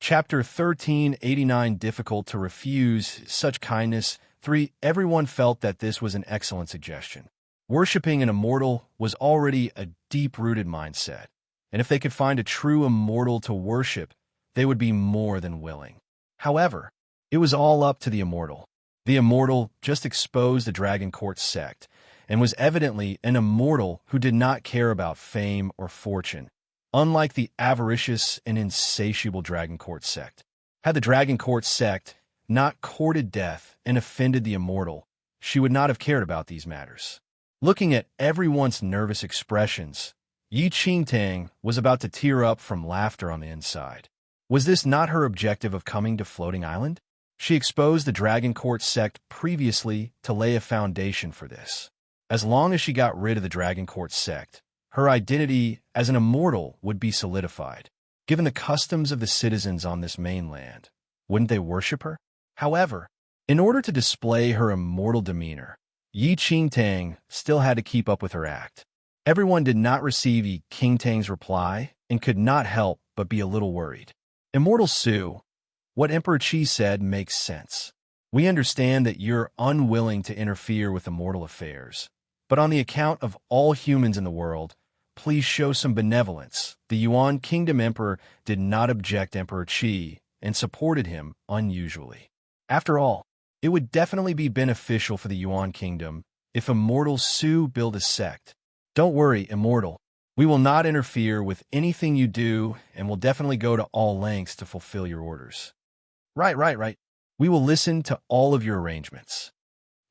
Chapter 1389 Difficult to refuse such kindness. 3. Everyone felt that this was an excellent suggestion. Worshipping an immortal was already a deep-rooted mindset, and if they could find a true immortal to worship, they would be more than willing. However, it was all up to the immortal. The immortal just exposed the Dragon Court sect, and was evidently an immortal who did not care about fame or fortune, unlike the avaricious and insatiable Dragon Court sect. Had the Dragon Court sect not courted death and offended the immortal, she would not have cared about these matters. Looking at everyone's nervous expressions, Yi Qingtang was about to tear up from laughter on the inside. Was this not her objective of coming to Floating Island? She exposed the Dragon Court sect previously to lay a foundation for this. As long as she got rid of the Dragon Court sect, her identity as an immortal would be solidified. Given the customs of the citizens on this mainland, wouldn't they worship her? However, in order to display her immortal demeanor, Yi Qingtang still had to keep up with her act. Everyone did not receive Yi Qingtang's reply and could not help but be a little worried. Immortal Su, what Emperor Qi said makes sense. We understand that you're unwilling to interfere with immortal affairs, but on the account of all humans in the world, please show some benevolence. The Yuan Kingdom Emperor did not object Emperor Qi and supported him unusually. After all, it would definitely be beneficial for the Yuan Kingdom if Immortal Su build a sect. Don't worry, Immortal. We will not interfere with anything you do and will definitely go to all lengths to fulfill your orders. Right. We will listen to all of your arrangements.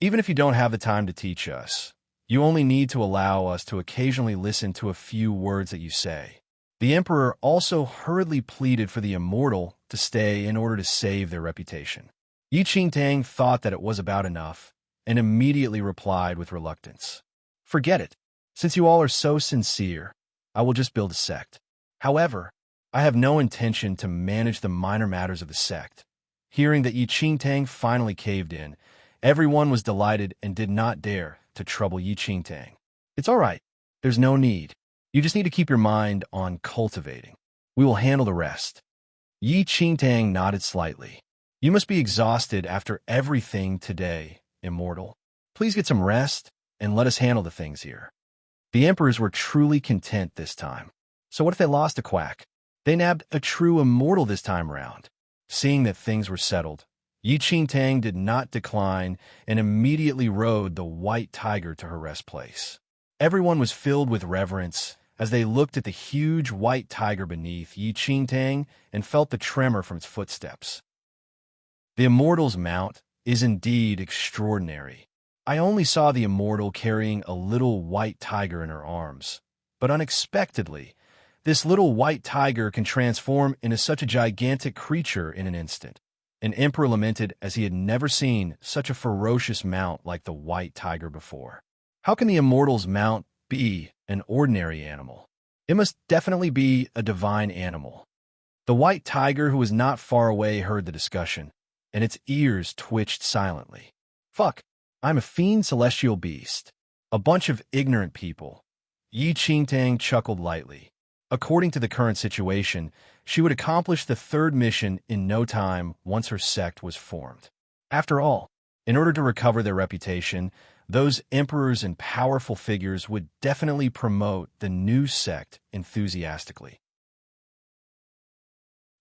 Even if you don't have the time to teach us, you only need to allow us to occasionally listen to a few words that you say. The Emperor also hurriedly pleaded for the Immortal to stay in order to save their reputation. Yi Qingtang thought that it was about enough and immediately replied with reluctance. Forget it. Since you all are so sincere, I will just build a sect. However, I have no intention to manage the minor matters of the sect. Hearing that Yi Qingtang finally caved in, everyone was delighted and did not dare to trouble Yi Qingtang. It's all right. There's no need. You just need to keep your mind on cultivating. We will handle the rest. Yi Qingtang nodded slightly. You must be exhausted after everything today, Immortal. Please get some rest and let us handle the things here. The emperors were truly content this time. So what if they lost a quack? They nabbed a true immortal this time around. Seeing that things were settled, Yi Qingtang did not decline and immediately rode the white tiger to her rest place. Everyone was filled with reverence as they looked at the huge white tiger beneath Yi Qingtang and felt the tremor from its footsteps. The immortal's mount is indeed extraordinary. I only saw the immortal carrying a little white tiger in her arms, but unexpectedly, this little white tiger can transform into such a gigantic creature in an instant. An emperor lamented as he had never seen such a ferocious mount like the white tiger before. How can the immortal's mount be an ordinary animal? It must definitely be a divine animal. The white tiger, who was not far away, heard the discussion, and its ears twitched silently. Fuck, I'm a fiend celestial beast. A bunch of ignorant people. Yi Qingtang chuckled lightly. According to the current situation, she would accomplish the third mission in no time once her sect was formed. After all, in order to recover their reputation, those emperors and powerful figures would definitely promote the new sect enthusiastically.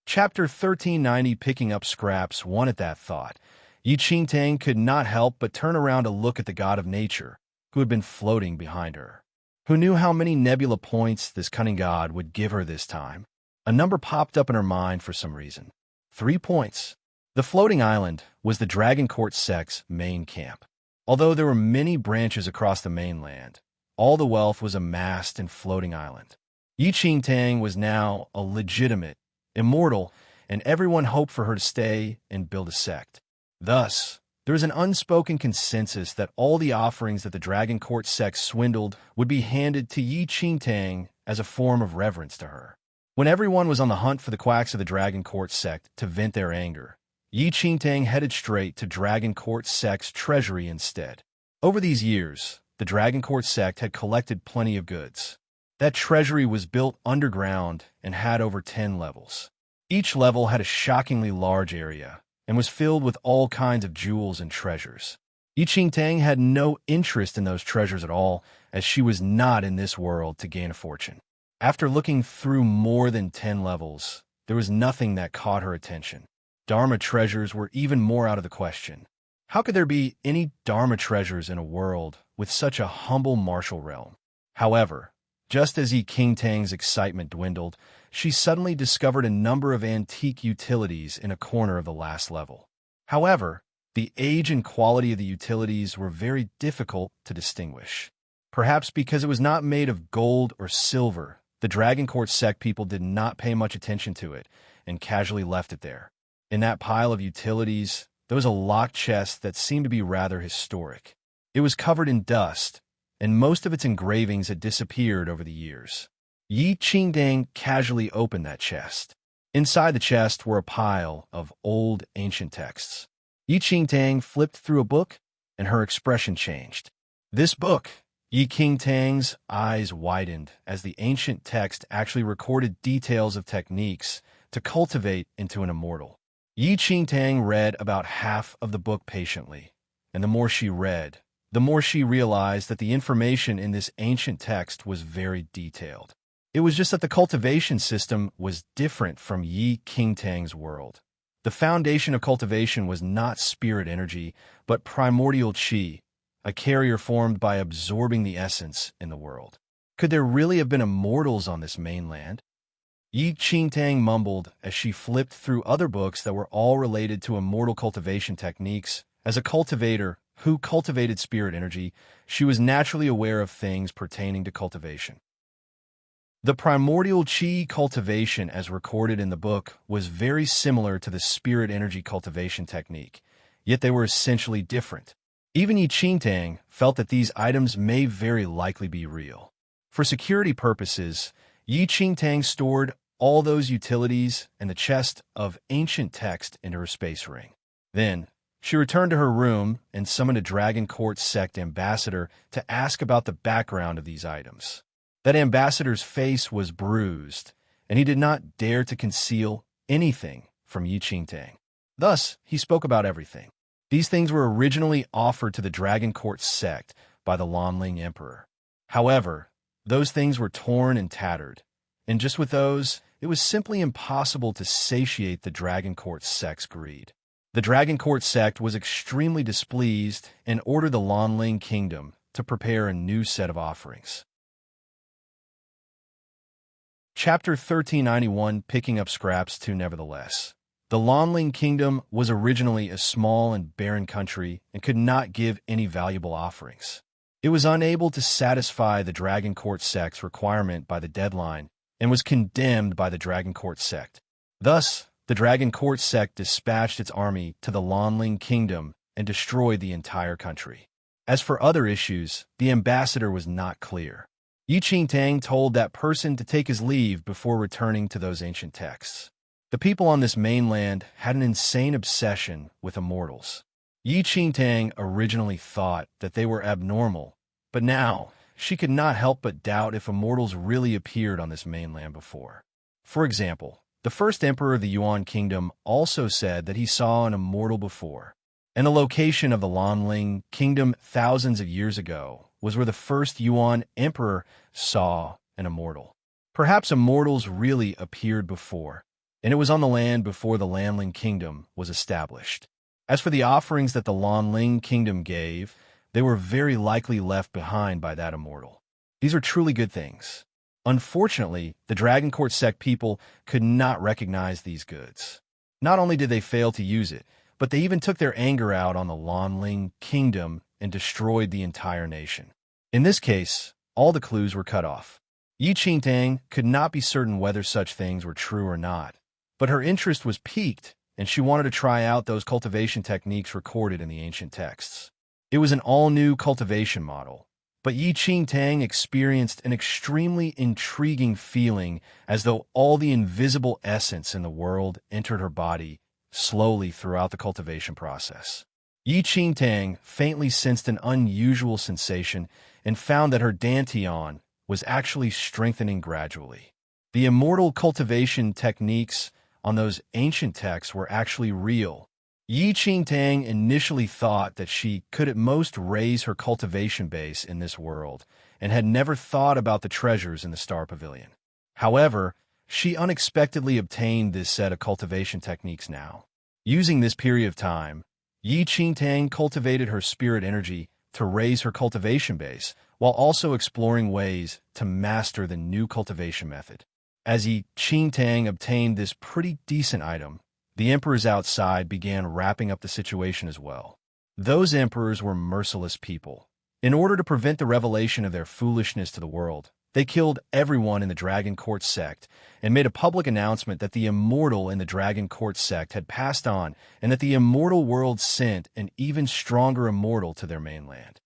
Chapter 1390 Picking Up Scraps. 1. At that thought, Yi Qingtang could not help but turn around to look at the god of nature, who had been floating behind her. Who knew how many nebula points this cunning god would give her this time? A number popped up in her mind for some reason. 3 points. The floating island was the Dragon Court sect's main camp. Although there were many branches across the mainland, all the wealth was amassed in Floating Island. Yi Qingtang was now a legitimate, immortal, and everyone hoped for her to stay and build a sect. Thus, there is an unspoken consensus that all the offerings that the Dragon Court sect swindled would be handed to Yi Qingtang as a form of reverence to her. When everyone was on the hunt for the quacks of the Dragon Court sect to vent their anger, Yi Qingtang headed straight to Dragon Court sect's treasury instead. Over these years, the Dragon Court sect had collected plenty of goods. That treasury was built underground and had over 10 levels. Each level had a shockingly large area and was filled with all kinds of jewels and treasures. Yi Qingtang had no interest in those treasures at all, as she was not in this world to gain a fortune. After looking through more than 10 levels, there was nothing that caught her attention. Dharma treasures were even more out of the question. How could there be any Dharma treasures in a world with such a humble martial realm? However, just as Yi Qingtang's excitement dwindled, she suddenly discovered a number of antique utilities in a corner of the last level. However, the age and quality of the utilities were very difficult to distinguish. Perhaps because it was not made of gold or silver, the Dragon Court sect people did not pay much attention to it and casually left it there. In that pile of utilities, there was a locked chest that seemed to be rather historic. It was covered in dust, and most of its engravings had disappeared over the years. Yi Qingtang casually opened that chest. Inside the chest were a pile of old ancient texts. Yi Qingtang flipped through a book, and her expression changed. This book, Yi Qingtang's eyes widened as the ancient text actually recorded details of techniques to cultivate into an immortal. Yi Qingtang read about half of the book patiently, and the more she read, the more she realized that the information in this ancient text was very detailed. It was just that the cultivation system was different from Yi Qingtang's world. The foundation of cultivation was not spirit energy, but primordial qi, a carrier formed by absorbing the essence in the world. Could there really have been immortals on this mainland? Yi Qingtang mumbled as she flipped through other books that were all related to immortal cultivation techniques. As a cultivator who cultivated spirit energy, she was naturally aware of things pertaining to cultivation. The primordial qi cultivation, as recorded in the book, was very similar to the spirit energy cultivation technique, yet they were essentially different. Even Yi Qingtang felt that these items may very likely be real. For security purposes, Yi Qingtang stored all those utilities and the chest of ancient text into her space ring. Then, she returned to her room and summoned a Dragon Court sect ambassador to ask about the background of these items. That ambassador's face was bruised, and he did not dare to conceal anything from Yi Qingtang. Thus, he spoke about everything. These things were originally offered to the Dragon Court sect by the Lanling Emperor. However, those things were torn and tattered, and just with those, it was simply impossible to satiate the Dragon Court sect's greed. The Dragon Court sect was extremely displeased and ordered the Lanling Kingdom to prepare a new set of offerings. Chapter 1391, Picking Up Scraps 2. Nevertheless, the Lanling Kingdom was originally a small and barren country and could not give any valuable offerings. It was unable to satisfy the Dragon Court sect's requirement by the deadline and was condemned by the Dragon Court sect. Thus, the Dragon Court sect dispatched its army to the Lanling Kingdom and destroyed the entire country. As for other issues, the ambassador was not clear. Yi Qingtang told that person to take his leave before returning to those ancient texts. The people on this mainland had an insane obsession with immortals. Yi Qingtang originally thought that they were abnormal, but now she could not help but doubt if immortals really appeared on this mainland before. For example, the first emperor of the Yuan Kingdom also said that he saw an immortal before, and the location of the Lanling Kingdom thousands of years ago was where the first Yuan emperor saw an immortal. Perhaps immortals really appeared before, and it was on the land before the Lanling Kingdom was established. As for the offerings that the Lanling Kingdom gave, they were very likely left behind by that immortal. These are truly good things. Unfortunately, the Dragon Court sect people could not recognize these goods. Not only did they fail to use it, but they even took their anger out on the Lanling Kingdom and destroyed the entire nation. In this case, all the clues were cut off. Yi Qingtang could not be certain whether such things were true or not, but her interest was piqued, and she wanted to try out those cultivation techniques recorded in the ancient texts. It was an all-new cultivation model, but Yi Qingtang experienced an extremely intriguing feeling as though all the invisible essence in the world entered her body slowly throughout the cultivation process. Yi Qingtang faintly sensed an unusual sensation and found that her dantian was actually strengthening gradually. The immortal cultivation techniques on those ancient texts were actually real. Yi Qingtang initially thought that she could at most raise her cultivation base in this world and had never thought about the treasures in the Star Pavilion. However, she unexpectedly obtained this set of cultivation techniques now. Using this period of time, Yi Qingtang cultivated her spirit energy to raise her cultivation base, while also exploring ways to master the new cultivation method. As Yi Qingtang obtained this pretty decent item, the emperors outside began wrapping up the situation as well. Those emperors were merciless people. In order to prevent the revelation of their foolishness to the world, they killed everyone in the Dragon Court sect and made a public announcement that the immortal in the Dragon Court sect had passed on and that the immortal world sent an even stronger immortal to their mainland.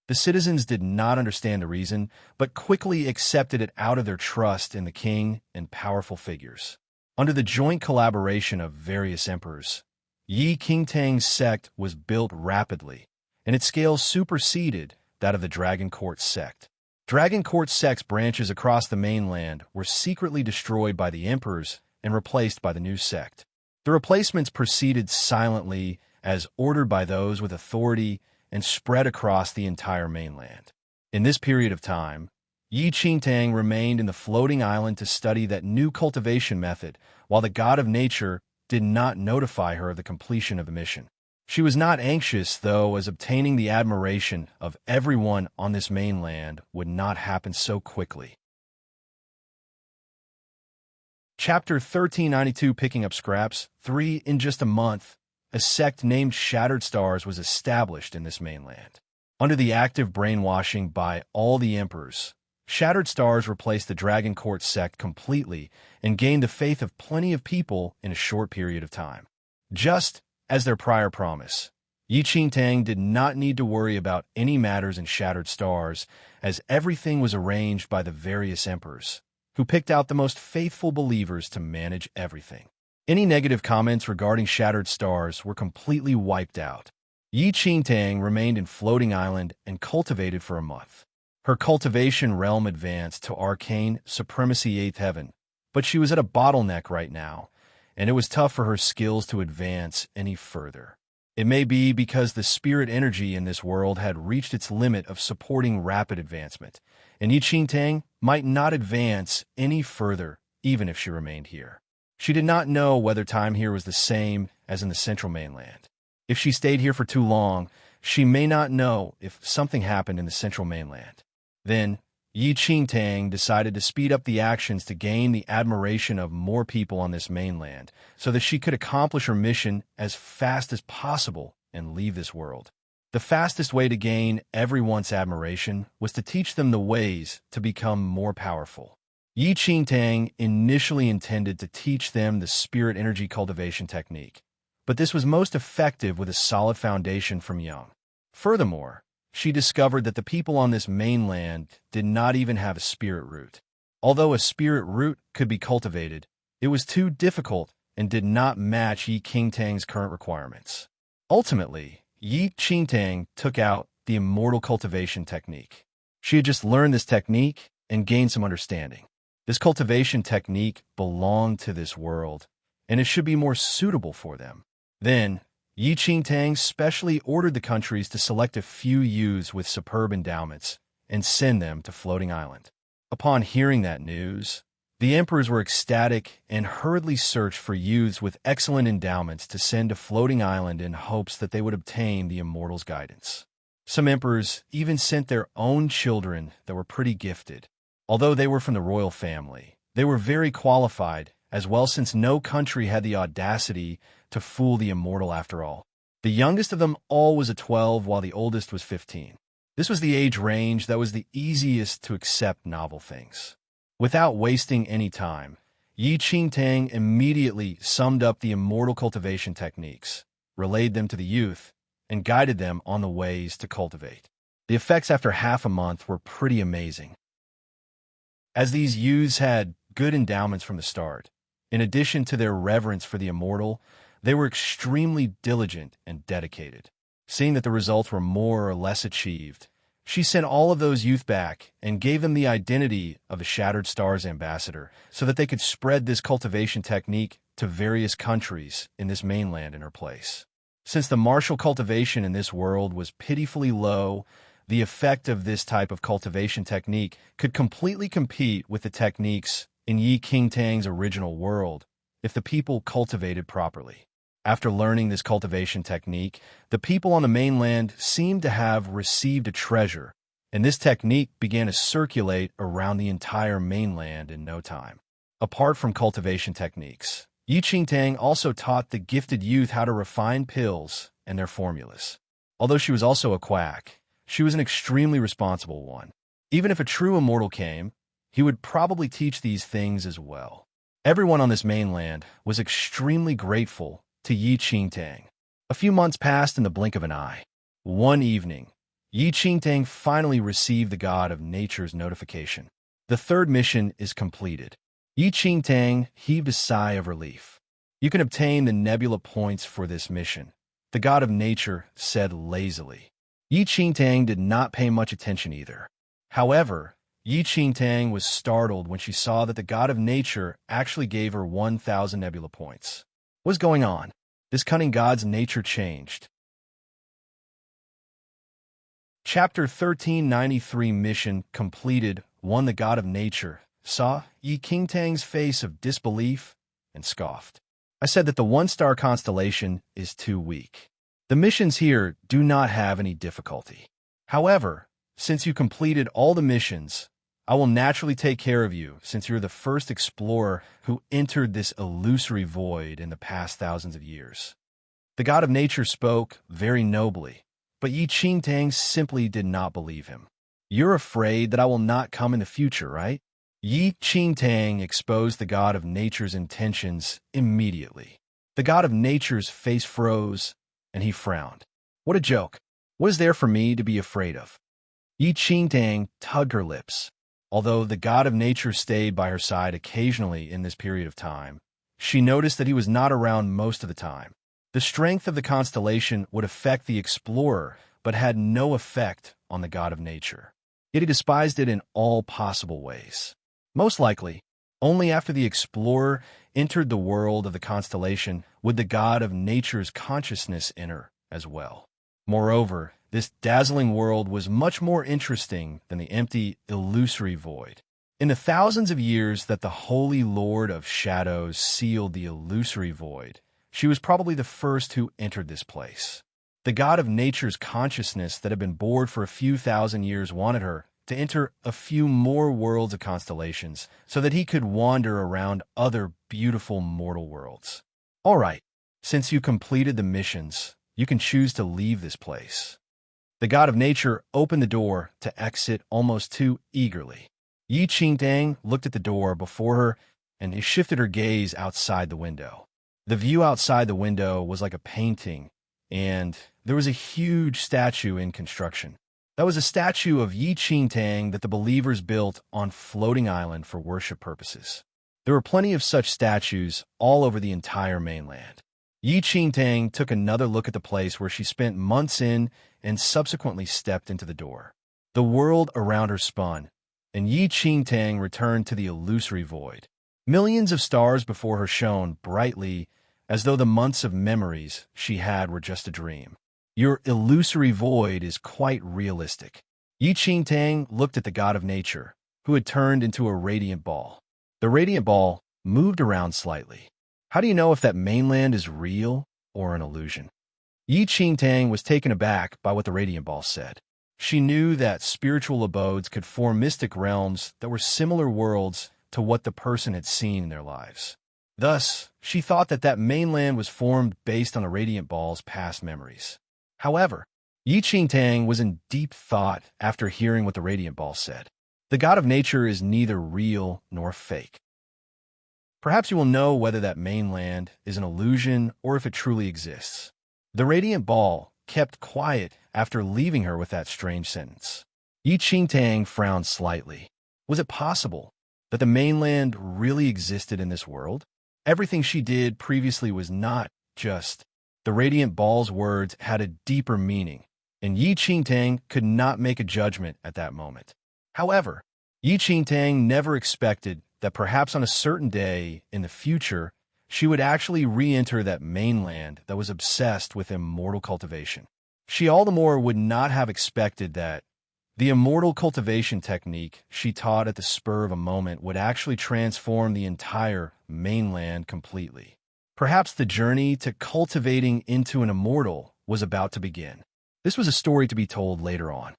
The citizens did not understand the reason, but quickly accepted it out of their trust in the king and powerful figures. Under the joint collaboration of various emperors, Yi Qingtang's sect was built rapidly, and its scale superseded that of the Dragon Court sect. Dragon Court sect's branches across the mainland were secretly destroyed by the emperors and replaced by the new sect. The replacements proceeded silently as ordered by those with authority and spread across the entire mainland. In this period of time, Yi Qingtang remained in the floating island to study that new cultivation method, while the god of nature did not notify her of the completion of the mission. She was not anxious, though, as obtaining the admiration of everyone on this mainland would not happen so quickly. Chapter 1392, Picking Up Scraps. 3. In just a month, a sect named Shattered Stars was established in this mainland. Under the active brainwashing by all the emperors, Shattered Stars replaced the Dragon Court sect completely and gained the faith of plenty of people in a short period of time. Just as their prior promise, Yi Qingtang did not need to worry about any matters in Shattered Stars, as everything was arranged by the various emperors, who picked out the most faithful believers to manage everything. Any negative comments regarding Shattered Stars were completely wiped out. Yi Qingtang remained in Floating Island and cultivated for a month. Her cultivation realm advanced to Arcane Supremacy 8th Heaven, but she was at a bottleneck right now, and it was tough for her skills to advance any further. It may be because the spirit energy in this world had reached its limit of supporting rapid advancement, and Yi Qingtang might not advance any further even if she remained here. She did not know whether time here was the same as in the central mainland. If she stayed here for too long, she may not know if something happened in the central mainland. Then, Yi Qingtang decided to speed up the actions to gain the admiration of more people on this mainland, so that she could accomplish her mission as fast as possible and leave this world. The fastest way to gain everyone's admiration was to teach them the ways to become more powerful. Yi Qingtang initially intended to teach them the spirit energy cultivation technique, but this was most effective with a solid foundation from young. Furthermore, she discovered that the people on this mainland did not even have a spirit root. Although a spirit root could be cultivated, it was too difficult and did not match Yi Qingtang's current requirements. Ultimately, Yi Qingtang took out the immortal cultivation technique. She had just learned this technique and gained some understanding. This cultivation technique belonged to this world, and it should be more suitable for them. Then, Yi Qingtang specially ordered the countries to select a few youths with superb endowments and send them to Floating Island. Upon hearing that news, the emperors were ecstatic and hurriedly searched for youths with excellent endowments to send to Floating Island in hopes that they would obtain the immortal's guidance. Some emperors even sent their own children that were pretty gifted. Although they were from the royal family, they were very qualified as well, since no country had the audacity to fool the immortal after all. The youngest of them all was a 12, while the oldest was 15. This was the age range that was the easiest to accept novel things. Without wasting any time, Yi Qingtang immediately summed up the immortal cultivation techniques, relayed them to the youth, and guided them on the ways to cultivate. The effects after half a month were pretty amazing. As these youths had good endowments from the start, in addition to their reverence for the immortal, they were extremely diligent and dedicated. Seeing that the results were more or less achieved, She sent all of those youth back and gave them the identity of a Shattered Stars ambassador so that they could spread this cultivation technique to various countries in this mainland in her place. Since the martial cultivation in this world was pitifully low, the effect of this type of cultivation technique could completely compete with the techniques in Yi Qingtang's original world if the people cultivated properly. After learning this cultivation technique, the people on the mainland seemed to have received a treasure, and this technique began to circulate around the entire mainland in no time. Apart from cultivation techniques, Yi Qingtang also taught the gifted youth how to refine pills and their formulas. Although she was also a quack, she was an extremely responsible one. Even if a true immortal came, he would probably teach these things as well. Everyone on this mainland was extremely grateful to Yi Qingtang. A few months passed in the blink of an eye. One evening, Yi Qingtang finally received the God of Nature's notification. The third mission is completed. Yi Qingtang heaved a sigh of relief. You can obtain the nebula points for this mission, the God of Nature said lazily. Yi Qingtang did not pay much attention either. However, Yi Qingtang was startled when she saw that the God of Nature actually gave her 1,000 nebula points. What's going on? This cunning god's nature changed. Chapter 1393 Mission completed. 1. The God of Nature saw Yi Qingtang's face of disbelief and scoffed. I said that the one-star constellation is too weak. The missions here do not have any difficulty. However, since you completed all the missions, I will naturally take care of you since you're the first explorer who entered this illusory void in the past thousands of years. The God of Nature spoke very nobly, but Yi Qingtang simply did not believe him. You're afraid that I will not come in the future, right? Yi Qingtang exposed the God of Nature's intentions immediately. The God of Nature's face froze, and he frowned. What a joke. What is there for me to be afraid of? Yi Qingtang tugged her lips. Although the God of Nature stayed by her side occasionally in this period of time, she noticed that he was not around most of the time. The strength of the constellation would affect the explorer, but had no effect on the God of Nature. Yet he despised it in all possible ways. Most likely, only after the explorer entered the world of the constellation would the God of Nature's consciousness enter as well. Moreover, this dazzling world was much more interesting than the empty, illusory void. In the thousands of years that the Holy Lord of Shadows sealed the illusory void, she was probably the first who entered this place. The God of Nature's consciousness that had been bored for a few thousand years wanted her to enter a few more worlds of constellations so that he could wander around other beautiful mortal worlds. All right, since you completed the missions, you can choose to leave this place. The God of Nature opened the door to exit almost too eagerly. Yi Qingtang looked at the door before her and shifted her gaze outside the window. The view outside the window was like a painting, and there was a huge statue in construction. That was a statue of Yi Qingtang that the believers built on floating island for worship purposes. There were plenty of such statues all over the entire mainland. Yi Qingtang took another look at the place where she spent months in and subsequently stepped into the door. The world around her spun, and Yi Qingtang returned to the illusory void. Millions of stars before her shone brightly as though the months of memories she had were just a dream. Your illusory void is quite realistic. Yi Qingtang looked at the God of Nature, who had turned into a radiant ball. The radiant ball moved around slightly. How do you know if that mainland is real or an illusion? Yi Qingtang was taken aback by what the radiant ball said. She knew that spiritual abodes could form mystic realms that were similar worlds to what the person had seen in their lives. Thus, she thought that that mainland was formed based on the radiant ball's past memories. However, Yi Qingtang was in deep thought after hearing what the radiant ball said. The God of Nature is neither real nor fake. Perhaps you will know whether that mainland is an illusion or if it truly exists. The radiant ball kept quiet after leaving her with that strange sentence. Yi Qingtang frowned slightly. Was it possible that the mainland really existed in this world? Everything she did previously was not just. The radiant ball's words had a deeper meaning. and Yi Qingtang could not make a judgment at that moment. However, Yi Qingtang never expected that perhaps on a certain day in the future, she would actually re-enter that mainland that was obsessed with immortal cultivation. She all the more would not have expected that the immortal cultivation technique she taught at the spur of a moment would actually transform the entire mainland completely. Perhaps the journey to cultivating into an immortal was about to begin. This was a story to be told later on.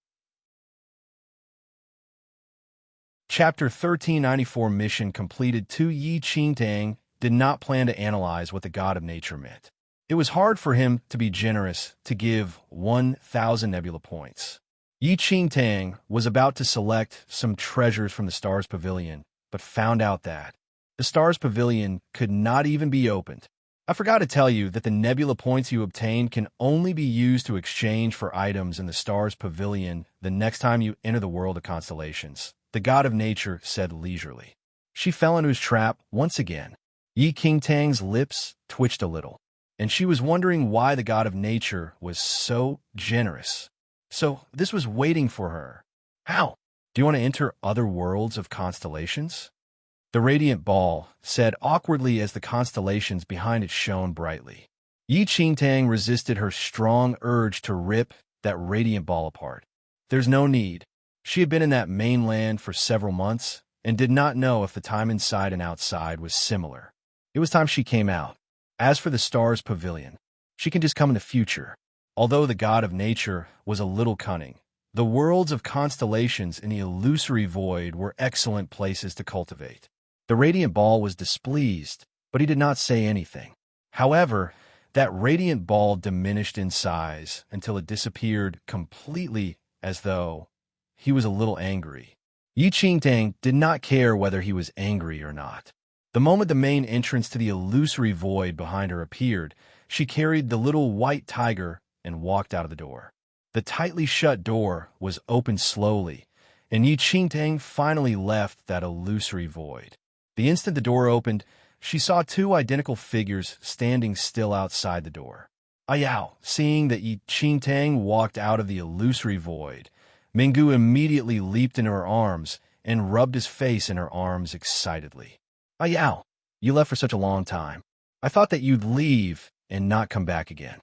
Chapter 1394 Mission completed. 2 Yi Qingtang did not plan to analyze what the god of nature meant. It was hard for him to be generous to give 1,000 nebula points. Yi Qingtang was about to select some treasures from the Stars Pavilion, but found out that the Stars Pavilion could not even be opened. I forgot to tell you that the nebula points you obtain can only be used to exchange for items in the Stars Pavilion the next time you enter the world of constellations, the god of nature said leisurely. She fell into his trap once again. Yi Qingtang's lips twitched a little, and she was wondering why the god of nature was so generous. So this was waiting for her. How? Do you want to enter other worlds of constellations? The radiant ball said awkwardly as the constellations behind it shone brightly. Yi Qingtang resisted her strong urge to rip that radiant ball apart. There's no need. She had been in that mainland for several months and did not know if the time inside and outside was similar. It was time she came out. As for the Stars Pavilion, she can just come in the future. Although the god of nature was a little cunning, the worlds of constellations in the illusory void were excellent places to cultivate. The radiant ball was displeased, but he did not say anything. However, that radiant ball diminished in size until it disappeared completely, as though he was a little angry. Yi Qingtang did not care whether he was angry or not. The moment the main entrance to the illusory void behind her appeared, she carried the little white tiger and walked out of the door. The tightly shut door was opened slowly, and Yi Qingtang finally left that illusory void. The instant the door opened, she saw 2 identical figures standing still outside the door. Ayao, seeing that Yi Qingtang walked out of the illusory void, Minggu immediately leaped into her arms and rubbed his face in her arms excitedly. Ayao, you left for such a long time. I thought that you'd leave and not come back again.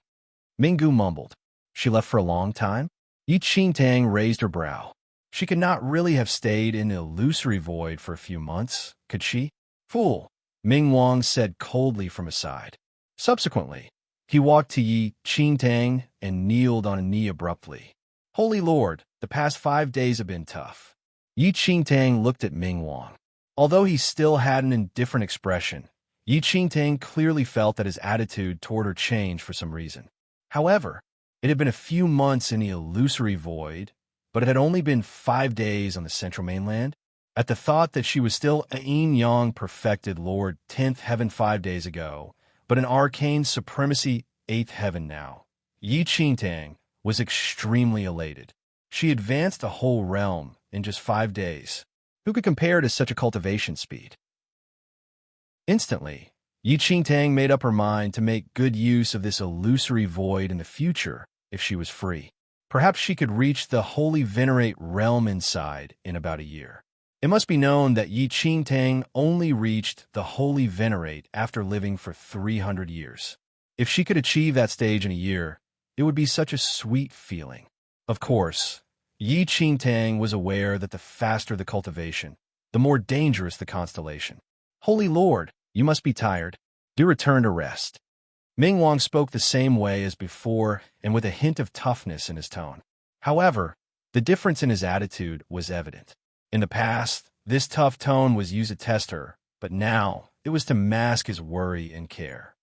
Minggu mumbled. She left for a long time? Yi Qingtang raised her brow. She could not really have stayed in the illusory void for a few months, could she? Fool, Ming Wang said coldly from his side. Subsequently, he walked to Yi Qingtang and kneeled on a knee abruptly. Holy Lord, the past 5 days have been tough. Yi Qingtang looked at Ming Wang. Although he still had an indifferent expression, Yi Qingtang clearly felt that his attitude toward her changed for some reason. However, it had been a few months in the illusory void, but it had only been 5 days on the central mainland. At the thought that she was still a yin-yang perfected Lord 10th heaven 5 days ago, but an arcane supremacy 8th heaven now, Yi Qingtang was extremely elated. She advanced a whole realm in just 5 days. Who could compare to such a cultivation speed? Instantly, Yi Qingtang made up her mind to make good use of this illusory void in the future if she was free. Perhaps she could reach the Holy Venerate realm inside in about a year. It must be known that Yi Qingtang only reached the Holy Venerate after living for 300 years. If she could achieve that stage in a year, it would be such a sweet feeling. Of course, Yi Qingtang was aware that the faster the cultivation, the more dangerous the constellation. Holy Lord, you must be tired. Do return to rest. Ming Wang spoke the same way as before and with a hint of toughness in his tone. However, the difference in his attitude was evident. In the past, this tough tone was used to test her, but now it was to mask his worry and care.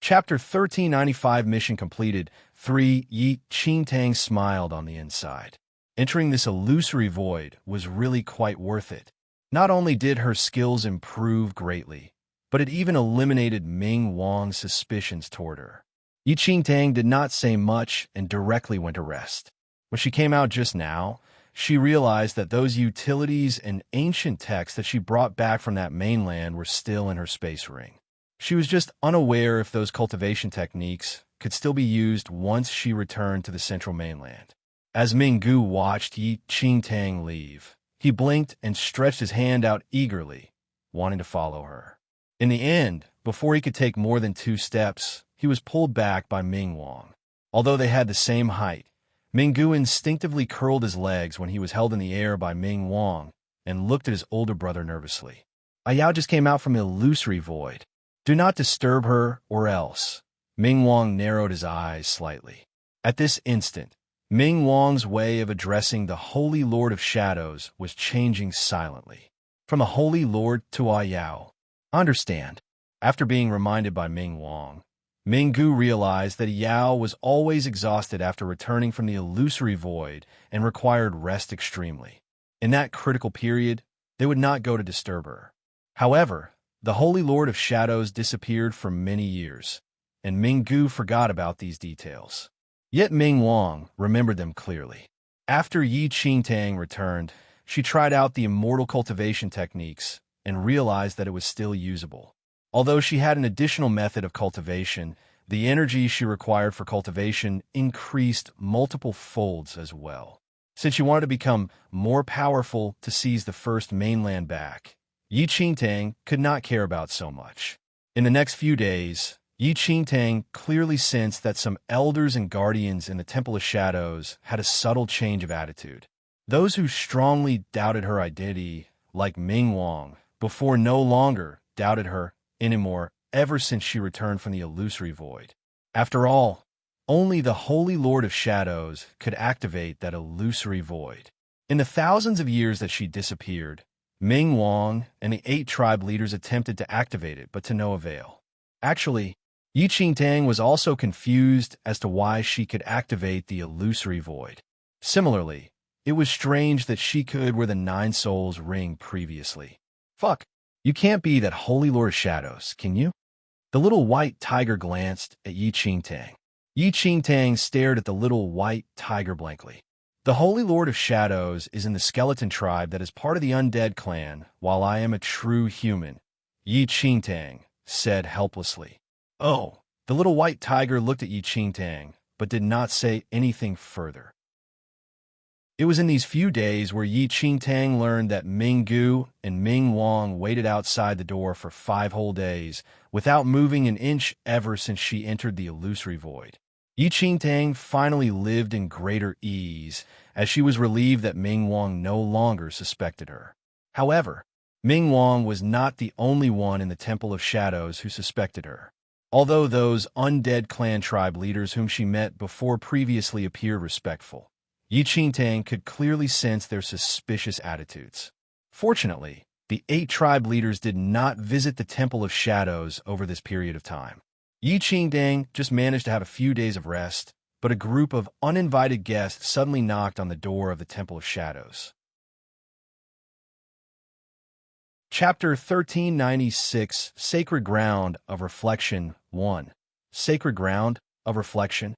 Chapter 1395 Mission completed. 3 Yi Qingtang smiled on the inside. Entering this illusory void was really quite worth it. Not only did her skills improve greatly, but it even eliminated Ming Wang's suspicions toward her. Yi Qingtang did not say much and directly went to rest. When she came out just now, she realized that those utilities and ancient texts that she brought back from that mainland were still in her space ring. She was just unaware if those cultivation techniques could still be used once she returned to the central mainland. As Minggu watched Yi Qingtang leave, he blinked and stretched his hand out eagerly, wanting to follow her. In the end, before he could take more than 2 steps, he was pulled back by Ming Wang. Although they had the same height, Minggu instinctively curled his legs when he was held in the air by Ming Wang and looked at his older brother nervously. "Ayao just came out from the illusory void. Do not disturb her, or else." Ming Wang narrowed his eyes slightly. At this instant, Ming Wang's way of addressing the Holy Lord of Shadows was changing silently. From a Holy Lord to Ayao. Understand. After being reminded by Ming Wang, Minggu realized that Yao was always exhausted after returning from the illusory void and required rest extremely. In that critical period, they would not go to disturb her. However, the Holy Lord of Shadows disappeared for many years, and Minggu forgot about these details. Yet Ming Wang remembered them clearly. After Yi Qingtang returned, she tried out the immortal cultivation techniques and realized that it was still usable. Although she had an additional method of cultivation, the energy she required for cultivation increased multiple folds as well. Since she wanted to become more powerful to seize the first mainland back, Yi Qingtang could not care about so much. In the next few days, Yi Qingtang clearly sensed that some elders and guardians in the Temple of Shadows had a subtle change of attitude. Those who strongly doubted her identity, like Ming Wang, before no longer doubted her anymore ever since she returned from the illusory void. After all, only the Holy Lord of Shadows could activate that illusory void. In the thousands of years that she disappeared, Ming Wang and the 8 tribe leaders attempted to activate it, but to no avail. Actually, Yi Qingtang was also confused as to why she could activate the illusory void. Similarly, it was strange that she could where the 9 souls ring previously. Fuck. You can't be that Holy Lord of Shadows, can you? The little white tiger glanced at Yi Qingtang. Yi Qingtang stared at the little white tiger blankly. The Holy Lord of Shadows is in the skeleton tribe that is part of the undead clan, while I am a true human, Yi Qingtang said helplessly. Oh, the little white tiger looked at Yi Qingtang, but did not say anything further. It was in these few days where Yi Qingtang learned that Minggu and Ming Wang waited outside the door for 5 whole days, without moving an inch ever since she entered the illusory void. Yi Qingtang finally lived in greater ease, as she was relieved that Ming Wang no longer suspected her. However, Ming Wang was not the only one in the Temple of Shadows who suspected her. Although those undead clan tribe leaders whom she met before previously appeared respectful, Yi Qingtang could clearly sense their suspicious attitudes. Fortunately, the 8 tribe leaders did not visit the Temple of Shadows over this period of time. Yi Qingtang just managed to have a few days of rest, but a group of uninvited guests suddenly knocked on the door of the Temple of Shadows. Chapter 1396, Sacred Ground of Reflection 1. Sacred Ground of Reflection.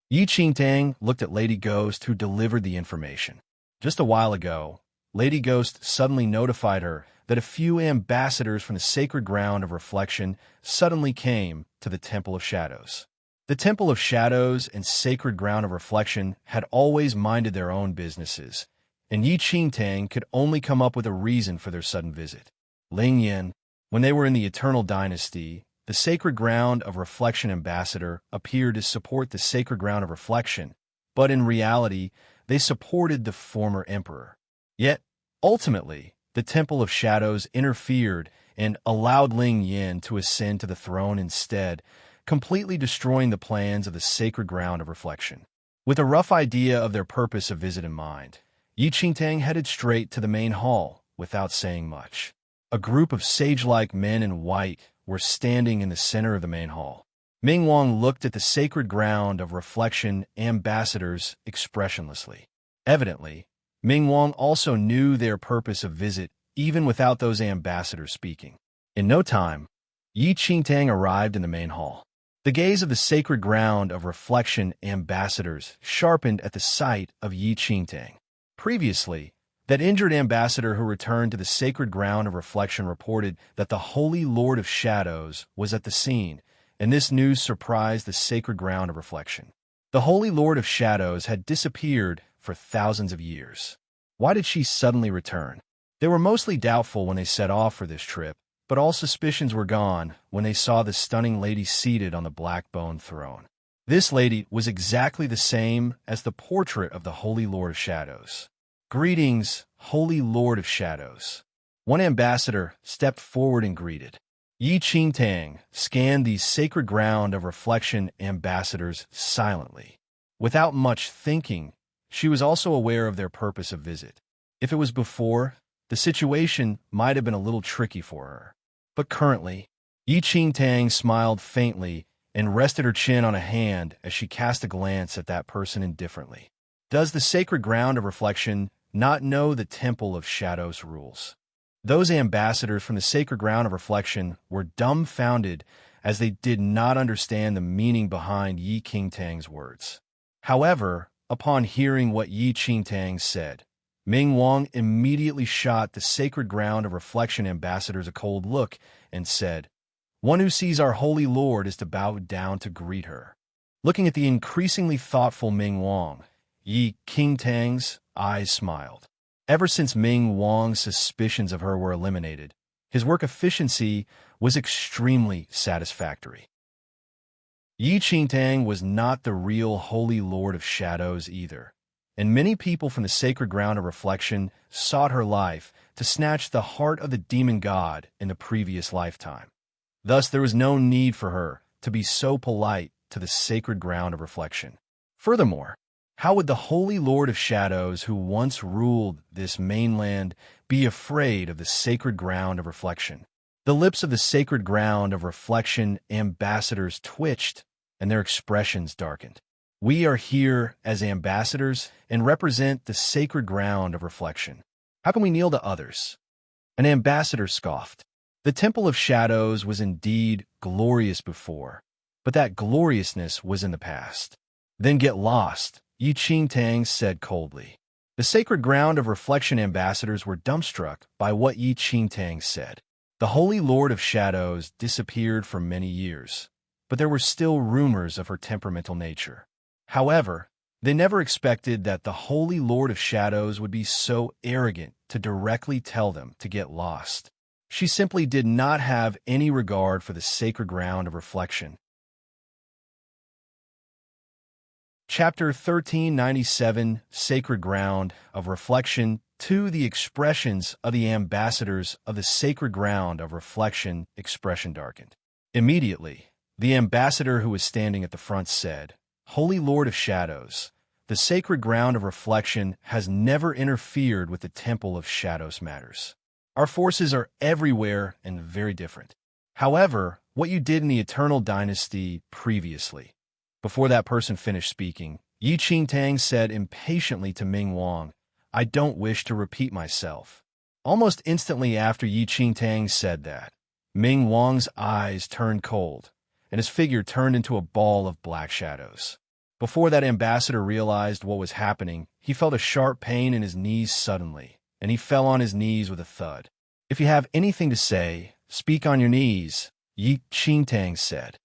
Yi Qingtang looked at Lady Ghost, who delivered the information. Just a while ago, Lady Ghost suddenly notified her that a few ambassadors from the Sacred Ground of Reflection suddenly came to the Temple of Shadows. The Temple of Shadows and Sacred Ground of Reflection had always minded their own businesses, and Yi Qingtang could only come up with a reason for their sudden visit. Ling Yin, when they were in the Eternal Dynasty, the Sacred Ground of Reflection ambassador appeared to support the Sacred Ground of Reflection, but in reality, they supported the former emperor. Yet, ultimately, the Temple of Shadows interfered and allowed Ling Yin to ascend to the throne instead, completely destroying the plans of the Sacred Ground of Reflection. With a rough idea of their purpose of visit in mind, Yi Qingtang headed straight to the main hall without saying much. A group of sage-like men in white were standing in the center of the main hall. Ming Wang looked at the Sacred Ground of Reflection ambassadors expressionlessly. Evidently, Ming Wang also knew their purpose of visit even without those ambassadors speaking. In no time, Yi Qingtang arrived in the main hall. The gaze of the Sacred Ground of Reflection ambassadors sharpened at the sight of Yi Qingtang. Previously, that injured ambassador who returned to the Sacred Ground of Reflection reported that the Holy Lord of Shadows was at the scene, and this news surprised the sacred ground of reflection. The Holy Lord of Shadows had disappeared for thousands of years. Why did she suddenly return? They were mostly doubtful when they set off for this trip, but all suspicions were gone when they saw the stunning lady seated on the black bone throne. This lady was exactly the same as the portrait of the Holy Lord of Shadows. "Greetings, Holy Lord of Shadows." One ambassador stepped forward and greeted. Yi Qingtang scanned the sacred ground of reflection ambassadors silently. Without much thinking, she was also aware of their purpose of visit. If it was before, the situation might have been a little tricky for her. But currently, Yi Qingtang smiled faintly and rested her chin on a hand as she cast a glance at that person indifferently. Does the sacred ground of reflection not know the Temple of Shadows rules? Those ambassadors from the sacred ground of reflection were dumbfounded as they did not understand the meaning behind Yi Qingtang's words. However, upon hearing what Yi Qingtang said, Ming Wang immediately shot the sacred ground of reflection ambassadors a cold look and said, "One who sees our holy lord is to bow down to greet her." Looking at the increasingly thoughtful Ming Wang, Yi Qingtang's eyes smiled. Ever since Ming Wang's suspicions of her were eliminated, his work efficiency was extremely satisfactory. Yi Qingtang was not the real Holy Lord of Shadows either, and many people from the sacred ground of reflection sought her life to snatch the heart of the demon god in the previous lifetime. Thus, there was no need for her to be so polite to the sacred ground of reflection. Furthermore, how would the Holy Lord of Shadows, who once ruled this mainland, be afraid of the sacred ground of reflection? The lips of the sacred ground of reflection ambassadors twitched, and their expressions darkened. We are here as ambassadors and represent the sacred ground of reflection. How can we kneel to others? An ambassador scoffed. The Temple of Shadows was indeed glorious before, but that gloriousness was in the past. Then get lost, Yi Qingtang said coldly. The sacred ground of reflection ambassadors were dumbstruck by what Yi Qingtang said. The Holy Lord of Shadows disappeared for many years, but there were still rumors of her temperamental nature. However, they never expected that the Holy Lord of Shadows would be so arrogant to directly tell them to get lost. She simply did not have any regard for the sacred ground of reflection. Chapter 1397, Sacred Ground of Reflection 2. The expressions of the ambassadors of the sacred ground of reflection expression darkened. Immediately, the ambassador who was standing at the front said, "Holy Lord of Shadows, the sacred ground of reflection has never interfered with the Temple of Shadows matters. Our forces are everywhere and very different. However, what you did in the Eternal Dynasty previously." Before that person finished speaking, Yi Qingtang said impatiently to Ming Wang, "I don't wish to repeat myself." Almost instantly after Yi Qingtang said that, Ming Wang's eyes turned cold, and his figure turned into a ball of black shadows. Before that ambassador realized what was happening, he felt a sharp pain in his knees suddenly, and he fell on his knees with a thud. "If you have anything to say, speak on your knees," Yi Qingtang said.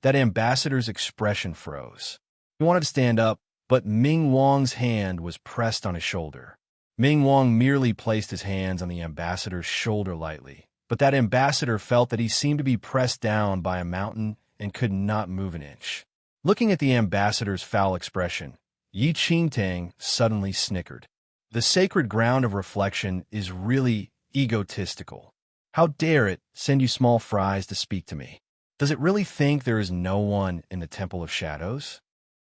That ambassador's expression froze. He wanted to stand up, but Ming Wang's hand was pressed on his shoulder. Ming Wang merely placed his hands on the ambassador's shoulder lightly, but that ambassador felt that he seemed to be pressed down by a mountain and could not move an inch. Looking at the ambassador's foul expression, Yi Qingtang suddenly snickered. The sacred ground of reflection is really egotistical. How dare it send you small fries to speak to me? Does it really think there is no one in the Temple of Shadows?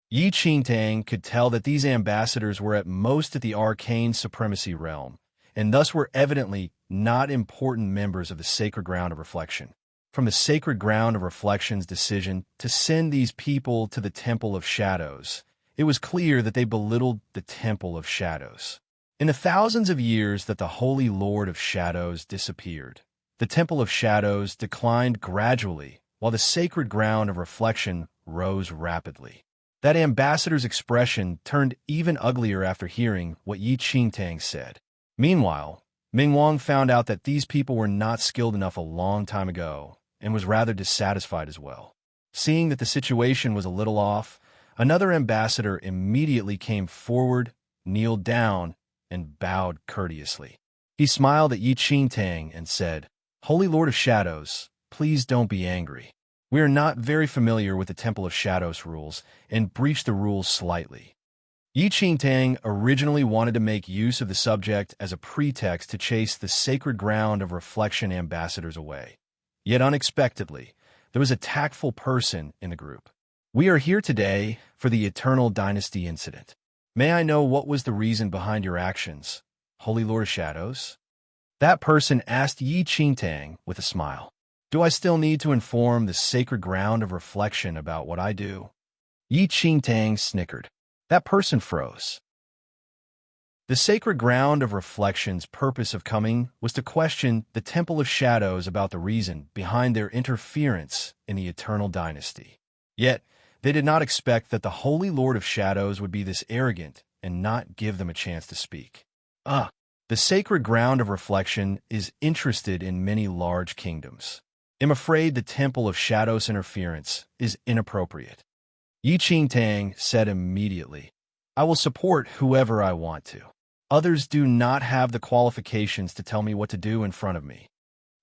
Yi Qingtang could tell that these ambassadors were at most at the arcane supremacy realm, and thus were evidently not important members of the sacred ground of reflection. From the sacred ground of reflection's decision to send these people to the Temple of Shadows, it was clear that they belittled the Temple of Shadows. In the thousands of years that the Holy Lord of Shadows disappeared, the Temple of Shadows declined gradually, while the sacred ground of reflection rose rapidly. That ambassador's expression turned even uglier after hearing what Yi Qingtang said. Meanwhile, Ming Wang found out that these people were not skilled enough a long time ago, and was rather dissatisfied as well. Seeing that the situation was a little off, another ambassador immediately came forward, kneeled down, and bowed courteously. He smiled at Yi Qingtang and said, "Holy Lord of Shadows, please don't be angry. We are not very familiar with the Temple of Shadows rules and breached the rules slightly." Yi Qingtang originally wanted to make use of the subject as a pretext to chase the sacred ground of reflection ambassadors away. Yet unexpectedly, there was a tactful person in the group. "We are here today for the Eternal Dynasty incident. May I know what was the reason behind your actions, Holy Lord of Shadows?" That person asked Yi Qingtang with a smile. "Do I still need to inform the sacred ground of reflection about what I do?" Yi Qingtang snickered. That person froze. The sacred ground of reflection's purpose of coming was to question the Temple of Shadows about the reason behind their interference in the Eternal Dynasty. Yet, they did not expect that the Holy Lord of Shadows would be this arrogant and not give them a chance to speak. The sacred ground of reflection is interested in many large kingdoms. I'm afraid the Temple of Shadows' interference is inappropriate. Yi Qingtang said immediately, "I will support whoever I want to. Others do not have the qualifications to tell me what to do in front of me."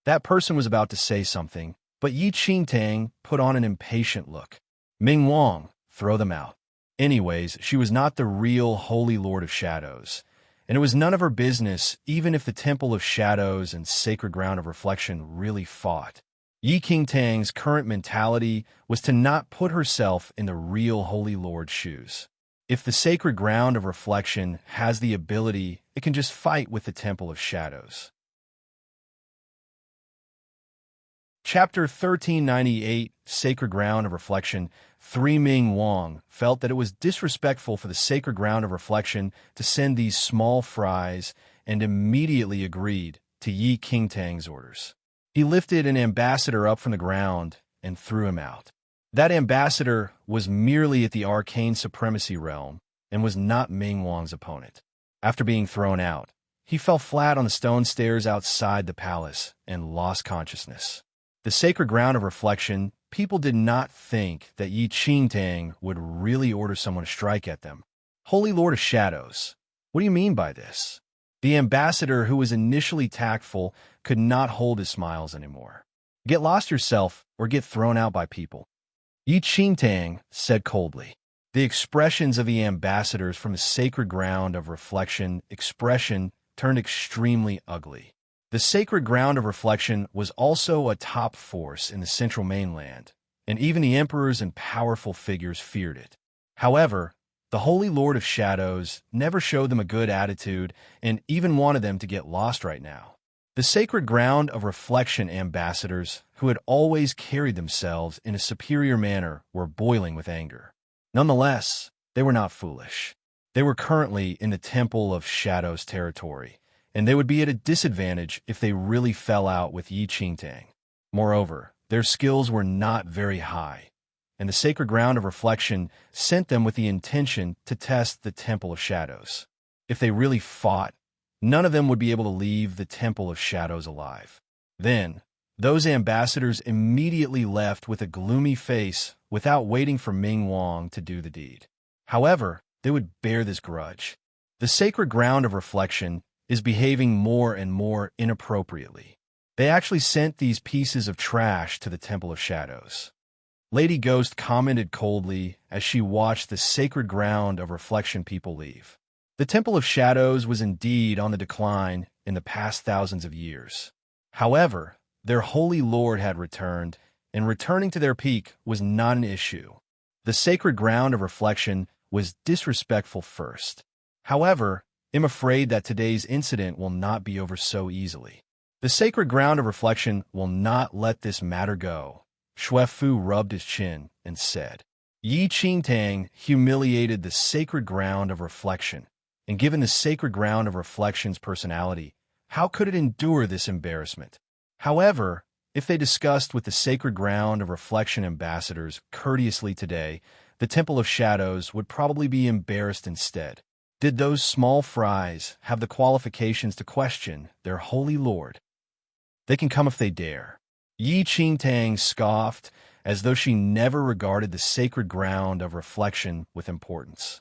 That person was about to say something, but Yi Qingtang put on an impatient look. "Ming Wang, throw them out." Anyways, she was not the real Holy Lord of Shadows, and it was none of her business even if the Temple of Shadows and Sacred Ground of Reflection really fought. Yi Qingtang's current mentality was to not put herself in the real Holy Lord's shoes. If the Sacred Ground of Reflection has the ability, it can just fight with the Temple of Shadows. Chapter 1398, Sacred Ground of Reflection. Ming Wang felt that it was disrespectful for the Sacred Ground of Reflection to send these small fries and immediately agreed to Yi Qingtang's orders. He lifted an ambassador up from the ground and threw him out. That ambassador was merely at the arcane supremacy realm and was not Ming Wang's opponent. After being thrown out, he fell flat on the stone stairs outside the palace and lost consciousness. The Sacred Ground of Reflection, people did not think that Yi Qingtang would really order someone to strike at them. "Holy Lord of Shadows, what do you mean by this?" The ambassador, who was initially tactful, could not hold his smiles anymore. "Get lost yourself or get thrown out by people," Yi Qingtang said coldly. The expressions of the ambassadors from the Sacred Ground of Reflection turned extremely ugly. The Sacred Ground of Reflection was also a top force in the central mainland, and even the emperors and powerful figures feared it. However, the Holy Lord of Shadows never showed them a good attitude and even wanted them to get lost right now. The Sacred Ground of Reflection ambassadors, who had always carried themselves in a superior manner, were boiling with anger. Nonetheless, they were not foolish. They were currently in the Temple of Shadows territory, and they would be at a disadvantage if they really fell out with Yi Qingtang. Moreover, their skills were not very high, and the Sacred Ground of Reflection sent them with the intention to test the Temple of Shadows. If they really fought, none of them would be able to leave the Temple of Shadows alive. Then, those ambassadors immediately left with a gloomy face without waiting for Ming Wang to do the deed. However, they would bear this grudge. The Sacred Ground of Reflection is behaving more and more inappropriately. They actually sent these pieces of trash to the Temple of Shadows. Lady Ghost commented coldly as she watched the Sacred Ground of Reflection people leave. The Temple of Shadows was indeed on the decline in the past thousands of years. However, their Holy Lord had returned, and returning to their peak was not an issue. The Sacred Ground of Reflection was disrespectful first. However, I'm afraid that today's incident will not be over so easily. The Sacred Ground of Reflection will not let this matter go. Xue Fu rubbed his chin and said, "Yi Qingtang humiliated the Sacred Ground of Reflection, and given the Sacred Ground of Reflection's personality, how could it endure this embarrassment?" However, if they discussed with the Sacred Ground of Reflection ambassadors courteously today, the Temple of Shadows would probably be embarrassed instead. Did those small fries have the qualifications to question their Holy Lord? They can come if they dare. Yi Qingtang scoffed as though she never regarded the sacred ground of reflection with importance.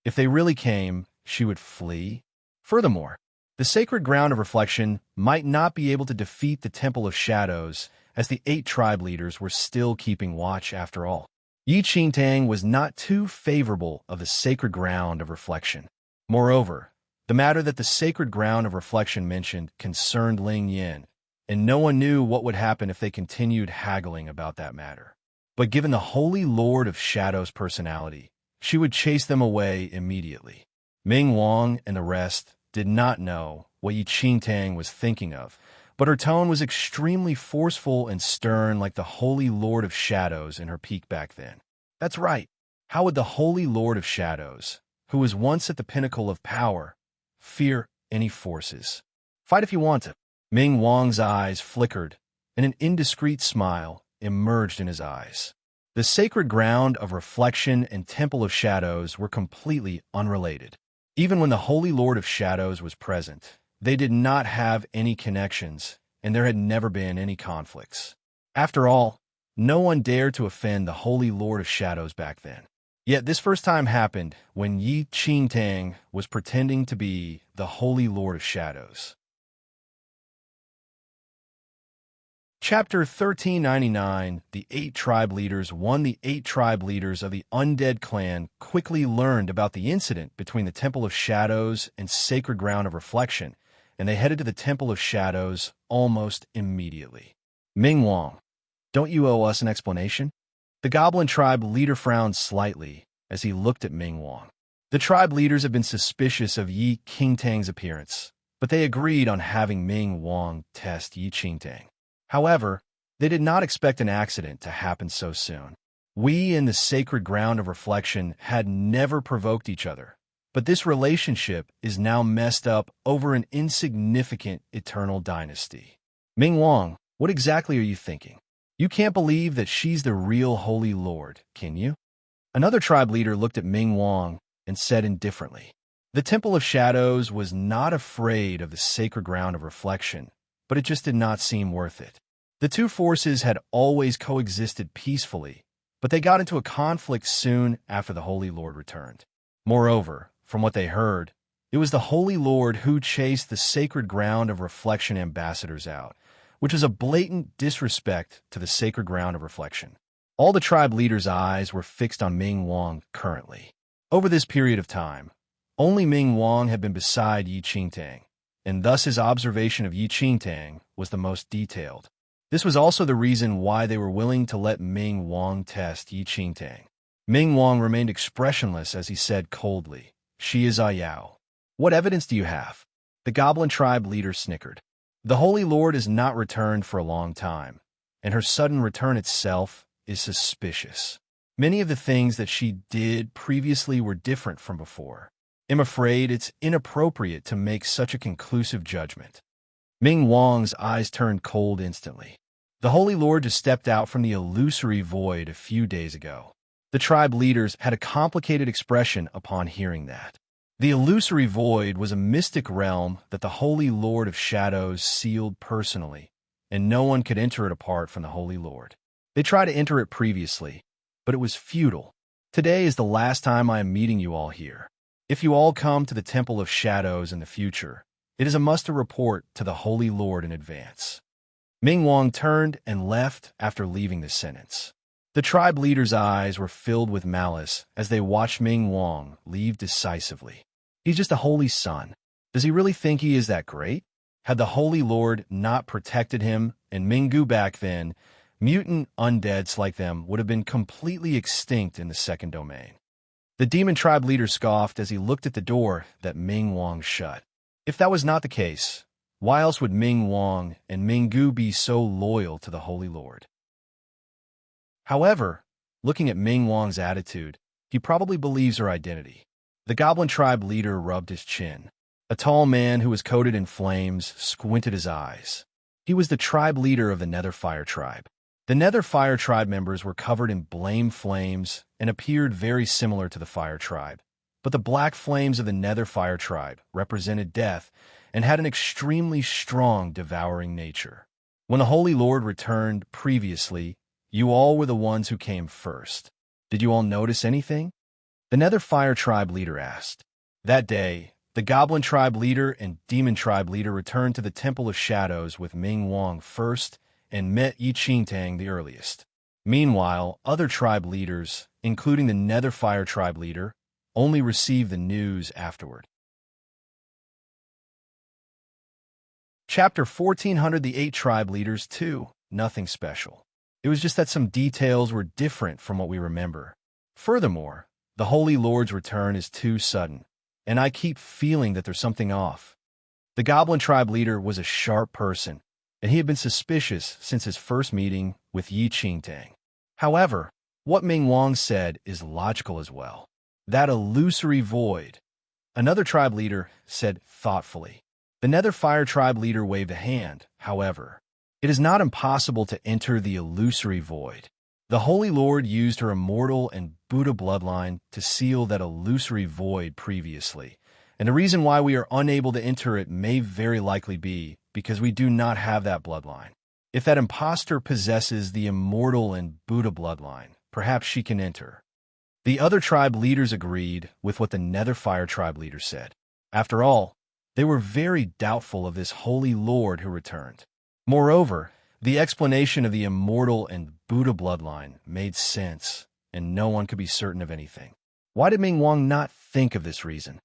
If they really came, she would flee. Furthermore, the sacred ground of reflection might not be able to defeat the Temple of Shadows, as the 8 tribe leaders were still keeping watch after all. Enchanting was not too favorable of the sacred ground of reflection. Moreover, the matter that the sacred ground of reflection mentioned concerned Ling Yin, and no one knew what would happen if they continued haggling about that matter. But given the Holy Lord of Shadows' personality, she would chase them away immediately. Ming Wang and the rest did not know what Enchanting was thinking of, but her tone was extremely forceful and stern like the Holy Lord of Shadows in her peak back then. That's right. How would the Holy Lord of Shadows, who was once at the pinnacle of power, fear any forces? Fight if you want to. Ming Wang's eyes flickered, and an indiscreet smile emerged in his eyes. The sacred ground of reflection and Temple of Shadows were completely unrelated. Even when the Holy Lord of Shadows was present, they did not have any connections, and there had never been any conflicts. After all, no one dared to offend the Holy Lord of Shadows back then. Yet this first time happened when Enchanting was pretending to be the Holy Lord of Shadows. Chapter 1399, The 8 Tribe Leaders. The 8 tribe leaders of the Undead Clan quickly learned about the incident between the Temple of Shadows and Sacred Ground of Reflection, and they headed to the Temple of Shadows almost immediately. Ming Wang, don't you owe us an explanation? The Goblin tribe leader frowned slightly as he looked at Ming Wang. The tribe leaders had been suspicious of Yi Qingtang's appearance, but they agreed on having Ming Wang test Yi Qingtang. However, they did not expect an accident to happen so soon. We in the Sacred Ground of Reflection had never provoked each other, but this relationship is now messed up over an insignificant eternal dynasty. Ming Wang, what exactly are you thinking? You can't believe that she's the real Holy Lord, can you? Another tribe leader looked at Ming Wang and said indifferently, the Temple of Shadows was not afraid of the Sacred Ground of Reflection, but it just did not seem worth it. The two forces had always coexisted peacefully, but they got into a conflict soon after the Holy Lord returned. Moreover, from what they heard, it was the Holy Lord who chased the Sacred Ground of Reflection ambassadors out, which is a blatant disrespect to the Sacred Ground of Reflection. All the tribe leaders' eyes were fixed on Ming Wang currently. Over this period of time, only Ming Wang had been beside Yi Qingtang, and thus his observation of Yi Qingtang was the most detailed. This was also the reason why they were willing to let Ming Wang test Yi Qingtang. Ming Wang remained expressionless as he said coldly, she is Ayao. What evidence do you have? The Goblin tribe leader snickered. The Holy Lord has not returned for a long time, and her sudden return itself is suspicious. Many of the things that she did previously were different from before. I'm afraid it's inappropriate to make such a conclusive judgment. Ming Wang's eyes turned cold instantly. The Holy Lord just stepped out from the illusory void a few days ago. The tribe leaders had a complicated expression upon hearing that. The illusory void was a mystic realm that the Holy Lord of Shadows sealed personally, and no one could enter it apart from the Holy Lord. They tried to enter it previously, but it was futile. Today is the last time I am meeting you all here. If you all come to the Temple of Shadows in the future, it is a must to report to the Holy Lord in advance. Ming Wang turned and left after leaving this sentence. The tribe leaders' eyes were filled with malice as they watched Ming Wang leave decisively. He's just a holy son. Does he really think he is that great? Had the Holy Lord not protected him and Minggu back then, mutant undeads like them would have been completely extinct in the second domain. The demon tribe leader scoffed as he looked at the door that Ming Wang shut. If that was not the case, why else would Ming Wang and Minggu be so loyal to the Holy Lord? However, looking at Ming Wang's attitude, he probably believes her identity. The Goblin tribe leader rubbed his chin. A tall man who was coated in flames squinted his eyes. He was the tribe leader of the Nether Fire tribe. The Nether Fire tribe members were covered in blame flames and appeared very similar to the Fire tribe, but the black flames of the Nether Fire tribe represented death and had an extremely strong devouring nature. When the Holy Lord returned previously, You all were the ones who came first. Did you all notice anything? The Nether Fire Tribe leader asked. That day, the Goblin Tribe leader and Demon Tribe leader returned to the Temple of Shadows with Ming Wang first and met Yi Qingtang the earliest. Meanwhile, other tribe leaders, including the Nether Fire Tribe leader, only received the news afterward. Chapter 1400. The 8 tribe leaders too. Nothing special. It was just that some details were different from what we remember. Furthermore, the Holy Lord's return is too sudden, and I keep feeling that there's something off. The Goblin Tribe leader was a sharp person, and he had been suspicious since his first meeting with Yi Qingtang. However, what Ming Wang said is logical as well. That illusory void. Another tribe leader said thoughtfully. The Nether Fire Tribe leader waved a hand, however. It is not impossible to enter the illusory void. The Holy Lord used her immortal and Buddha bloodline to seal that illusory void previously, and the reason why we are unable to enter it may very likely be because we do not have that bloodline. If that imposter possesses the immortal and Buddha bloodline, perhaps she can enter. The other tribe leaders agreed with what the Nether Fire Tribe leader said. After all, they were very doubtful of this Holy Lord who returned. Moreover, the explanation of the immortal and Buddha bloodline made sense, and no one could be certain of anything. Why did Ming Wang not think of this reason?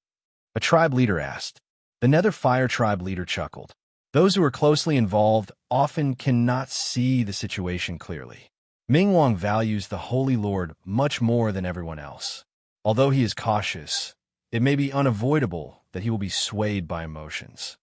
A tribe leader asked. The Nether Fire Tribe leader chuckled. Those who are closely involved often cannot see the situation clearly. Ming Wang values the Holy Lord much more than everyone else. Although he is cautious, it may be unavoidable that he will be swayed by emotions.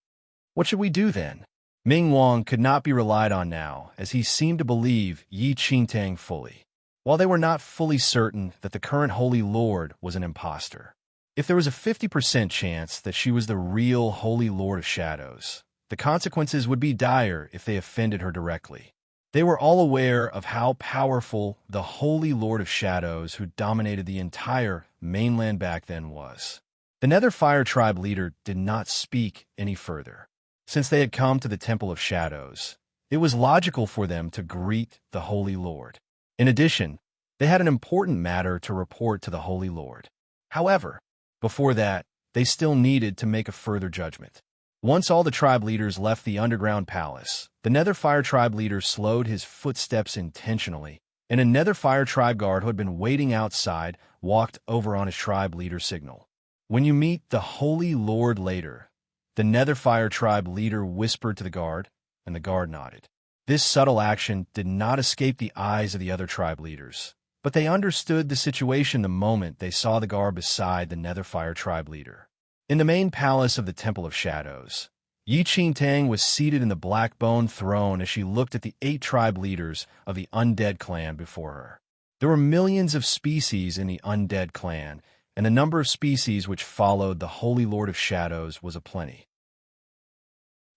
What should we do then? Ming Wang could not be relied on now, as he seemed to believe Yi Qingtang fully, while they were not fully certain that the current Holy Lord was an impostor. If there was a 50% chance that she was the real Holy Lord of Shadows, the consequences would be dire if they offended her directly. They were all aware of how powerful the Holy Lord of Shadows who dominated the entire mainland back then was. The Nether Fire Tribe leader did not speak any further. Since they had come to the Temple of Shadows, it was logical for them to greet the Holy Lord. In addition, they had an important matter to report to the Holy Lord. However, before that, they still needed to make a further judgment. Once all the tribe leaders left the underground palace, the Nether Fire Tribe leader slowed his footsteps intentionally, and a Nether Fire Tribe guard who had been waiting outside walked over on his tribe leader's signal. When you meet the Holy Lord later, the Nether Fire Tribe leader whispered to the guard, and the guard nodded. This subtle action did not escape the eyes of the other tribe leaders, but they understood the situation the moment they saw the guard beside the Nether Fire Tribe leader. In the main palace of the Temple of Shadows, Yi Qingtang was seated in the black bone throne as she looked at the 8 tribe leaders of the undead clan before her. There were millions of species in the undead clan, and the number of species which followed the Holy Lord of Shadows was aplenty.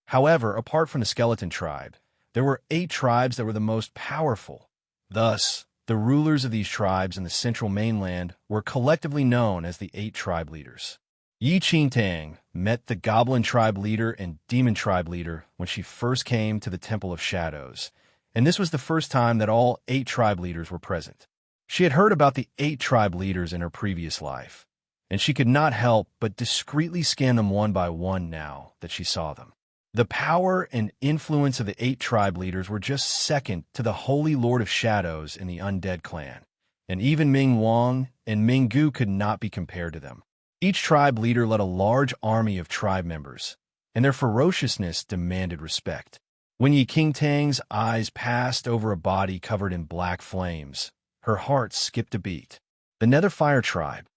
However, apart from the skeleton tribe, there were 8 tribes that were the most powerful. Thus, the rulers of these tribes in the central mainland were collectively known as the 8 tribe leaders. Yi Qingtang met the Goblin Tribe leader and Demon Tribe leader when she first came to the Temple of Shadows, and this was the first time that all 8 tribe leaders were present. She had heard about the 8 tribe leaders in her previous life, and she could not help but discreetly scan them one by one now that she saw them. The power and influence of the 8 tribe leaders were just second to the Holy Lord of Shadows in the undead clan, and even Ming Wang and Ming Gu could not be compared to them. Each tribe leader led a large army of tribe members, and their ferociousness demanded respect. When Yi Qingtang's eyes passed over a body covered in black flames, her heart skipped a beat. The Nether Fire Tribe.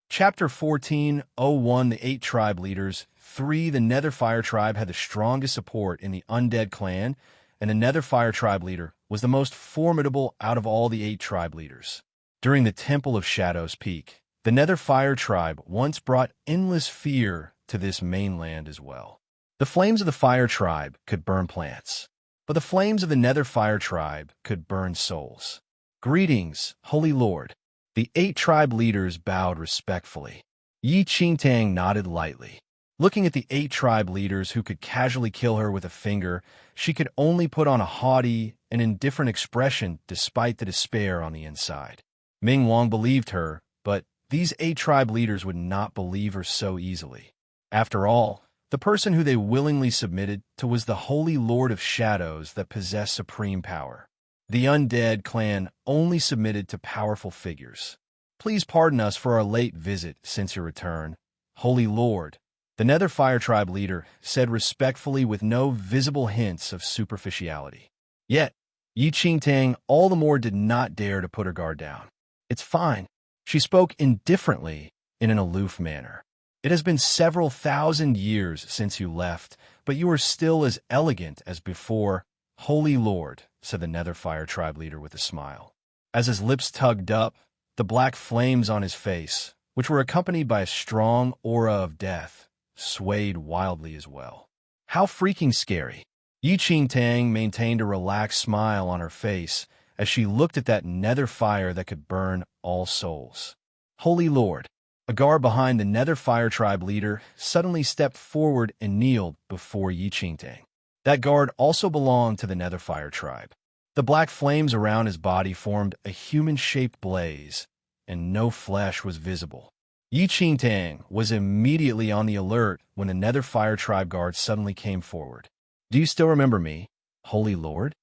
Chapter 1401. The 8 tribe leaders. 3. The Nether Fire Tribe had the strongest support in the undead clan, and the Nether Fire Tribe leader was the most formidable out of all the 8 tribe leaders. During the Temple of Shadows peak, the Nether Fire Tribe once brought endless fear to this mainland as well. The flames of the Fire Tribe could burn plants, but the flames of the Nether Fire Tribe could burn souls. Greetings, Holy Lord. The 8 tribe leaders bowed respectfully. Yi Qingtang nodded lightly. Looking at the 8 tribe leaders who could casually kill her with a finger, she could only put on a haughty and indifferent expression despite the despair on the inside. Ming Wang believed her, but these 8 tribe leaders would not believe her so easily. After all, the person who they willingly submitted to was the Holy Lord of Shadows that possessed supreme power. The undead clan only submitted to powerful figures. Please pardon us for our late visit since your return, Holy Lord, the Nether Fire Tribe leader said respectfully with no visible hints of superficiality. Yet, Yi Qingtang all the more did not dare to put her guard down. It's fine. She spoke indifferently in an aloof manner. It has been several thousand years since you left, but you are still as elegant as before, Holy Lord, said the Nether Fire Tribe leader with a smile. As his lips tugged up, the black flames on his face, which were accompanied by a strong aura of death, swayed wildly as well. How freaking scary! Yi Qingtang maintained a relaxed smile on her face as she looked at that nether fire that could burn all souls. Holy Lord, a guard behind the Nether Fire Tribe leader suddenly stepped forward and kneeled before Yi Qingtang. That guard also belonged to the Nether Fire Tribe. The black flames around his body formed a human-shaped blaze, and no flesh was visible. Yi Qingtang was immediately on the alert when the Nether Fire Tribe guard suddenly came forward. Do you still remember me, Holy Lord?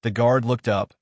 The guard looked up,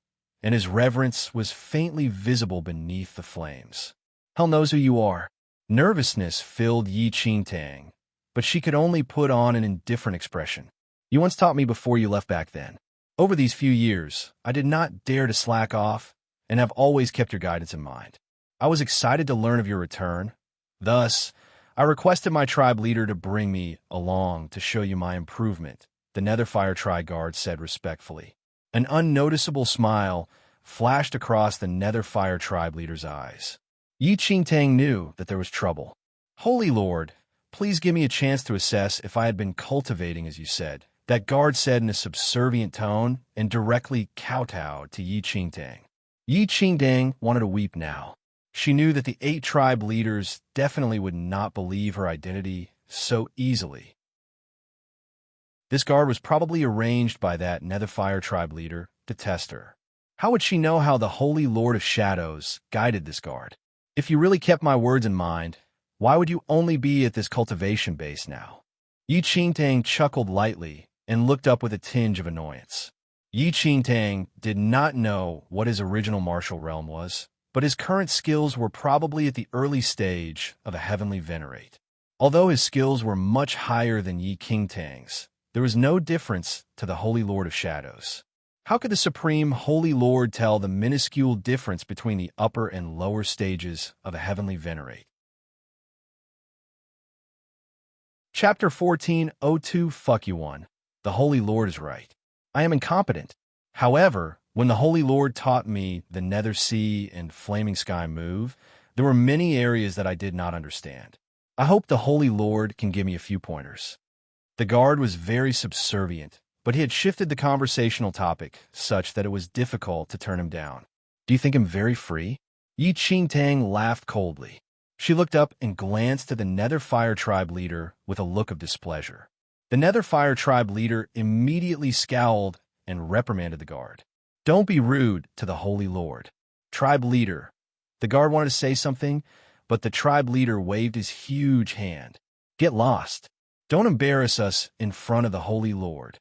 and his reverence was faintly visible beneath the flames. Hell knows who you are. Nervousness filled Yi Qingtang, but she could only put on an indifferent expression. You once taught me before you left back then. Over these few years, I did not dare to slack off and have always kept your guidance in mind. I was excited to learn of your return. Thus, I requested my tribe leader to bring me along to show you my improvement, the Nether Fire Tribe guard said respectfully. An unnoticeable smile flashed across the Nether Fire Tribe leader's eyes. Yi Qingtang knew that there was trouble. Holy Lord, please give me a chance to assess if I had been cultivating as you said, that guard said in a subservient tone and directly kowtowed to Yi Qingtang. Yi Qingtang wanted to weep now. She knew that the 8 tribe leaders definitely would not believe her identity so easily. This guard was probably arranged by that Nether Fire Tribe leader to test her. How would she know how the Holy Lord of Shadows guided this guard? If you really kept my words in mind, why would you only be at this cultivation base now? Yi Qingtang chuckled lightly and looked up with a tinge of annoyance. Yi Qingtang did not know what his original martial realm was, but his current skills were probably at the early stage of a heavenly venerate. Although his skills were much higher than Yi Qingtang's, there was no difference to the Holy Lord of Shadows. How could the Supreme Holy Lord tell the minuscule difference between the upper and lower stages of a heavenly venerate? Chapter 14:02 Fuck you one. The Holy Lord is right. I am incompetent. However, when the Holy Lord taught me the Nether Sea and Flaming Sky move, there were many areas that I did not understand. I hope the Holy Lord can give me a few pointers. The guard was very subservient, but he had shifted the conversational topic such that it was difficult to turn him down. Do you think him very free? Yi Qingtang laughed coldly. She looked up and glanced at the Nether Fire Tribe leader with a look of displeasure. The Nether Fire Tribe leader immediately scowled and reprimanded the guard. Don't be rude to the Holy Lord. Tribe leader. The guard wanted to say something, but the tribe leader waved his huge hand. Get lost. Don't embarrass us in front of the Holy Lord.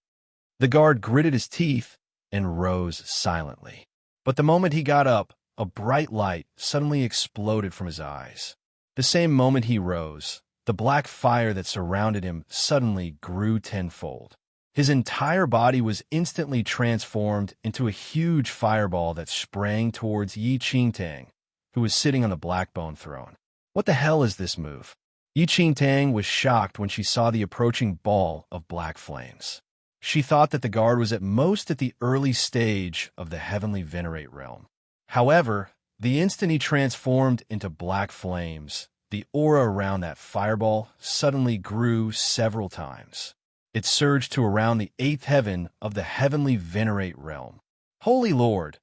The guard gritted his teeth and rose silently. But the moment he got up, a bright light suddenly exploded from his eyes. The same moment he rose, the black fire that surrounded him suddenly grew tenfold. His entire body was instantly transformed into a huge fireball that sprang towards Yi Qingtang, who was sitting on the Blackbone throne. What the hell is this move? Yi Qingtang was shocked when she saw the approaching ball of black flames. She thought that the guard was at most at the early stage of the heavenly venerate realm. However, the instant he transformed into black flames, the aura around that fireball suddenly grew several times. It surged to around the 8th heaven of the heavenly venerate realm. Holy Lord,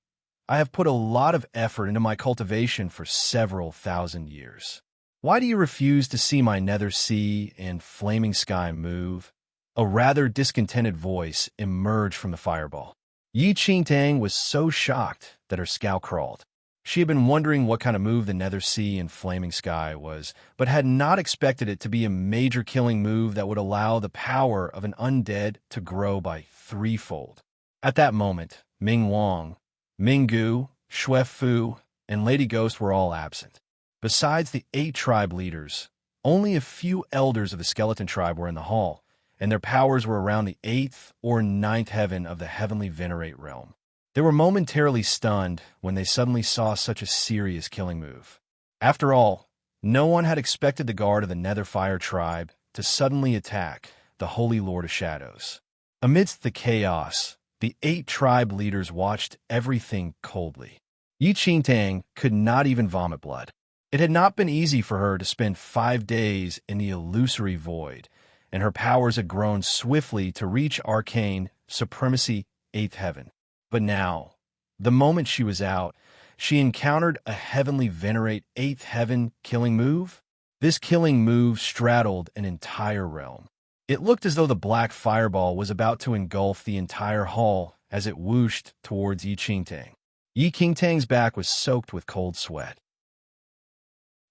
I have put a lot of effort into my cultivation for several thousand years. Why do you refuse to see my nether sea and flaming sky move? A rather discontented voice emerged from the fireball. Yi Qingtang was so shocked that her scalp crawled. She had been wondering what kind of move the nether sea and flaming sky was, but had not expected it to be a major killing move that would allow the power of an undead to grow by threefold. At that moment, Ming Wang, Ming Gu, Xue Fu, and Lady Ghost were all absent. Besides the 8 tribe leaders, only a few elders of the skeleton tribe were in the hall, and their powers were around the 8th or 9th heaven of the heavenly venerate realm. They were momentarily stunned when they suddenly saw such a serious killing move. After all, no one had expected the guard of the Netherfire tribe to suddenly attack the Holy Lord of Shadows. Amidst the chaos, the 8 tribe leaders watched everything coldly. Yi Qingtang could not even vomit blood. It had not been easy for her to spend 5 days in the illusory void, and her powers had grown swiftly to reach arcane supremacy 8th heaven. But now, the moment she was out, she encountered a heavenly venerate 8th heaven killing move. This killing move straddled an entire realm. It looked as though the black fireball was about to engulf the entire hall as it whooshed towards Yi Qingtang. Yi Qingtang's back was soaked with cold sweat.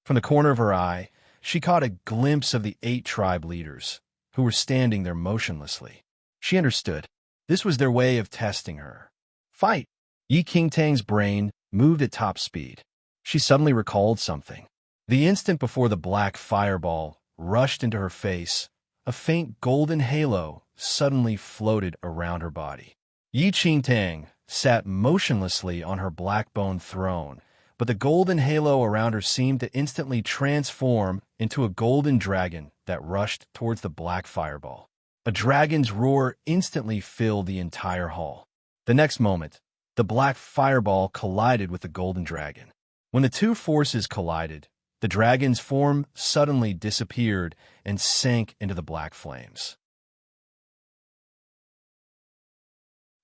From the corner of her eye, she caught a glimpse of the 8 tribe leaders, who were standing there motionlessly. She understood. This was their way of testing her. Fight! Yi Qingtang's brain moved at top speed. She suddenly recalled something. The instant before the black fireball rushed into her face, a faint golden halo suddenly floated around her body. Yi Qingtang sat motionlessly on her black bone throne, but the golden halo around her seemed to instantly transform into a golden dragon that rushed towards the black fireball. A dragon's roar instantly filled the entire hall. The next moment, the black fireball collided with the golden dragon. When the two forces collided, the dragon's form suddenly disappeared and sank into the black flames.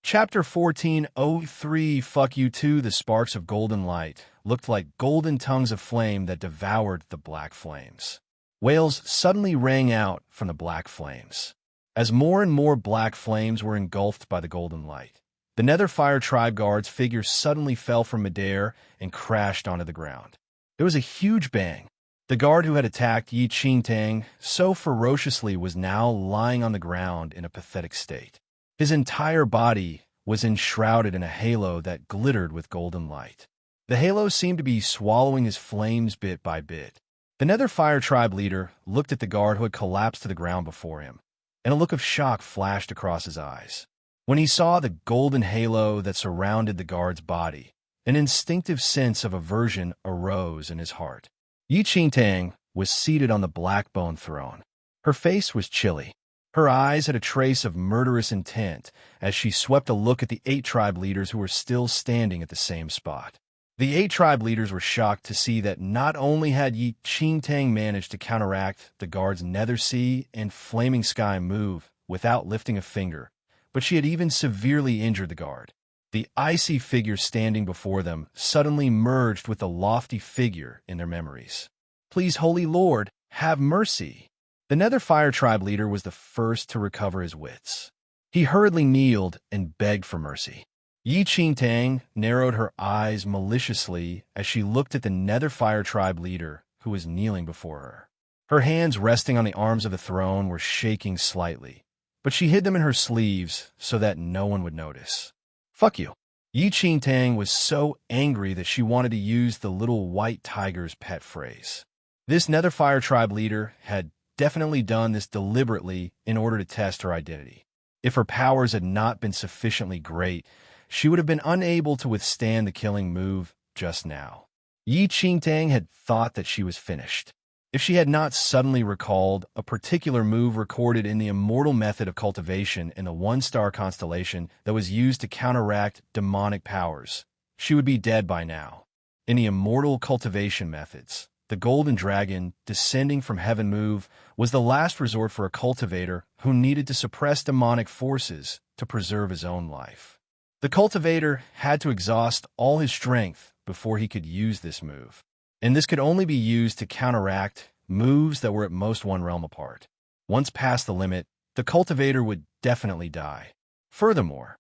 Chapter 14:03 Fuck You Too. The sparks of golden light looked like golden tongues of flame that devoured the black flames. Wails suddenly rang out from the black flames. As more and more black flames were engulfed by the golden light, the Netherfire tribe guard's figure suddenly fell from midair and crashed onto the ground. There was a huge bang. The guard who had attacked Yi Qingtang so ferociously was now lying on the ground in a pathetic state. His entire body was enshrouded in a halo that glittered with golden light. The halo seemed to be swallowing his flames bit by bit. The Netherfire tribe leader looked at the guard who had collapsed to the ground before him, and a look of shock flashed across his eyes. When he saw the golden halo that surrounded the guard's body, an instinctive sense of aversion arose in his heart. Yi Qingtang was seated on the black bone throne. Her face was chilly. Her eyes had a trace of murderous intent as she swept a look at the 8 tribe leaders who were still standing at the same spot. The 8 tribe leaders were shocked to see that not only had Yi Qingtang managed to counteract the guard's nether sea and flaming sky move without lifting a finger, but she had even severely injured the guard. The icy figure standing before them suddenly merged with the lofty figure in their memories. Please, Holy Lord, have mercy. The Netherfire tribe leader was the first to recover his wits. He hurriedly kneeled and begged for mercy. Yi Qingtang narrowed her eyes maliciously as she looked at the Netherfire tribe leader who was kneeling before her. Her hands resting on the arms of the throne were shaking slightly, but she hid them in her sleeves so that no one would notice. Fuck you. Yi Qingtang was so angry that she wanted to use the little white tiger's pet phrase. This Netherfire tribe leader had definitely done this deliberately in order to test her identity. If her powers had not been sufficiently great, she would have been unable to withstand the killing move just now. Yi Qingtang had thought that she was finished. If she had not suddenly recalled a particular move recorded in the immortal method of cultivation in the 1-star constellation that was used to counteract demonic powers, she would be dead by now. In the immortal cultivation methods, the golden dragon descending from heaven move was the last resort for a cultivator who needed to suppress demonic forces to preserve his own life. The cultivator had to exhaust all his strength before he could use this move. and this could only be used to counteract moves that were at most one realm apart. Once past the limit, the cultivator would definitely die. Furthermore,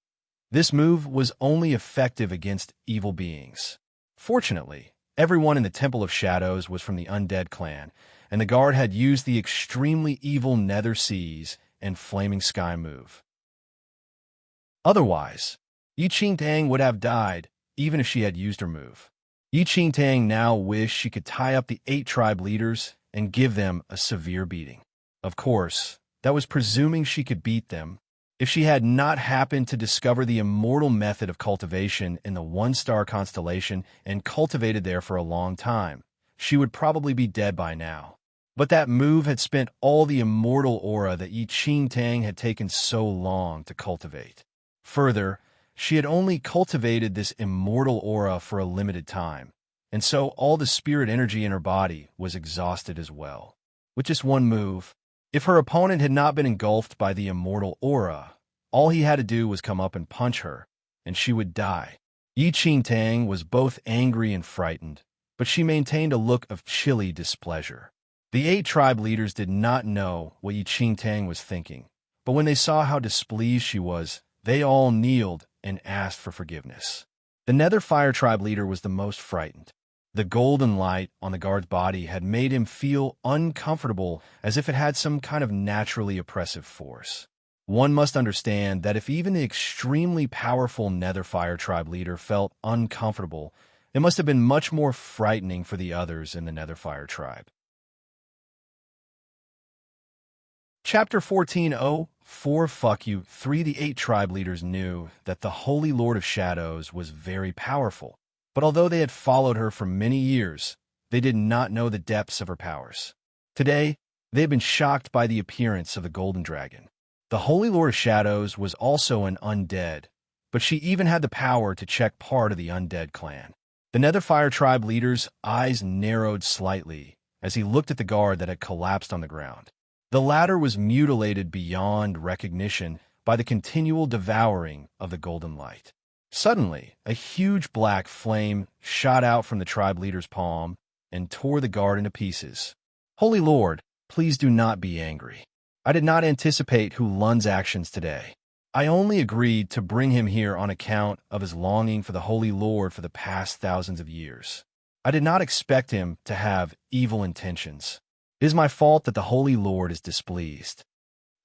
this move was only effective against evil beings. Fortunately, everyone in the Temple of Shadows was from the Undead clan, and the guard had used the extremely evil Nether Seas and Flaming Sky move. Otherwise, Yi Qingtang would have died even if she had used her move. Yi Qingtang now wished she could tie up the 8 tribe leaders and give them a severe beating. Of course, that was presuming she could beat them. If she had not happened to discover the immortal method of cultivation in the 1-star constellation and cultivated there for a long time, she would probably be dead by now. But that move had spent all the immortal aura that Yi Qingtang had taken so long to cultivate. Further, she had only cultivated this immortal aura for a limited time, and so all the spirit energy in her body was exhausted as well. With just one move, if her opponent had not been engulfed by the immortal aura, all he had to do was come up and punch her, and she would die. Yi Qingtang was both angry and frightened, but she maintained a look of chilly displeasure. The 8 tribe leaders did not know what Yi Qingtang was thinking, but when they saw how displeased she was, they all kneeled and asked for forgiveness. The Nether Fire tribe leader was the most frightened. The golden light on the guard's body had made him feel uncomfortable, as if it had some kind of naturally oppressive force. One must understand that if even the extremely powerful Nether Fire tribe leader felt uncomfortable, it must have been much more frightening for the others in the Nether Fire tribe. Chapter 14:04 Fuck You 3 The 8 tribe leaders knew that the Holy Lord of Shadows was very powerful, but although they had followed her for many years, they did not know the depths of her powers. Today, they had been shocked by the appearance of the Golden Dragon. The Holy Lord of Shadows was also an undead, but she even had the power to check part of the undead clan. The Nether Fire tribe leader's eyes narrowed slightly as he looked at the guard that had collapsed on the ground. The latter was mutilated beyond recognition by the continual devouring of the golden light. Suddenly, a huge black flame shot out from the tribe leader's palm and tore the guard into pieces. Holy Lord, please do not be angry. I did not anticipate Hu Lun's actions today. I only agreed to bring him here on account of his longing for the Holy Lord for the past thousands of years. I did not expect him to have evil intentions. It is my fault that the Holy Lord is displeased.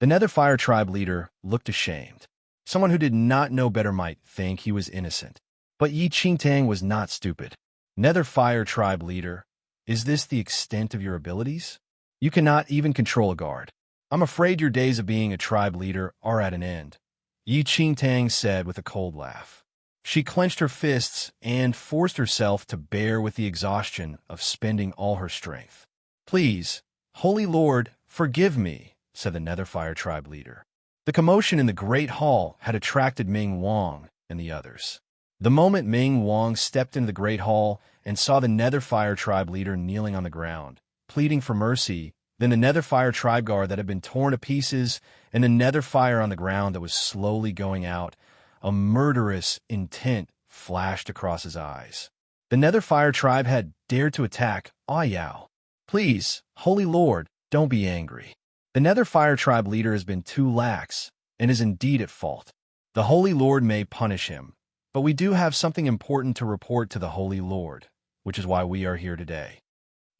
The Nether Fire tribe leader looked ashamed. Someone who did not know better might think he was innocent. But Yi Qingtang was not stupid. Nether Fire tribe leader, is this the extent of your abilities? You cannot even control a guard. I'm afraid your days of being a tribe leader are at an end, Yi Qingtang said with a cold laugh. She clenched her fists and forced herself to bear with the exhaustion of spending all her strength. Please, Holy Lord, forgive me, said the Nether Fire tribe leader. The commotion in the Great Hall had attracted Ming Wang and the others. The moment Ming Wang stepped into the Great Hall and saw the Nether Fire tribe leader kneeling on the ground, pleading for mercy, then the Nether Fire tribe guard that had been torn to pieces, and the Nether Fire on the ground that was slowly going out, a murderous intent flashed across his eyes. The Nether Fire tribe had dared to attack Yao. Please, Holy Lord, don't be angry. The Nether Fire tribe leader has been too lax and is indeed at fault. The Holy Lord may punish him, but we do have something important to report to the Holy Lord, which is why we are here today.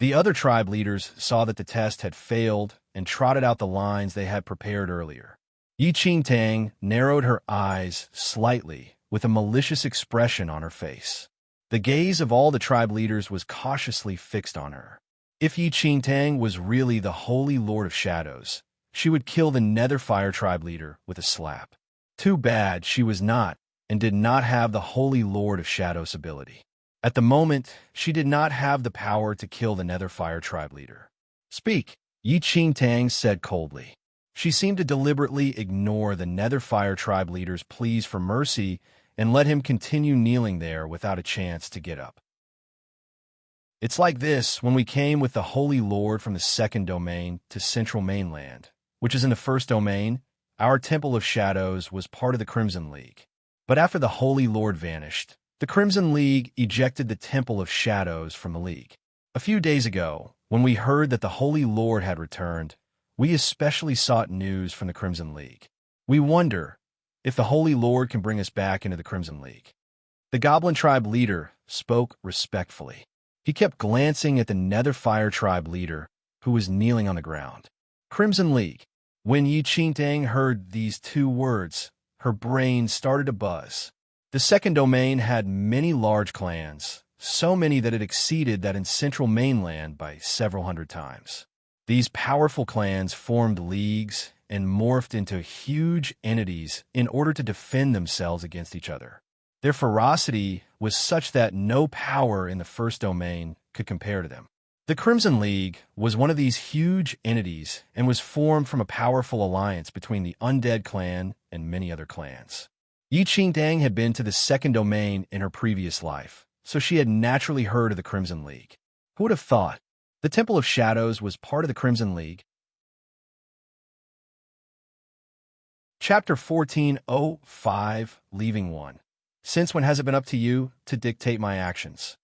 The other tribe leaders saw that the test had failed and trotted out the lines they had prepared earlier. Yi Qingtang narrowed her eyes slightly with a malicious expression on her face. The gaze of all the tribe leaders was cautiously fixed on her. If Yi Qingtang was really the Holy Lord of Shadows, she would kill the Nether Fire tribe leader with a slap. Too bad she was not and did not have the Holy Lord of Shadows ability. At the moment, she did not have the power to kill the Nether Fire tribe leader. Speak, Yi Qingtang said coldly. She seemed to deliberately ignore the Nether Fire tribe leader's pleas for mercy and let him continue kneeling there without a chance to get up. It's like this when we came with the Holy Lord from the second domain to Central Mainland, which is in the first domain. Our Temple of Shadows was part of the Crimson League. But after the Holy Lord vanished, the Crimson League ejected the Temple of Shadows from the League. A few days ago, when we heard that the Holy Lord had returned, we especially sought news from the Crimson League. We wonder if the Holy Lord can bring us back into the Crimson League. The Goblin Tribe leader spoke respectfully. He kept glancing at the Netherfire Tribe leader, who was kneeling on the ground. Crimson League. When enchanting heard these two words, her brain started to buzz. The second domain had many large clans, so many that it exceeded that in central mainland by several hundred times. These powerful clans formed leagues and morphed into huge entities in order to defend themselves against each other. Their ferocity was such that no power in the first domain could compare to them. The Crimson League was one of these huge entities and was formed from a powerful alliance between the Undead clan and many other clans. Yi Qingdang had been to the second domain in her previous life, so she had naturally heard of the Crimson League. Who would have thought? The Temple of Shadows was part of the Crimson League. Chapter 14:05, Leaving One. Since when has it been up to you to dictate my actions?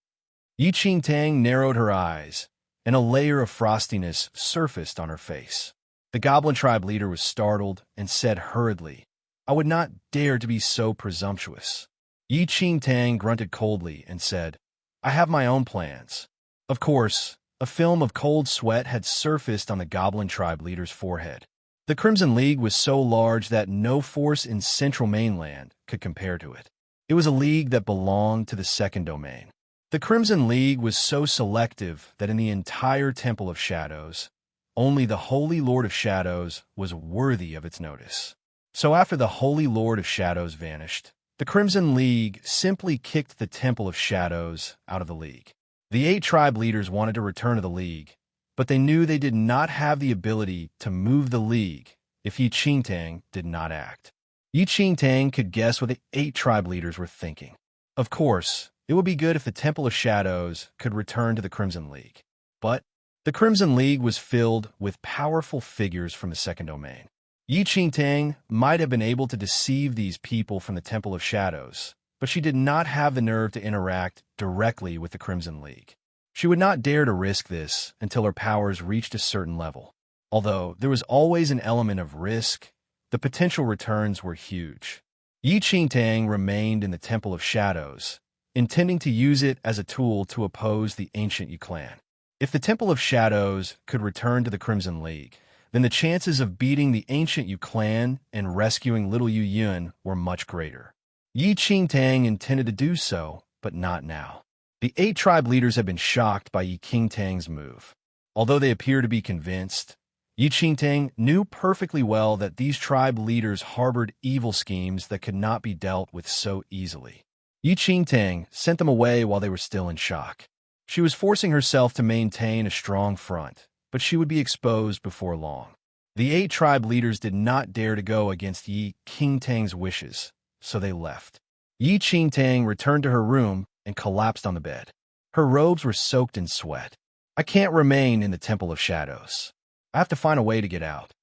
Yi Qingdang narrowed her eyes, and a layer of frostiness surfaced on her face. The Goblin Tribe leader was startled and said hurriedly, "I would not dare to be so presumptuous." Yi Qingdang grunted coldly and said, "I have my own plans." Of course, a film of cold sweat had surfaced on the Goblin Tribe leader's forehead. The Crimson League was so large that no force in central mainland could compare to it. It was a league that belonged to the second domain. The Crimson League was so selective that in the entire Temple of Shadows, only the Holy Lord of Shadows was worthy of its notice. So after the Holy Lord of Shadows vanished, the Crimson League simply kicked the Temple of Shadows out of the league. The 8 tribe leaders wanted to return to the league, but they knew they did not have the ability to move the league if Yi Qingdang did not act. Yi Qingdang could guess what the 8 tribe leaders were thinking. Of course, it would be good if the Temple of Shadows could return to the Crimson League. But the Crimson League was filled with powerful figures from the second domain. Yi Qingdang might have been able to deceive these people from the Temple of Shadows, but she did not have the nerve to interact directly with the Crimson League. She would not dare to risk this until her powers reached a certain level. Although there was always an element of risk, the potential returns were huge. Yi Qingdang remained in the Temple of Shadows, intending to use it as a tool to oppose the ancient Yu clan. If the Temple of Shadows could return to the Crimson League, then the chances of beating the ancient Yu clan and rescuing little Yu Yun were much greater. Yi Qingdang intended to do so, but not now. The 8 tribe leaders had been shocked by Yi Qingdang's move. Although they appear to be convinced, Yi Qingdang knew perfectly well that these tribe leaders harbored evil schemes that could not be dealt with so easily. Yi Qingdang sent them away while they were still in shock. She was forcing herself to maintain a strong front, but she would be exposed before long. The 8 tribe leaders did not dare to go against Yi Qingdang's wishes, so they left. Yi Qingdang returned to her room and collapsed on the bed. Her robes were soaked in sweat. "I can't remain in the Temple of Shadows. I have to find a way to get out."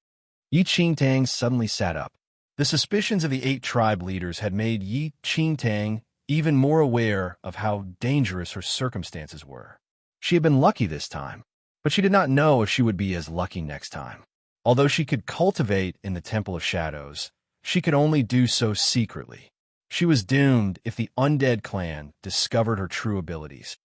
Yi Qingdang suddenly sat up. The suspicions of the 8 tribe leaders had made Yi Qingdang even more aware of how dangerous her circumstances were. She had been lucky this time, but she did not know if she would be as lucky next time. Although she could cultivate in the Temple of Shadows, she could only do so secretly. She was doomed if the Undead clan discovered her true abilities.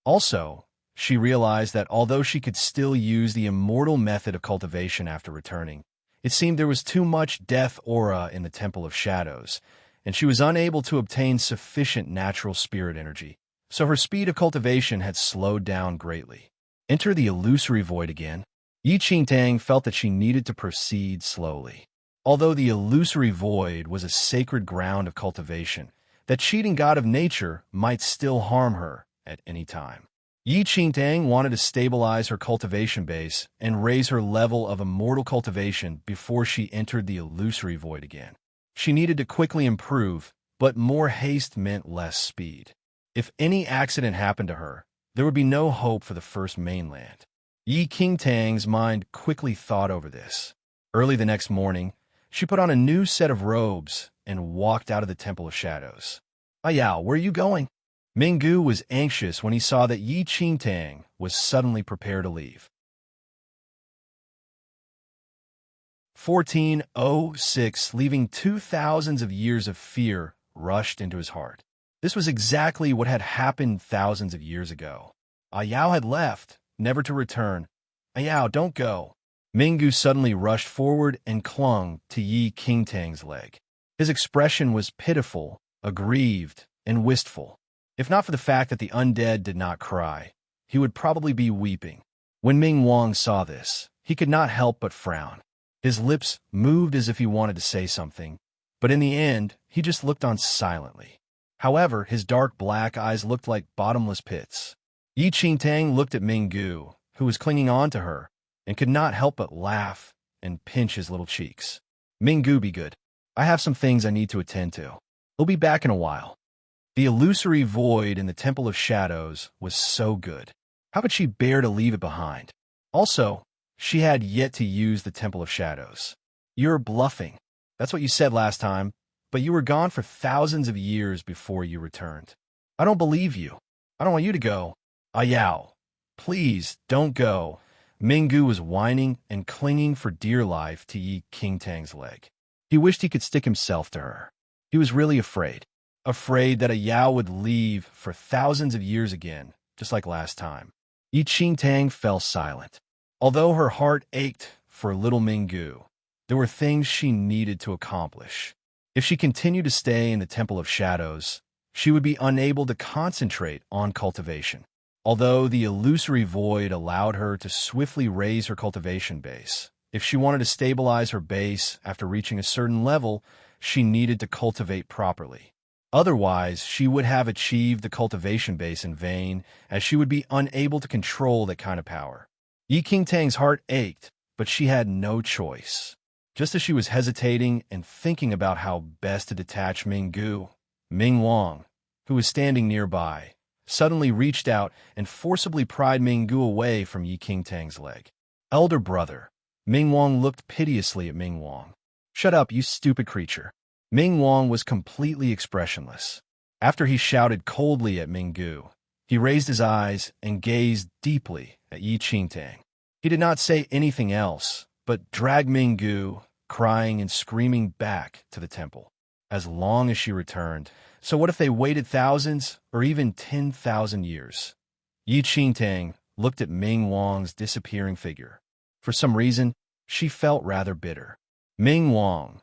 Also, she realized that although she could still use the immortal method of cultivation after returning, it seemed there was too much death aura in the Temple of Shadows, and she was unable to obtain sufficient natural spirit energy, so her speed of cultivation had slowed down greatly. Enter the illusory void again. Yi Qingdang felt that she needed to proceed slowly. Although the illusory void was a sacred ground of cultivation, that cheating god of nature might still harm her at any time. Yi Qingdang wanted to stabilize her cultivation base and raise her level of immortal cultivation before she entered the illusory void again. She needed to quickly improve, but more haste meant less speed. If any accident happened to her, there would be no hope for the first mainland. Yi Qingdang's mind quickly thought over this. Early the next morning, she put on a new set of robes and walked out of the Temple of Shadows. "Ayao, where are you going?" Minggu was anxious when he saw that Yi Qingtang was suddenly prepared to leave. 1406, leaving 2,000 of years of fear rushed into his heart. This was exactly what had happened thousands of years ago. Yao had left, never to return. Yao, don't go. Minggu suddenly rushed forward and clung to Yi Qingtang's leg. His expression was pitiful, aggrieved, and wistful. If not for the fact that the undead did not cry, he would probably be weeping. When Ming Wang saw this, he could not help but frown. His lips moved as if he wanted to say something, but in the end, he just looked on silently. However, his dark black eyes looked like bottomless pits. Yi Qingtang looked at Minggu, who was clinging on to her, and could not help but laugh and pinch his little cheeks. Minggu, be good. I have some things I need to attend to. He'll be back in a while. The illusory void in the Temple of Shadows was so good. How could she bear to leave it behind? Also, she had yet to use the Temple of Shadows. You're bluffing. That's what you said last time, but you were gone for thousands of years before you returned. I don't believe you. I don't want you to go. Yao, please, don't go. Minggu was whining and clinging for dear life to Yi Qingtang's leg. He wished he could stick himself to her. He was really afraid. Afraid that Yao would leave for thousands of years again, just like last time. Yi Qingtang fell silent. Although her heart ached for little Minggu, there were things she needed to accomplish. If she continued to stay in the Temple of Shadows, she would be unable to concentrate on cultivation. Although the illusory void allowed her to swiftly raise her cultivation base, if she wanted to stabilize her base after reaching a certain level, she needed to cultivate properly. Otherwise, she would have achieved the cultivation base in vain, as she would be unable to control that kind of power. Yi Qingtang's heart ached, but she had no choice. Just as she was hesitating and thinking about how best to detach Minggu, Ming Wang, who was standing nearby, suddenly reached out and forcibly pried Minggu away from Yi Qingtang's leg. Elder brother, Ming Wang looked piteously at Ming Wang. Shut up, you stupid creature. Ming Wang was completely expressionless. After he shouted coldly at Minggu, he raised his eyes and gazed deeply at Yi Qingtang. He did not say anything else, but dragged Minggu, crying and screaming back to the temple. As long as she returned, so what if they waited thousands or even 10,000 years? Yi Qingtang looked at Ming Wang's disappearing figure. For some reason, she felt rather bitter. Ming Wang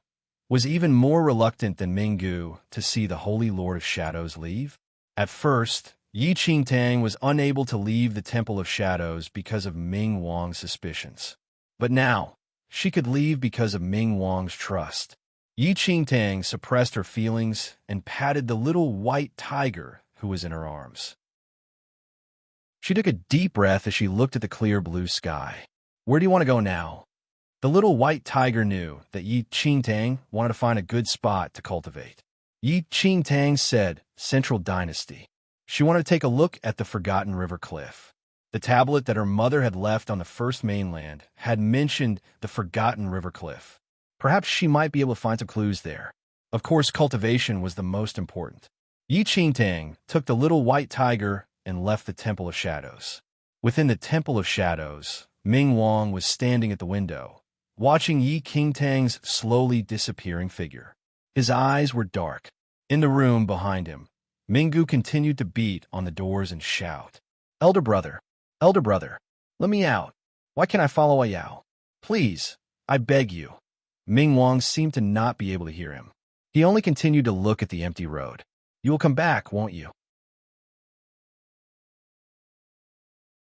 was even more reluctant than Minggu to see the Holy Lord of Shadows leave. At first, Yi Qingtang was unable to leave the Temple of Shadows because of Ming Wang's suspicions. But now, she could leave because of Ming Wang's trust. Yi Qingtang suppressed her feelings and patted the little white tiger who was in her arms. She took a deep breath as she looked at the clear blue sky. Where do you want to go now? The little white tiger knew that Yi Qingtang wanted to find a good spot to cultivate. Yi Qingtang said, Central Dynasty. She wanted to take a look at the Forgotten River Cliff. The tablet that her mother had left on the first mainland had mentioned the Forgotten River Cliff. Perhaps she might be able to find some clues there. Of course, cultivation was the most important. Yi Qingtang took the little white tiger and left the Temple of Shadows. Within the Temple of Shadows, Ming Wang was standing at the window, watching Yi Qingtang's slowly disappearing figure. His eyes were dark. In the room behind him, Minggu continued to beat on the doors and shout, Elder brother, let me out. Why can't I follow Yao? Please, I beg you. Ming Wang seemed to not be able to hear him. He only continued to look at the empty road. You will come back, won't you?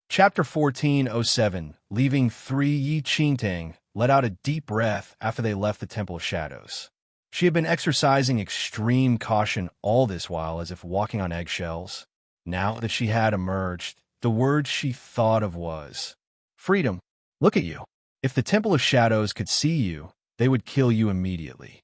Chapter 1407, leaving 3. Yi Qingtang let out a deep breath after they left the Temple of Shadows. She had been exercising extreme caution all this while, as if walking on eggshells. Now that she had emerged, the word she thought of was, freedom. Look at you. If the Temple of Shadows could see you, they would kill you immediately.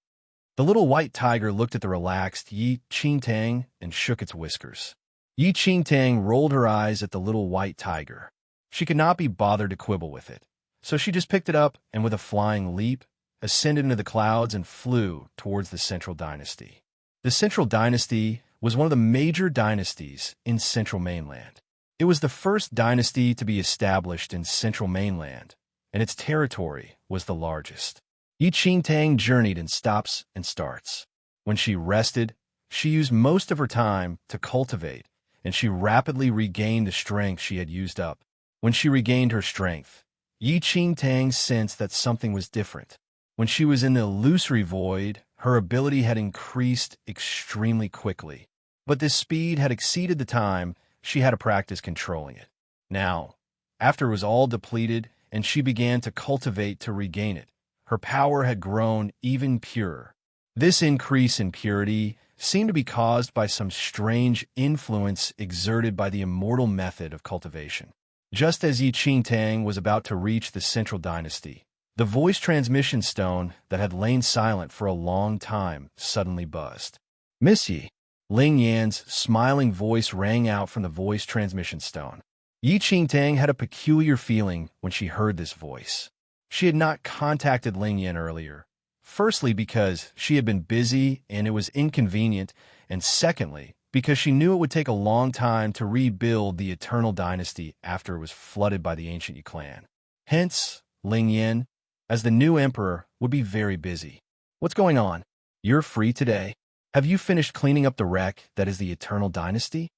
The little white tiger looked at the relaxed Yi Qingtang and shook its whiskers. Yi Qingtang rolled her eyes at the little white tiger. She could not be bothered to quibble with it, so she just picked it up and with a flying leap, ascended into the clouds and flew towards the Central Dynasty. The Central Dynasty was one of the major dynasties in Central Mainland. It was the first dynasty to be established in Central Mainland, and its territory was the largest. Tang journeyed in stops and starts. When she rested, she used most of her time to cultivate, and she rapidly regained the strength she had used up. When she regained her strength, Tang sensed that something was different. When she was in the illusory void, her ability had increased extremely quickly. But this speed had exceeded the time she had to practice controlling it. Now, after it was all depleted and she began to cultivate to regain it, her power had grown even purer. This increase in purity seemed to be caused by some strange influence exerted by the immortal method of cultivation. Just as Tang was about to reach the Central Dynasty, the voice transmission stone that had lain silent for a long time suddenly buzzed. "Miss Yi." Ling Yan's smiling voice rang out from the voice transmission stone. Tang had a peculiar feeling when she heard this voice. She had not contacted Ling Yan earlier, firstly because she had been busy and it was inconvenient, and secondly, because she knew it would take a long time to rebuild the Eternal Dynasty after it was flooded by the ancient Yi clan. Hence, Ling Yan, as the new emperor, would be very busy. "What's going on? You're free today. Have you finished cleaning up the wreck that is the Eternal Dynasty?"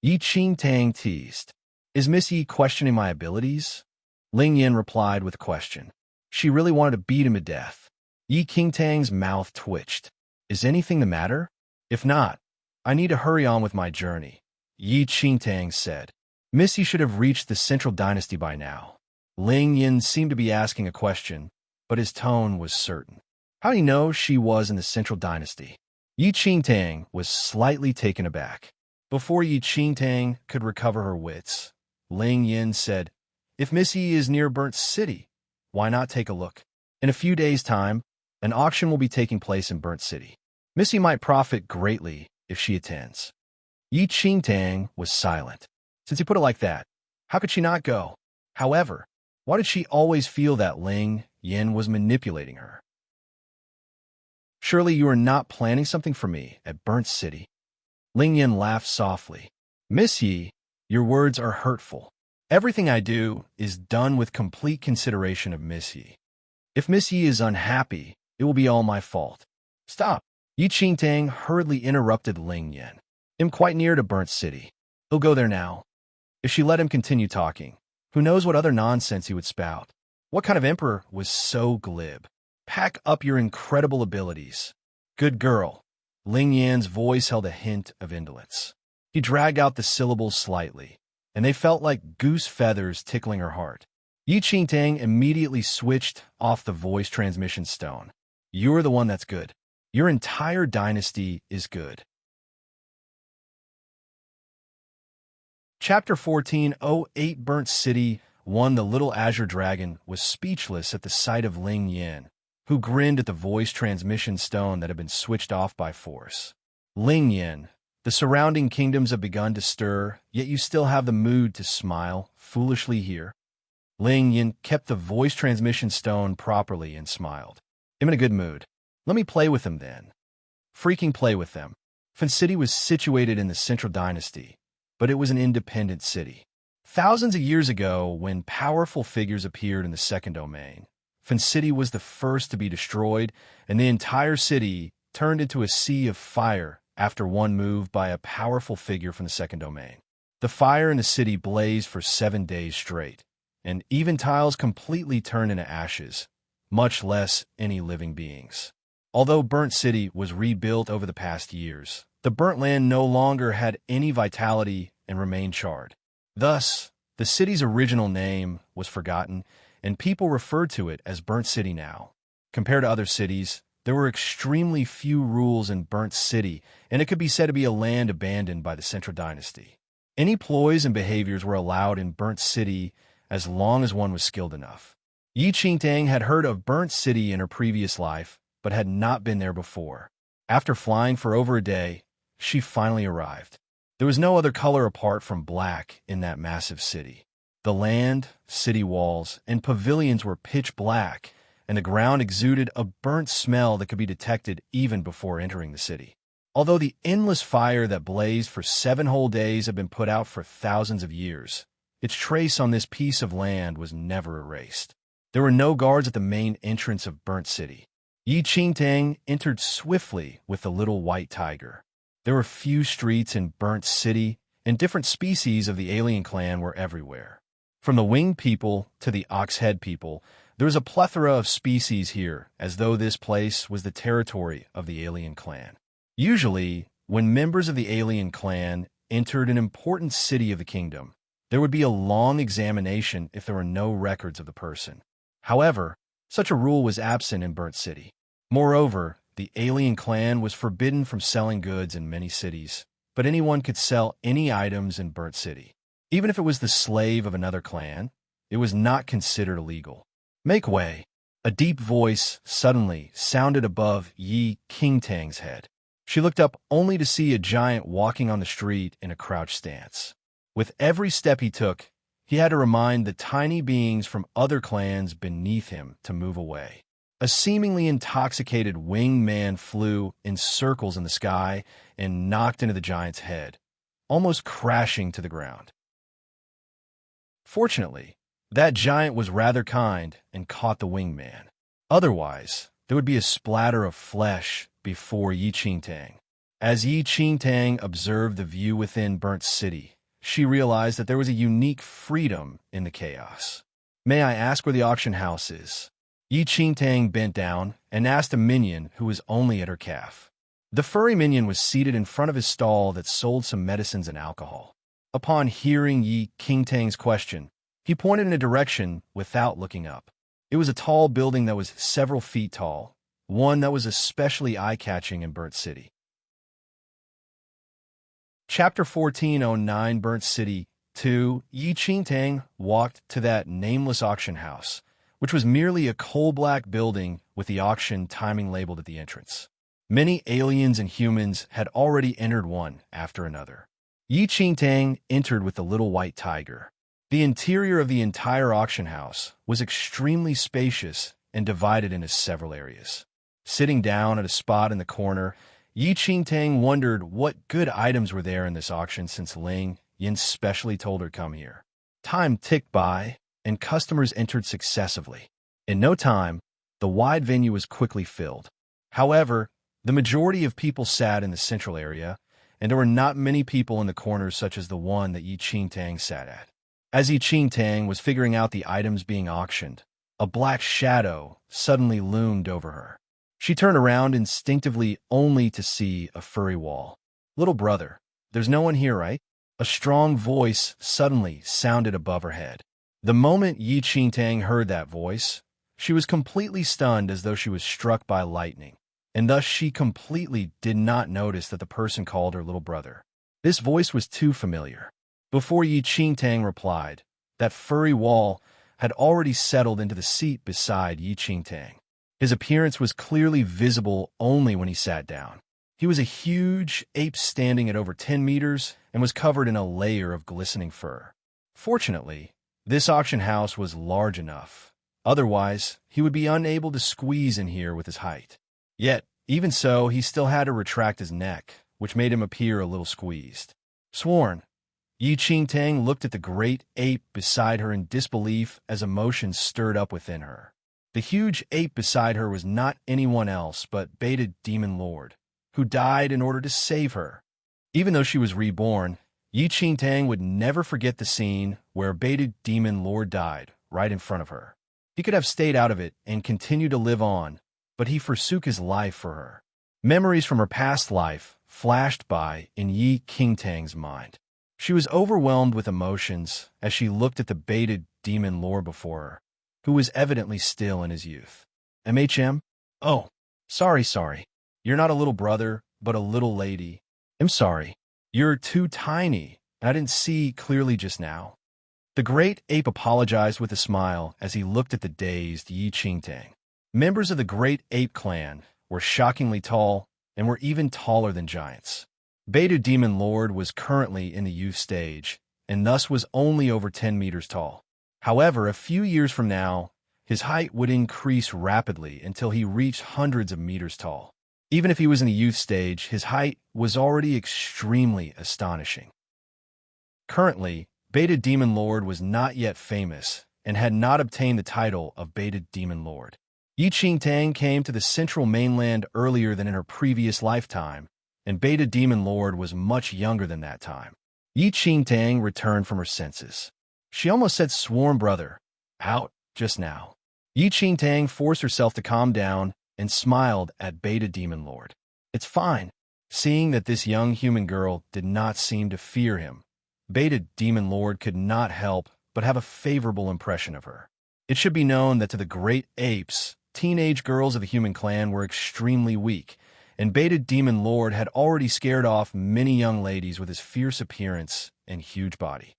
Tang teased. "Is Miss Yi questioning my abilities?" Ling Yan replied with a question. She really wanted to beat him to death. Tang's mouth twitched. "Is anything the matter? If not, I need to hurry on with my journey," Tang said. "Miss Yi should have reached the Central Dynasty by now." Ling Yan seemed to be asking a question, but his tone was certain. How did he know she was in the Central Dynasty? Tang was slightly taken aback. Before Tang could recover her wits, Ling Yan said, "If Miss Yi is near Burnt City, why not take a look? In a few days' time, an auction will be taking place in Burnt City. Miss Yi might profit greatly if she attends." Tang was silent. Since he put it like that, how could she not go? However, why did she always feel that Ling Yan was manipulating her? "Surely you are not planning something for me at Burnt City?" Ling Yan laughed softly. "Miss Yi, your words are hurtful. Everything I do is done with complete consideration of Miss Yi. If Miss Yi is unhappy, it will be all my fault." "Stop!" Tang hurriedly interrupted Ling Yan. "I'm quite near to Burnt City. He'll go there now." If she let him continue talking, who knows what other nonsense he would spout? What kind of emperor was so glib? "Pack up your incredible abilities." "Good girl." Ling Yan's voice held a hint of indolence. He dragged out the syllables slightly, and they felt like goose feathers tickling her heart. Tang immediately switched off the voice transmission stone. "You're the one that's good. Your entire dynasty is good." Chapter 14:08 Burnt City 1. The little azure dragon was speechless at the sight of Ling Yan, who grinned at the voice transmission stone that had been switched off by force. "Ling Yan, the surrounding kingdoms have begun to stir, yet you still have the mood to smile foolishly here." Ling Yan kept the voice transmission stone properly and smiled. "I'm in a good mood. Let me play with them then." Freaking play with them. Fen City was situated in the Central Dynasty, but it was an independent city. Thousands of years ago, when powerful figures appeared in the Second Domain, Fen City was the first to be destroyed, and the entire city turned into a sea of fire after one move by a powerful figure from the Second Domain. The fire in the city blazed for 7 days straight, and even tiles completely turned into ashes, much less any living beings. Although Burnt City was rebuilt over the past years, the burnt land no longer had any vitality and remained charred. Thus, the city's original name was forgotten, and people referred to it as Burnt City now. Compared to other cities, there were extremely few rules in Burnt City, and it could be said to be a land abandoned by the Central Dynasty. Any ploys and behaviors were allowed in Burnt City as long as one was skilled enough. Tang had heard of Burnt City in her previous life, but had not been there before. After flying for over a day, she finally arrived. There was no other color apart from black in that massive city. The land, city walls, and pavilions were pitch black, and the ground exuded a burnt smell that could be detected even before entering the city. Although the endless fire that blazed for 7 whole days had been put out for thousands of years, its trace on this piece of land was never erased. There were no guards at the main entrance of Burnt City. Enchanting entered swiftly with the little white tiger. There were few streets in Burnt City, and different species of the alien clan were everywhere. From the winged people to the ox-head people, there was a plethora of species here, as though this place was the territory of the alien clan. Usually, when members of the alien clan entered an important city of the kingdom, there would be a long examination if there were no records of the person. However, such a rule was absent in Burnt City. Moreover, the alien clan was forbidden from selling goods in many cities, but anyone could sell any items in Burnt City. Even if it was the slave of another clan, it was not considered illegal. "Make way!" A deep voice suddenly sounded above Enchanting's head. She looked up only to see a giant walking on the street in a crouched stance. With every step he took, he had to remind the tiny beings from other clans beneath him to move away. A seemingly intoxicated winged man flew in circles in the sky and knocked into the giant's head, almost crashing to the ground. Fortunately, that giant was rather kind and caught the winged man. Otherwise, there would be a splatter of flesh before Enchanting. As Enchanting observed the view within Burnt City, she realized that there was a unique freedom in the chaos. "May I ask where the auction house is?" Enchanting bent down and asked a minion who was only at her calf. The furry minion was seated in front of his stall that sold some medicines and alcohol. Upon hearing Enchanting's question, he pointed in a direction without looking up. It was a tall building that was several feet tall, one that was especially eye-catching in Burnt City. Chapter 1409 Burnt City 2 Enchanting walked to that nameless auction house, which was merely a coal-black building with the auction timing labeled at the entrance. Many aliens and humans had already entered one after another. Enchanting entered with the little white tiger. The interior of the entire auction house was extremely spacious and divided into several areas. Sitting down at a spot in the corner, Enchanting wondered what good items were there in this auction since Ling Yin specially told her to come here. Time ticked by, and customers entered successively. In no time, the wide venue was quickly filled. However, the majority of people sat in the central area, and there were not many people in the corners such as the one that Enchanting sat at. As Enchanting was figuring out the items being auctioned, a black shadow suddenly loomed over her. She turned around instinctively only to see a furry wall. "Little brother, there's no one here, right?" A strong voice suddenly sounded above her head. The moment Enchanting heard that voice, she was completely stunned as though she was struck by lightning, and thus she completely did not notice that the person called her little brother. This voice was too familiar. Before Enchanting replied, that furry wall had already settled into the seat beside Enchanting. His appearance was clearly visible only when he sat down. He was a huge ape standing at over 10 meters and was covered in a layer of glistening fur. Fortunately, this auction house was large enough. Otherwise, he would be unable to squeeze in here with his height. Yet, even so, he still had to retract his neck, which made him appear a little squeezed. Sworn, Enchanting looked at the great ape beside her in disbelief as emotions stirred up within her. The huge ape beside her was not anyone else but Beta Demon Lord, who died in order to save her. Even though she was reborn, Enchanting would never forget the scene where Beta Demon Lord died right in front of her. He could have stayed out of it and continued to live on, but he forsook his life for her. Memories from her past life flashed by in Enchanting's mind. She was overwhelmed with emotions as she looked at the Beta Demon Lord before her, who was evidently still in his youth. "MHM? Oh, sorry. You're not a little brother, but a little lady. I'm sorry. You're too tiny, and I didn't see clearly just now." The great ape apologized with a smile as he looked at the dazed Enchanting. Members of the great ape clan were shockingly tall and were even taller than giants. Beta Demon Lord was currently in the youth stage, and thus was only over 10 meters tall. However, a few years from now, his height would increase rapidly until he reached hundreds of meters tall. Even if he was in the youth stage, his height was already extremely astonishing. Currently, Beta Demon Lord was not yet famous and had not obtained the title of Beta Demon Lord. Yi Qingtang came to the central mainland earlier than in her previous lifetime, and Beta Demon Lord was much younger than that time. Yi Qingtang returned from her senses. She almost said sworn brother out just now. Yi Qingtang forced herself to calm down and smiled at Beta Demon Lord. It's fine. Seeing that this young human girl did not seem to fear him, Beta Demon Lord could not help but have a favorable impression of her. It should be known that to the great apes, teenage girls of the human clan were extremely weak, and Beta Demon Lord had already scared off many young ladies with his fierce appearance and huge body.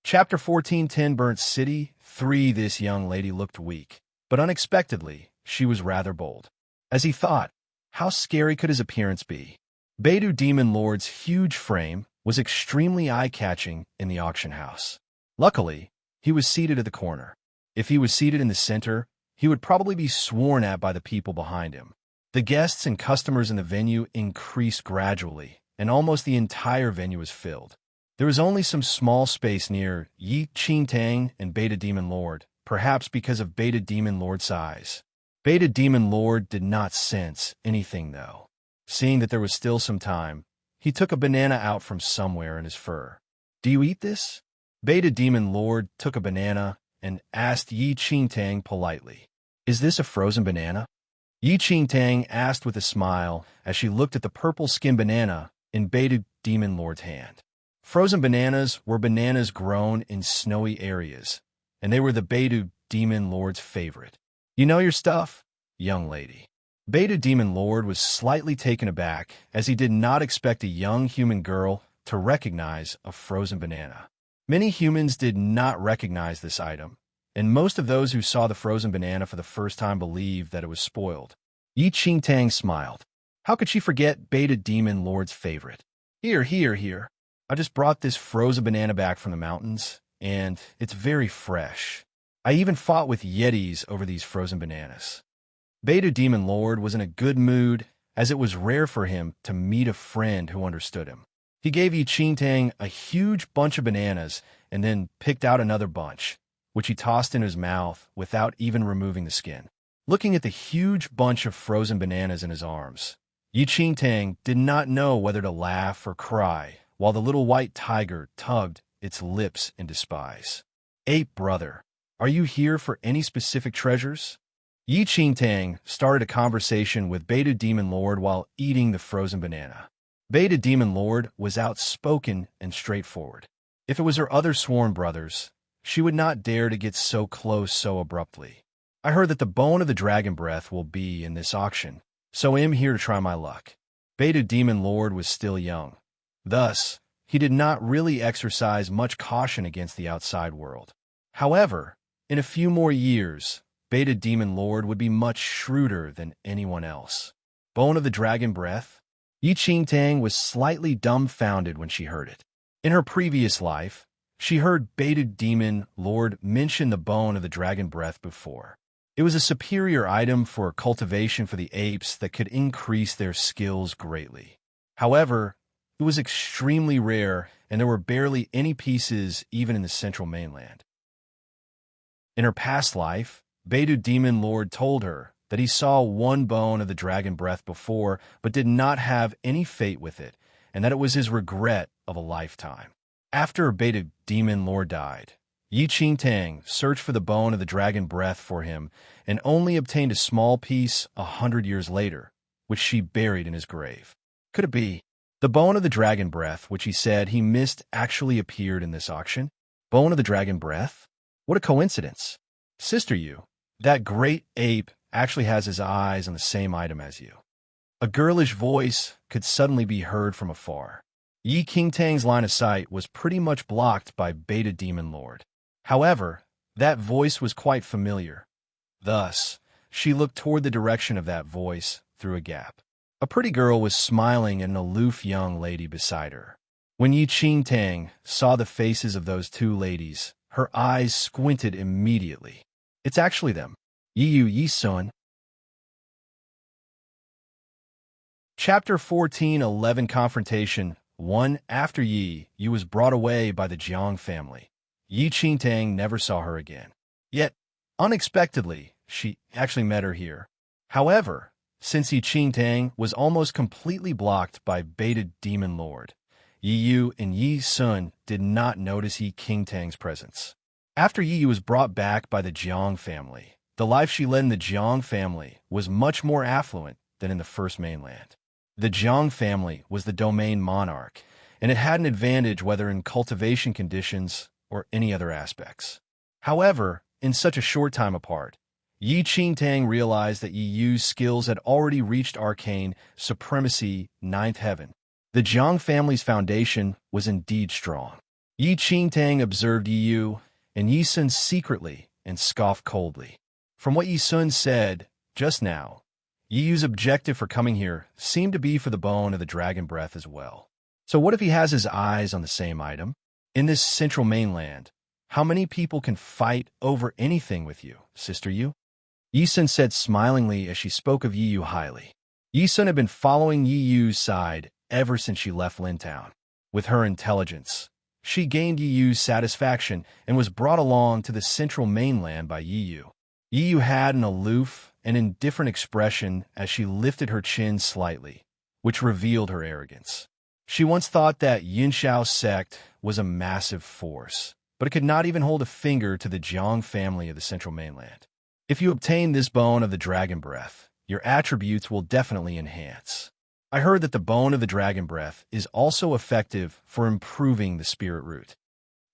Chapter 14:10 Burnt City 3 This young lady looked weak, but unexpectedly, she was rather bold. As he thought, how scary could his appearance be? Beta Demon Lord's huge frame was extremely eye-catching in the auction house. Luckily, he was seated at the corner. If he was seated in the center, he would probably be sworn at by the people behind him. The guests and customers in the venue increased gradually, and almost the entire venue was filled. There was only some small space near Yi Qingtang and Beta Demon Lord, perhaps because of Beta Demon Lord's size. Beta Demon Lord did not sense anything, though. Seeing that there was still some time, he took a banana out from somewhere in his fur. Do you eat this? Beta Demon Lord took a banana and asked Yi Qingtang politely. Is this a frozen banana? Yi Qingtang asked with a smile as she looked at the purple-skinned banana in Beta Demon Lord's hand. Frozen bananas were bananas grown in snowy areas, and they were the Beta Demon Lord's favorite. You know your stuff, young lady. Beta Demon Lord was slightly taken aback as he did not expect a young human girl to recognize a frozen banana. Many humans did not recognize this item, and most of those who saw the frozen banana for the first time believed that it was spoiled. Yi Qingtang smiled. How could she forget Beta Demon Lord's favorite? Here. I just brought this frozen banana back from the mountains, and it's very fresh. I even fought with yetis over these frozen bananas. Beta Demon Lord was in a good mood, as it was rare for him to meet a friend who understood him. He gave Yi Qingtang a huge bunch of bananas and then picked out another bunch, which he tossed in his mouth without even removing the skin. Looking at the huge bunch of frozen bananas in his arms, Yi Qingtang did not know whether to laugh or cry, while the little white tiger tugged its lips in despise. Ape brother, are you here for any specific treasures? Yi Qingtang started a conversation with Beta Demon Lord while eating the frozen banana. Beta Demon Lord was outspoken and straightforward. If it was her other sworn brothers, she would not dare to get so close so abruptly. I heard that the bone of the dragon breath will be in this auction, so I am here to try my luck. Beta Demon Lord was still young. Thus, he did not really exercise much caution against the outside world. However, in a few more years, Beta Demon Lord would be much shrewder than anyone else. Bone of the dragon breath? Yi Qingtang was slightly dumbfounded when she heard it. In her previous life, she heard Beta Demon Lord mention the bone of the dragon breath before. It was a superior item for cultivation for the apes that could increase their skills greatly. However, it was extremely rare, and there were barely any pieces even in the central mainland. In her past life, Beta Demon Lord told her that he saw one bone of the dragon breath before, but did not have any fate with it, and that it was his regret of a lifetime. After Beta Demon Lord died, Yi Qingtang searched for the bone of the dragon breath for him and only obtained a small piece 100 years later, which she buried in his grave. Could it be? The bone of the dragon breath, which he said he missed, actually appeared in this auction? Bone of the dragon breath? What a coincidence. Sister you, that great ape actually has his eyes on the same item as you. A girlish voice could suddenly be heard from afar. Yi Qingtang's line of sight was pretty much blocked by Beta Demon Lord. However, that voice was quite familiar. Thus, she looked toward the direction of that voice through a gap. A pretty girl was smiling at an aloof young lady beside her. When Yi Qingtang saw the faces of those two ladies, her eyes squinted immediately. It's actually them. Yi Sun. Chapter 14:11 Confrontation 1. After Yu was brought away by the Jiang family, Yi Qingtang never saw her again. Yet, unexpectedly, she actually met her here. However, since Yi Qingtang was almost completely blocked by baited demon lord, Yi Yu and Yi Sun did not notice Yi Qingtang's presence. After Yi Yu was brought back by the Jiang family, the life she led in the Jiang family was much more affluent than in the first mainland. The Jiang family was the domain monarch, and it had an advantage whether in cultivation conditions or any other aspects. However, in such a short time apart, Yi Qingtang realized that Yi Yu's skills had already reached arcane supremacy, ninth heaven. The Jiang family's foundation was indeed strong. Yi Qingtang observed Yi Yu and Yi Sun secretly and scoffed coldly. From what Yi Sun said just now, Yi Yu's objective for coming here seemed to be for the bone of the dragon breath as well. So what if he has his eyes on the same item? In this central mainland, how many people can fight over anything with you, Sister Yu? Yi Sun said smilingly as she spoke of Yi Yu highly. Yi Sun had been following Yi Yu's side ever since she left Lintown. With her intelligence, she gained Yi Yu's satisfaction and was brought along to the central mainland by Yi Yu. Yi Yu had an aloof and indifferent expression as she lifted her chin slightly, which revealed her arrogance. She once thought that Yunxiao's sect was a massive force, but it could not even hold a finger to the Jiang family of the central mainland. If you obtain this bone of the dragon breath, your attributes will definitely enhance. I heard that the bone of the dragon breath is also effective for improving the spirit root.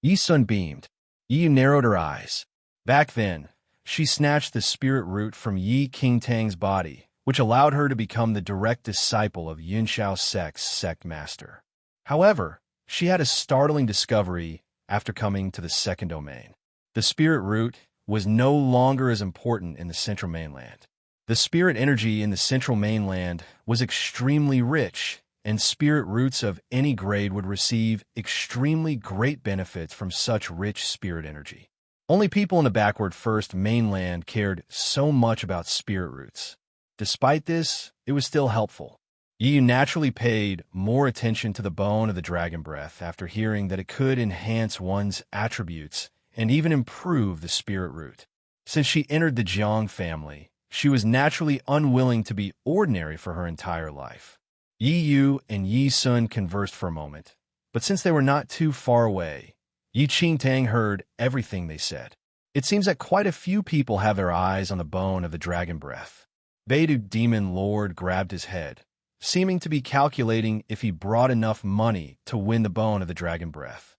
Yi Sun beamed. Yi narrowed her eyes. Back then, she snatched the spirit root from Yi Qingtang's body, which allowed her to become the direct disciple of Yunxiao's sect master. However, she had a startling discovery after coming to the second domain. The spirit root was no longer as important in the central mainland. The spirit energy in the central mainland was extremely rich, and spirit roots of any grade would receive extremely great benefits from such rich spirit energy. Only people in the backward first mainland cared so much about spirit roots. Despite this, it was still helpful. Yi naturally paid more attention to the bone of the dragon breath after hearing that it could enhance one's attributes and even improve the spirit root. Since she entered the Jiang family, she was naturally unwilling to be ordinary for her entire life. Yi Yu and Yi Sun conversed for a moment, but since they were not too far away, Yi Qingtang heard everything they said. It seems that quite a few people have their eyes on the bone of the dragon breath. Beidou Demon Lord grabbed his head, seeming to be calculating if he brought enough money to win the bone of the dragon breath.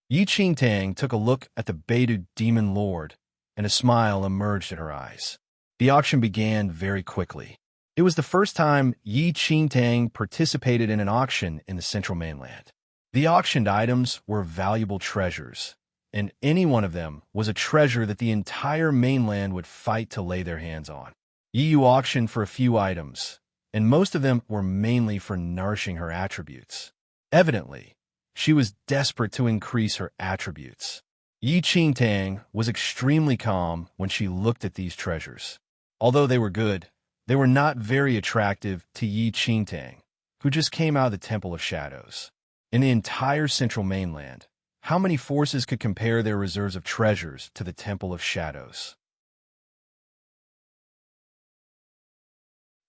Yi Qingtang took a look at the Beidou Demon Lord, and a smile emerged in her eyes. The auction began very quickly. It was the first time Yi Qingtang participated in an auction in the central mainland. The auctioned items were valuable treasures, and any one of them was a treasure that the entire mainland would fight to lay their hands on. Yi Yu auctioned for a few items, and most of them were mainly for nourishing her attributes. Evidently, she was desperate to increase her attributes. Yi Qingtang was extremely calm when she looked at these treasures. Although they were good, they were not very attractive to Yi Qingtang, who just came out of the Temple of Shadows. In the entire central mainland, how many forces could compare their reserves of treasures to the Temple of Shadows?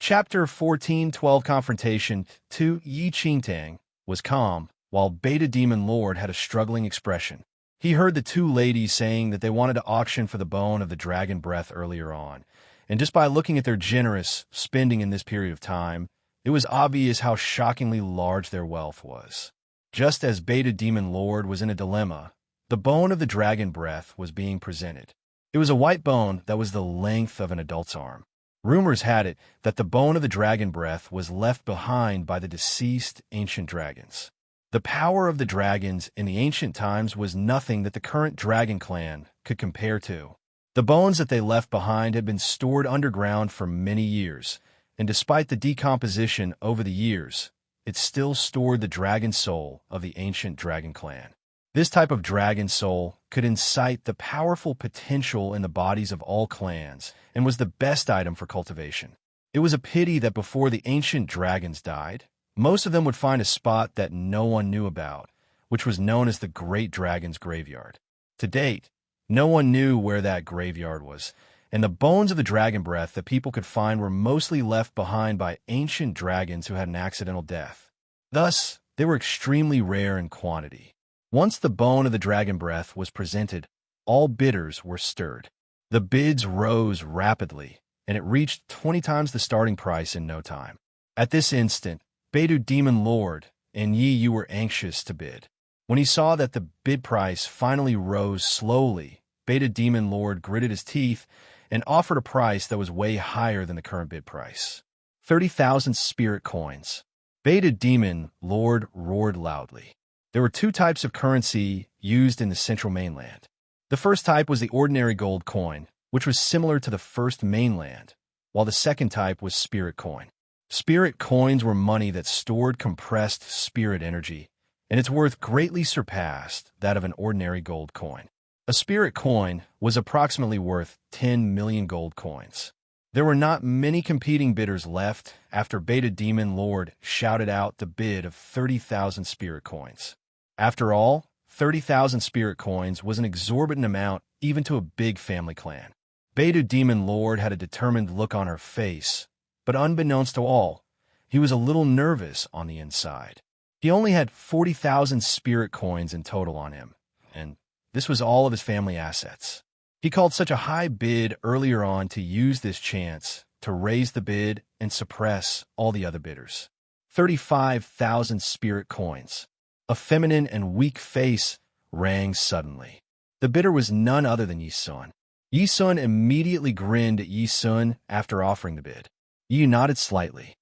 Chapter 14:12 Confrontation 2. Yi Qingtang was calm, while Beta Demon Lord had a struggling expression. He heard the two ladies saying that they wanted to auction for the bone of the dragon breath earlier on, and just by looking at their generous spending in this period of time, it was obvious how shockingly large their wealth was. Just as Beta Demon Lord was in a dilemma, the bone of the dragon breath was being presented. It was a white bone that was the length of an adult's arm. Rumors had it that the bone of the dragon breath was left behind by the deceased ancient dragons. The power of the dragons in the ancient times was nothing that the current dragon clan could compare to. The bones that they left behind had been stored underground for many years, and despite the decomposition over the years, it still stored the dragon soul of the ancient dragon clan. This type of dragon soul could incite the powerful potential in the bodies of all clans and was the best item for cultivation. It was a pity that before the ancient dragons died, most of them would find a spot that no one knew about, which was known as the Great Dragon's Graveyard. To date, no one knew where that graveyard was, and the bones of the dragon breath that people could find were mostly left behind by ancient dragons who had an accidental death. Thus, they were extremely rare in quantity. Once the bone of the dragon breath was presented, all bidders were stirred. The bids rose rapidly, and it reached 20 times the starting price in no time. At this instant, Beidou Demon Lord and Yi Yu were anxious to bid. When he saw that the bid price finally rose slowly, Beidou Demon Lord gritted his teeth and offered a price that was way higher than the current bid price. 30,000 spirit coins. Beidou Demon Lord roared loudly. There were two types of currency used in the central mainland. The first type was the ordinary gold coin, which was similar to the first mainland, while the second type was spirit coin. Spirit coins were money that stored compressed spirit energy, and its worth greatly surpassed that of an ordinary gold coin. A spirit coin was approximately worth 10 million gold coins. There were not many competing bidders left after Beidou Demon Lord shouted out the bid of 30,000 spirit coins. After all, 30,000 spirit coins was an exorbitant amount even to a big family clan. Beidou Demon Lord had a determined look on her face, but unbeknownst to all, he was a little nervous on the inside. He only had 40,000 spirit coins in total on him, and this was all of his family assets. He called such a high bid earlier on to use this chance to raise the bid and suppress all the other bidders. 35,000 spirit coins. A feminine and weak face rang suddenly. The bidder was none other than Yi Sun. Yi Sun immediately grinned at Yi Sun after offering the bid. Yi nodded slightly.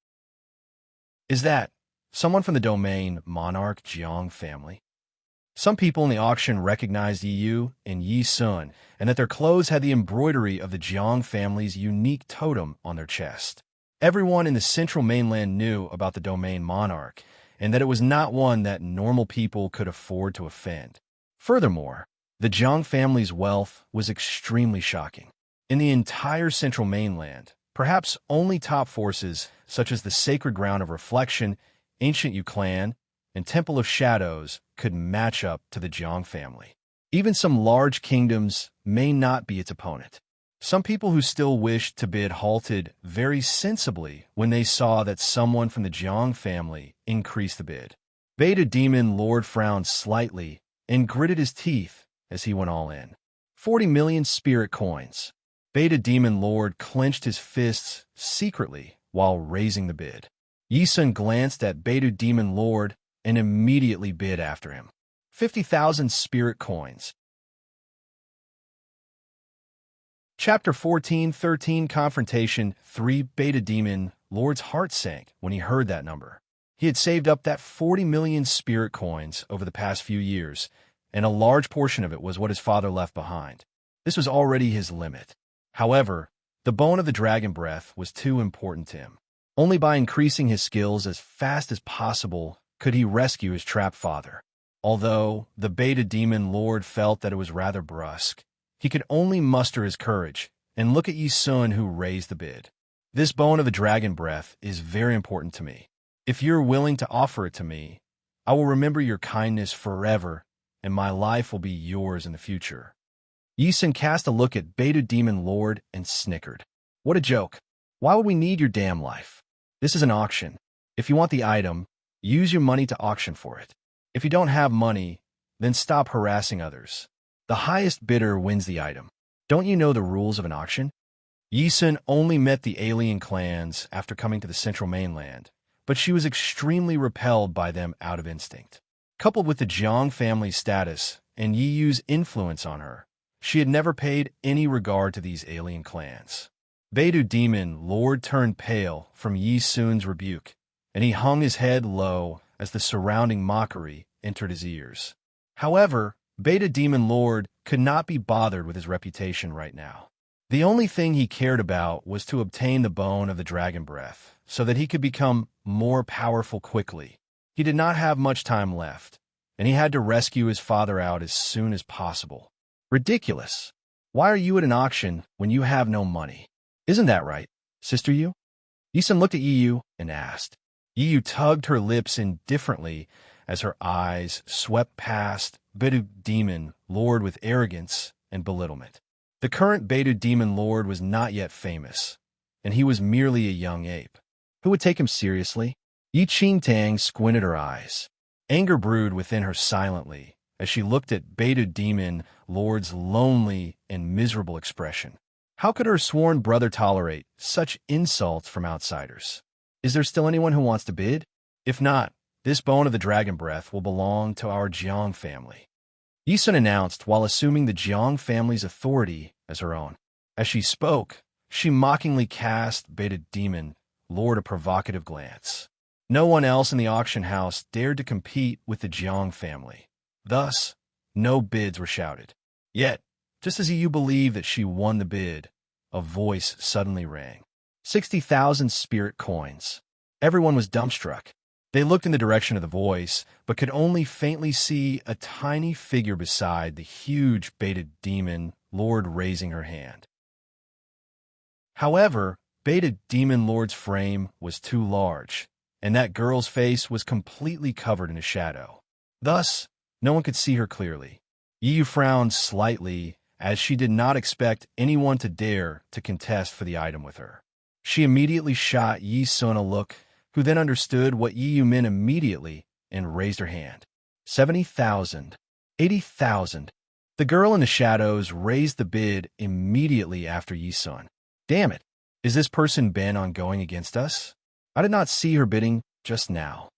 Is that someone from the domain Monarch Jiang family? Some people in the auction recognized Yi Yu and Yi Sun, and that their clothes had the embroidery of the Jiang family's unique totem on their chest. Everyone in the central mainland knew about the domain Monarch, and that it was not one that normal people could afford to offend. Furthermore, the Jiang family's wealth was extremely shocking. In the entire central mainland, perhaps only top forces such as the Sacred Ground of Reflection, Ancient Yu Clan, and Temple of Shadows could match up to the Jiang family. Even some large kingdoms may not be its opponent. Some people who still wished to bid halted very sensibly when they saw that someone from the Jiang family increased the bid. Beidou Demon Lord frowned slightly and gritted his teeth as he went all in. 40 million spirit coins. Beidou Demon Lord clenched his fists secretly while raising the bid. Yi Sun glanced at Beidou Demon Lord and immediately bid after him. 50,000 spirit coins. Chapter 14:13 Confrontation 3 Beidou Demon Lord's heart sank when he heard that number. He had saved up that 40 million spirit coins over the past few years, and a large portion of it was what his father left behind. This was already his limit. However, the bone of the dragon breath was too important to him. Only by increasing his skills as fast as possible could he rescue his trapped father. Although the Beidou Demon Lord felt that it was rather brusque, he could only muster his courage and look at Yi Sun, who raised the bid. This bone of the dragon breath is very important to me. If you're willing to offer it to me, I will remember your kindness forever, and my life will be yours in the future. Yi Sun cast a look at Beidou Demon Lord and snickered. What a joke. Why would we need your damn life? This is an auction. If you want the item, use your money to auction for it. If you don't have money, then stop harassing others. The highest bidder wins the item. Don't you know the rules of an auction? Yi Sun only met the alien clans after coming to the central mainland, but she was extremely repelled by them out of instinct. Coupled with the Jiang family's status and Yi Yu's influence on her, she had never paid any regard to these alien clans. Beidou Demon Lord turned pale from Yi Sun's rebuke, and he hung his head low as the surrounding mockery entered his ears. However, Beidou Demon Lord could not be bothered with his reputation right now. The only thing he cared about was to obtain the bone of the dragon breath, so that he could become more powerful quickly. He did not have much time left, and he had to rescue his father out as soon as possible. Ridiculous. Why are you at an auction when you have no money? Isn't that right, Sister Yu? Yi-sun looked at Yi and asked. Yi tugged her lips indifferently as her eyes swept past Beidou Demon Lord with arrogance and belittlement. The current Beidou Demon Lord was not yet famous, and he was merely a young ape. Who would take him seriously? Yi Qingtang squinted her eyes. Anger brewed within her silently as she looked at Beidou Demon Lord's lonely and miserable expression. How could her sworn brother tolerate such insults from outsiders? Is there still anyone who wants to bid? If not, this bone of the dragon breath will belong to our Jiang family. Yi-sun announced while assuming the Jiang family's authority as her own. As she spoke, she mockingly cast Beidou Demon Lord a provocative glance. No one else in the auction house dared to compete with the Jiang family. Thus, no bids were shouted. Yet, just as Yu believed that she won the bid, a voice suddenly rang. 60,000 spirit coins. Everyone was dumbstruck. They looked in the direction of the voice, but could only faintly see a tiny figure beside the huge Beidou Demon Lord raising her hand. However, Beidou Demon Lord's frame was too large, and that girl's face was completely covered in a shadow. Thus, no one could see her clearly. Yu frowned slightly as she did not expect anyone to dare to contest for the item with her. She immediately shot Yi-sun a look, who then understood what Yu meant immediately and raised her hand. 70,000. 80,000. The girl in the shadows raised the bid immediately after Yi-sun. Damn it. Is this person bent on going against us? I did not see her bidding just now.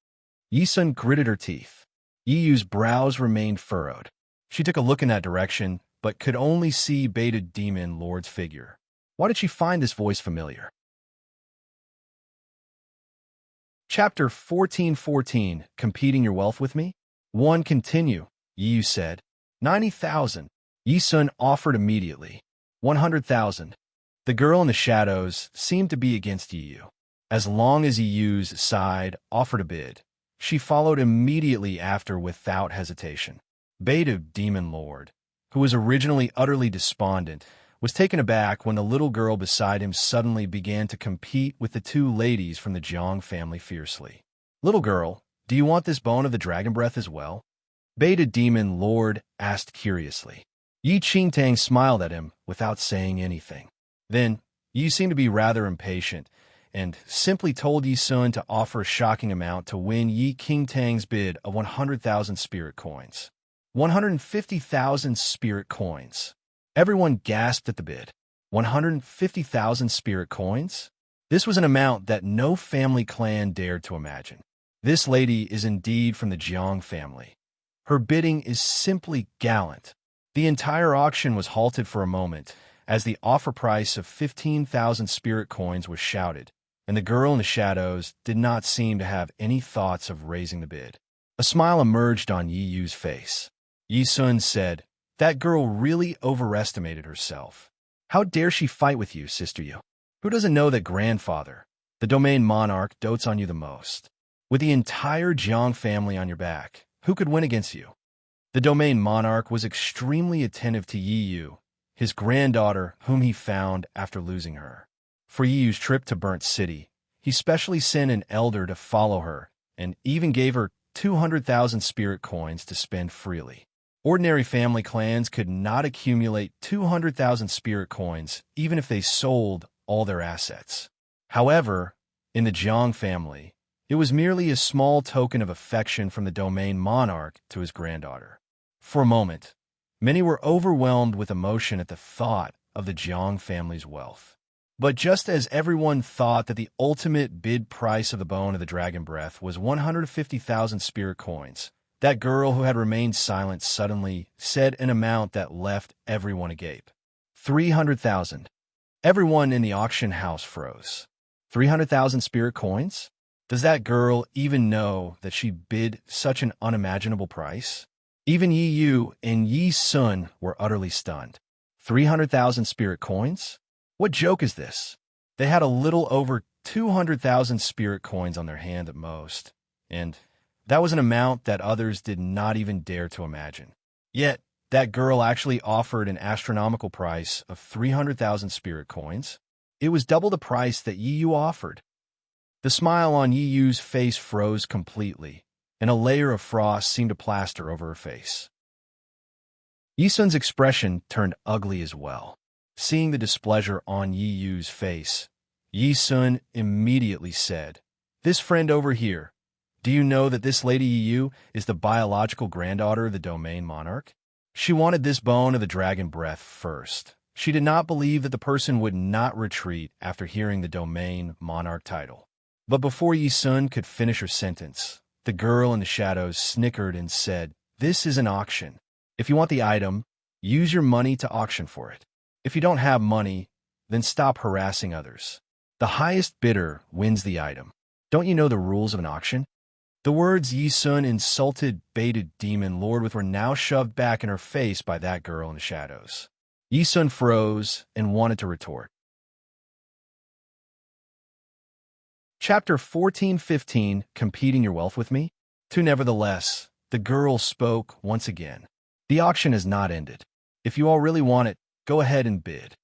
Yi-sun gritted her teeth. Yiyu's brows remained furrowed. She took a look in that direction, but could only see Beidou Demon Lord's figure. Why did she find this voice familiar? Chapter 1414, Competing Your Wealth with Me? 1. Continue, Yiyu said. 90,000. Yi-sun offered immediately. 100,000. The girl in the shadows seemed to be against Yiyu. As long as Yiyu's side offered a bid, she followed immediately after without hesitation. Beidou Demon Lord, who was originally utterly despondent, was taken aback when the little girl beside him suddenly began to compete with the two ladies from the Jiang family fiercely. Little girl, do you want this bone of the dragon breath as well? Beidou Demon Lord asked curiously. Yi Qingtang smiled at him without saying anything. Then, Yi seemed to be rather impatient, and simply told Yi-sun to offer a shocking amount to win Yi Qingtang's bid of 100,000 spirit coins. 150,000 spirit coins. Everyone gasped at the bid. 150,000 spirit coins? This was an amount that no family clan dared to imagine. This lady is indeed from the Jiang family. Her bidding is simply gallant. The entire auction was halted for a moment as the offer price of 15,000 spirit coins was shouted, and the girl in the shadows did not seem to have any thoughts of raising the bid. A smile emerged on Yiyu's face. Yi-sun said, that girl really overestimated herself. How dare she fight with you, Sister Yu? Who doesn't know that grandfather, the domain monarch, dotes on you the most? With the entire Jiang family on your back, who could win against you? The domain monarch was extremely attentive to Yiyu, his granddaughter whom he found after losing her. For Yiyu's trip to Burnt City, he specially sent an elder to follow her and even gave her 200,000 spirit coins to spend freely. Ordinary family clans could not accumulate 200,000 spirit coins even if they sold all their assets. However, in the Jiang family, it was merely a small token of affection from the domain monarch to his granddaughter. For a moment, many were overwhelmed with emotion at the thought of the Jiang family's wealth. But just as everyone thought that the ultimate bid price of the bone of the dragon breath was 150,000 spirit coins, that girl who had remained silent suddenly said an amount that left everyone agape. 300,000. Everyone in the auction house froze. 300,000 spirit coins? Does that girl even know that she bid such an unimaginable price? Even Yiyu and Yi-sun were utterly stunned. 300,000 spirit coins? What joke is this? They had a little over 200,000 spirit coins on their hand at most, and that was an amount that others did not even dare to imagine. Yet, that girl actually offered an astronomical price of 300,000 spirit coins. It was double the price that Yiyu offered. The smile on Yi Yu's face froze completely, and a layer of frost seemed to plaster over her face. Yi Sun's expression turned ugly as well. Seeing the displeasure on Yi Yu's face, Yi Sun immediately said, "This friend over here, do you know that this Lady Yi Yu is the biological granddaughter of the domain monarch? She wanted this bone of the dragon breath first. She did not believe that the person would not retreat after hearing the domain monarch title." But before Yi Sun could finish her sentence, the girl in the shadows snickered and said, "This is an auction. If you want the item, use your money to auction for it. If you don't have money, then stop harassing others. The highest bidder wins the item. Don't you know the rules of an auction?" The words Yi Sun insulted baited demon lord with were now shoved back in her face by that girl in the shadows. Yi Sun froze and wanted to retort. Chapter 14-15, Competing Your Wealth with Me? Nevertheless, the girl spoke once again. "The auction has not ended. If you all really want it, go ahead and bid."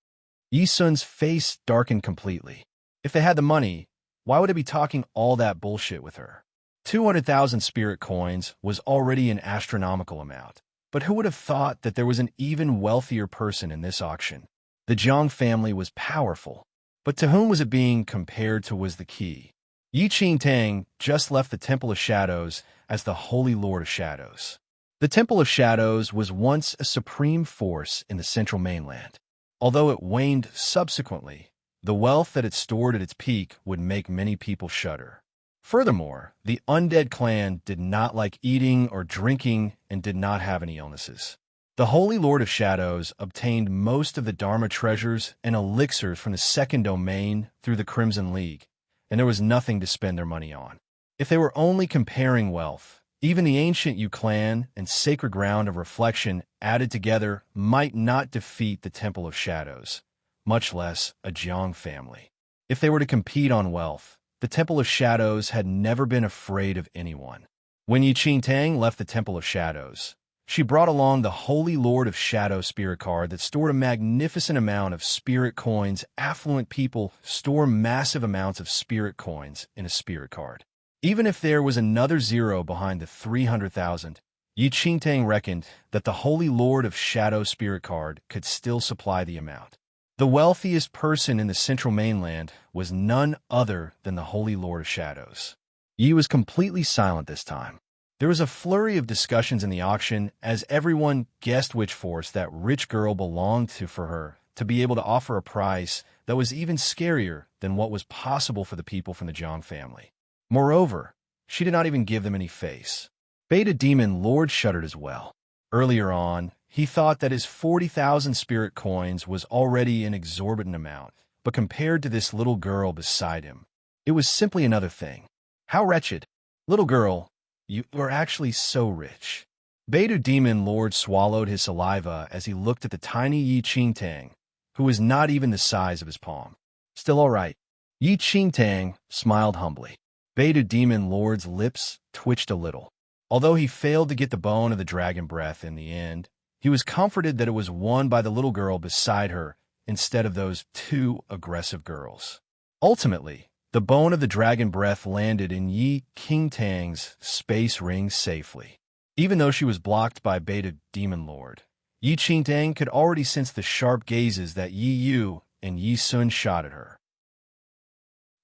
Yi Sun's face darkened completely. If they had the money, why would they be talking all that bullshit with her? 200,000 spirit coins was already an astronomical amount, but who would have thought that there was an even wealthier person in this auction? The Jiang family was powerful, but to whom was it being compared to was the key. Yi Qingtang just left the Temple of Shadows as the Holy Lord of Shadows. The Temple of Shadows was once a supreme force in the central mainland. Although it waned subsequently, the wealth that it stored at its peak would make many people shudder. Furthermore, the undead clan did not like eating or drinking and did not have any illnesses. The Holy Lord of Shadows obtained most of the Dharma treasures and elixirs from the second domain through the Crimson League, and there was nothing to spend their money on. If they were only comparing wealth, even the ancient Yu clan and Sacred Ground of Reflection added together might not defeat the Temple of Shadows, much less a Jiang family. If they were to compete on wealth, the Temple of Shadows had never been afraid of anyone. When Yi Qingtang left the Temple of Shadows, she brought along the Holy Lord of Shadow spirit card that stored a magnificent amount of spirit coins. Affluent people store massive amounts of spirit coins in a spirit card. Even if there was another zero behind the 300,000, Yi Qingtang reckoned that the Holy Lord of Shadow spirit card could still supply the amount. The wealthiest person in the central mainland was none other than the Holy Lord of Shadows. Yi was completely silent this time. There was a flurry of discussions in the auction as everyone guessed which force that rich girl belonged to for her to be able to offer a price that was even scarier than what was possible for the people from the Jiang family. Moreover, she did not even give them any face. Beta Demon Lord shuddered as well. Earlier on, he thought that his 40,000 spirit coins was already an exorbitant amount, but compared to this little girl beside him, it was simply another thing. How wretched. Little girl, you are actually so rich. Beta Demon Lord swallowed his saliva as he looked at the tiny Yi Qingtang, who was not even the size of his palm. Still all right. Yi Qingtang smiled humbly. Beta Demon Lord's lips twitched a little. Although he failed to get the bone of the dragon breath in the end, he was comforted that it was won by the little girl beside her instead of those two aggressive girls. Ultimately, the bone of the dragon breath landed in Yi Qingtang's space ring safely. Even though she was blocked by Beta Demon Lord, Yi Qingtang could already sense the sharp gazes that Yi Yu and Yi Sun shot at her.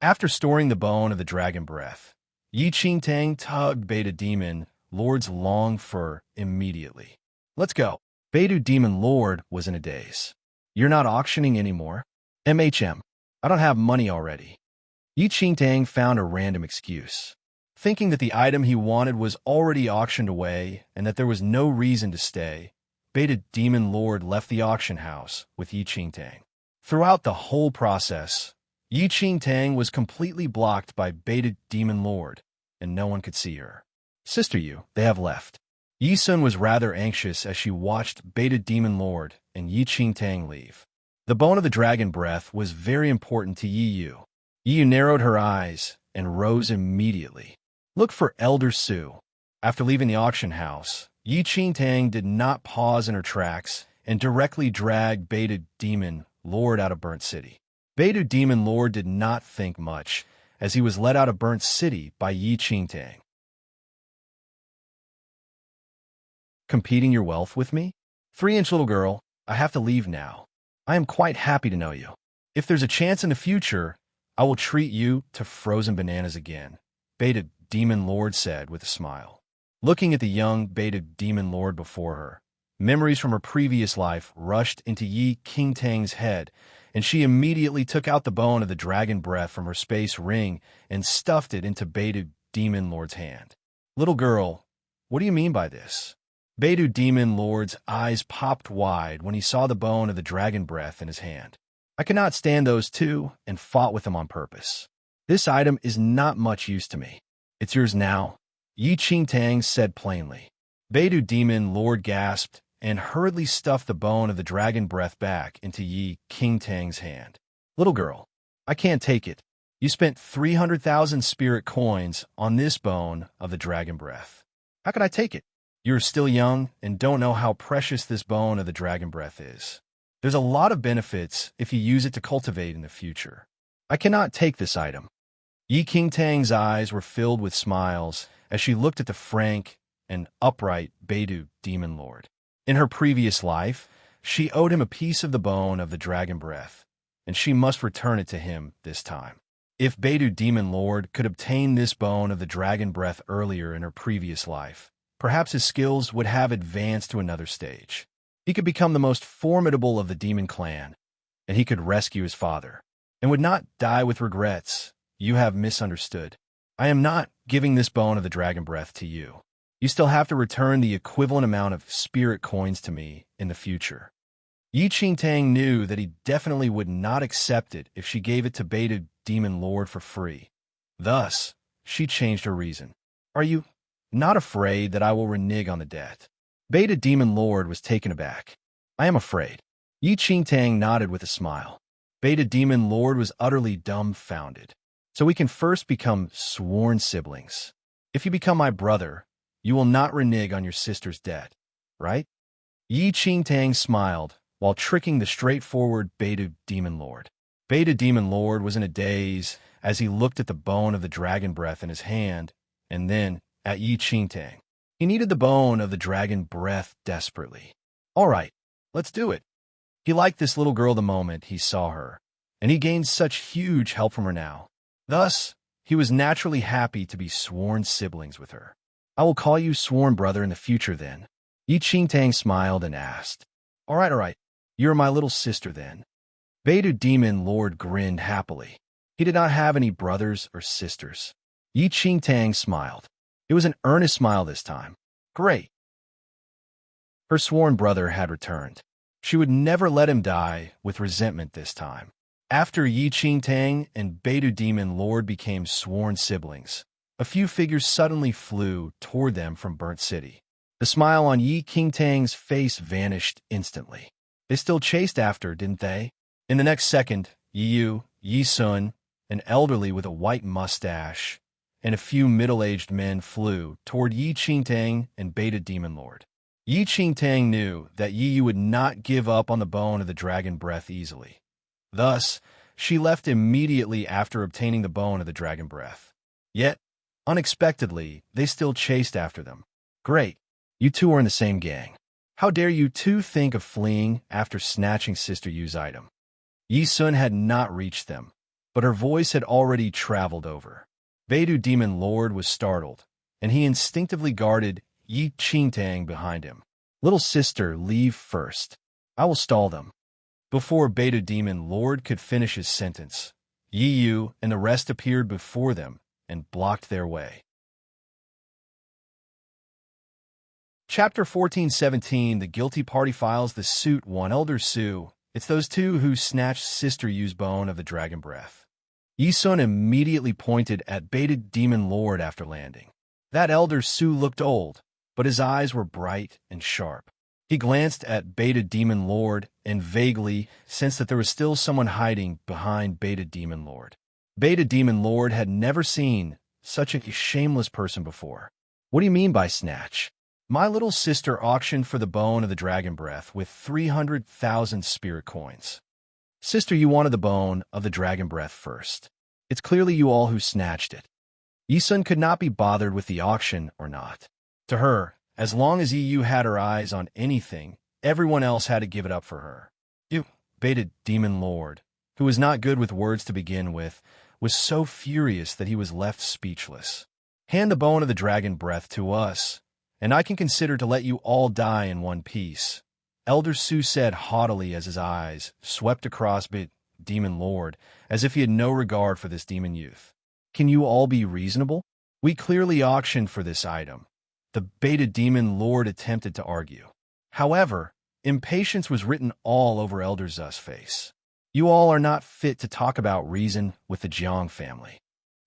After storing the bone of the dragon breath, Yi Qingtang tugged Beta Demon Lord's long fur immediately. "Let's go." Beta Demon Lord was in a daze. "You're not auctioning anymore?" "MHM. I don't have money already." Yi Qingtang found a random excuse. Thinking that the item he wanted was already auctioned away and that there was no reason to stay, Beta Demon Lord left the auction house with Yi Qingtang. Throughout the whole process, Yi Qingtang was completely blocked by Beta Demon Lord, and no one could see her. "Sister Yu, they have left." Yi Sun was rather anxious as she watched Beta Demon Lord and Yi Qingtang leave. The bone of the dragon breath was very important to Yi Yu. Yi Yu narrowed her eyes and rose immediately. "Look for Elder Su." After leaving the auction house, Yi Qingtang did not pause in her tracks and directly dragged Beta Demon Lord out of Burnt City. Beta Demon Lord did not think much, as he was led out of Burnt City by Yi Qingtang. Competing your wealth with me? 3-inch little girl, I have to leave now. I am quite happy to know you. If there's a chance in the future, I will treat you to frozen bananas again, Beta Demon Lord said with a smile. Looking at the young Beta Demon Lord before her, memories from her previous life rushed into Yi Qingtang's head, and she immediately took out the bone of the dragon breath from her space ring and stuffed it into Beta Demon Lord's hand. Little girl, what do you mean by this? Beta Demon Lord's eyes popped wide when he saw the bone of the dragon breath in his hand. I cannot stand those two and fought with them on purpose. This item is not much use to me. It's yours now, Yi Qingtang said plainly. Beta Demon Lord gasped and hurriedly stuffed the bone of the dragon breath back into Yi Qingtang's hand. Little girl, I can't take it. You spent 300,000 spirit coins on this bone of the dragon breath. How could I take it? You're still young and don't know how precious this bone of the dragon breath is. There's a lot of benefits if you use it to cultivate in the future. I cannot take this item. Yi Qingtang's eyes were filled with smiles as she looked at the frank and upright Beta Demon Lord. In her previous life, she owed him a piece of the bone of the dragon breath, and she must return it to him this time. If Beta Demon Lord could obtain this bone of the dragon breath earlier in her previous life, perhaps his skills would have advanced to another stage. He could become the most formidable of the demon clan, and he could rescue his father, and would not die with regrets. You have misunderstood. I am not giving this bone of the dragon breath to you. You still have to return the equivalent amount of spirit coins to me in the future. Yi Qingtang knew that he definitely would not accept it if she gave it to Beta Demon Lord for free. Thus, she changed her reason. Are you not afraid that I will renege on the debt? Beta Demon Lord was taken aback. I am afraid. Yi Qingtang nodded with a smile. Beta Demon Lord was utterly dumbfounded. So we can first become sworn siblings. If you become my brother, you will not renege on your sister's debt, right? Yi Qingtang smiled while tricking the straightforward Beta Demon Lord. Beta Demon Lord was in a daze as he looked at the bone of the dragon breath in his hand, and then at Yi Qingtang. He needed the bone of the dragon breath desperately. All right, let's do it. He liked this little girl the moment he saw her, and he gained such huge help from her now. Thus, he was naturally happy to be sworn siblings with her. I will call you sworn brother in the future then. Yi Qingtang smiled and asked. All right. You're my little sister then. Beta Demon Lord grinned happily. He did not have any brothers or sisters. Yi Qingtang smiled. It was an earnest smile this time. Great. Her sworn brother had returned. She would never let him die with resentment this time. After Yi Qingtang and Beta Demon Lord became sworn siblings, a few figures suddenly flew toward them from Burnt City. The smile on Yi Qingtang's face vanished instantly. They still chased after, didn't they? In the next second, Yi Sun, an elderly with a white mustache, and a few middle-aged men flew toward Yi Qingtang and Beta Demon Lord. Yi Qingtang knew that Yi would not give up on the bone of the dragon breath easily. Thus, she left immediately after obtaining the bone of the dragon breath. Yet, unexpectedly, they still chased after them. Great, you two are in the same gang. How dare you two think of fleeing after snatching Sister Yu's item? Yi Sun had not reached them, but her voice had already traveled over. Beta Demon Lord was startled, and he instinctively guarded Yi Qingtang behind him. Little sister, leave first. I will stall them. Before Beta Demon Lord could finish his sentence, Yi Yu and the rest appeared before them and blocked their way. Chapter 14:17 The Guilty Party Files the Suit 1 Elder Su. It's those two who snatched Sister Yu's bone of the dragon breath. Yi Sun immediately pointed at Beta Demon Lord after landing. That Elder Su looked old, but his eyes were bright and sharp. He glanced at Beta Demon Lord and vaguely sensed that there was still someone hiding behind Beta Demon Lord. Beta Demon Lord had never seen such a shameless person before. What do you mean by snatch? My little sister auctioned for the bone of the dragon breath with 300,000 spirit coins. Sister, you wanted the bone of the dragon breath first. It's clearly you all who snatched it. Yi-sun could not be bothered with the auction or not. To her, as long as Yi had her eyes on anything, everyone else had to give it up for her. You, baited demon lord, who was not good with words to begin with, was so furious that he was left speechless. Hand the bone of the dragon breath to us, and I can consider to let you all die in one piece, Elder Su said haughtily as his eyes swept across demon lord, as if he had no regard for this demon youth. Can you all be reasonable? We clearly auctioned for this item. The baited demon lord attempted to argue. However, impatience was written all over Elder Zu's face. You all are not fit to talk about reason with the Jiang family.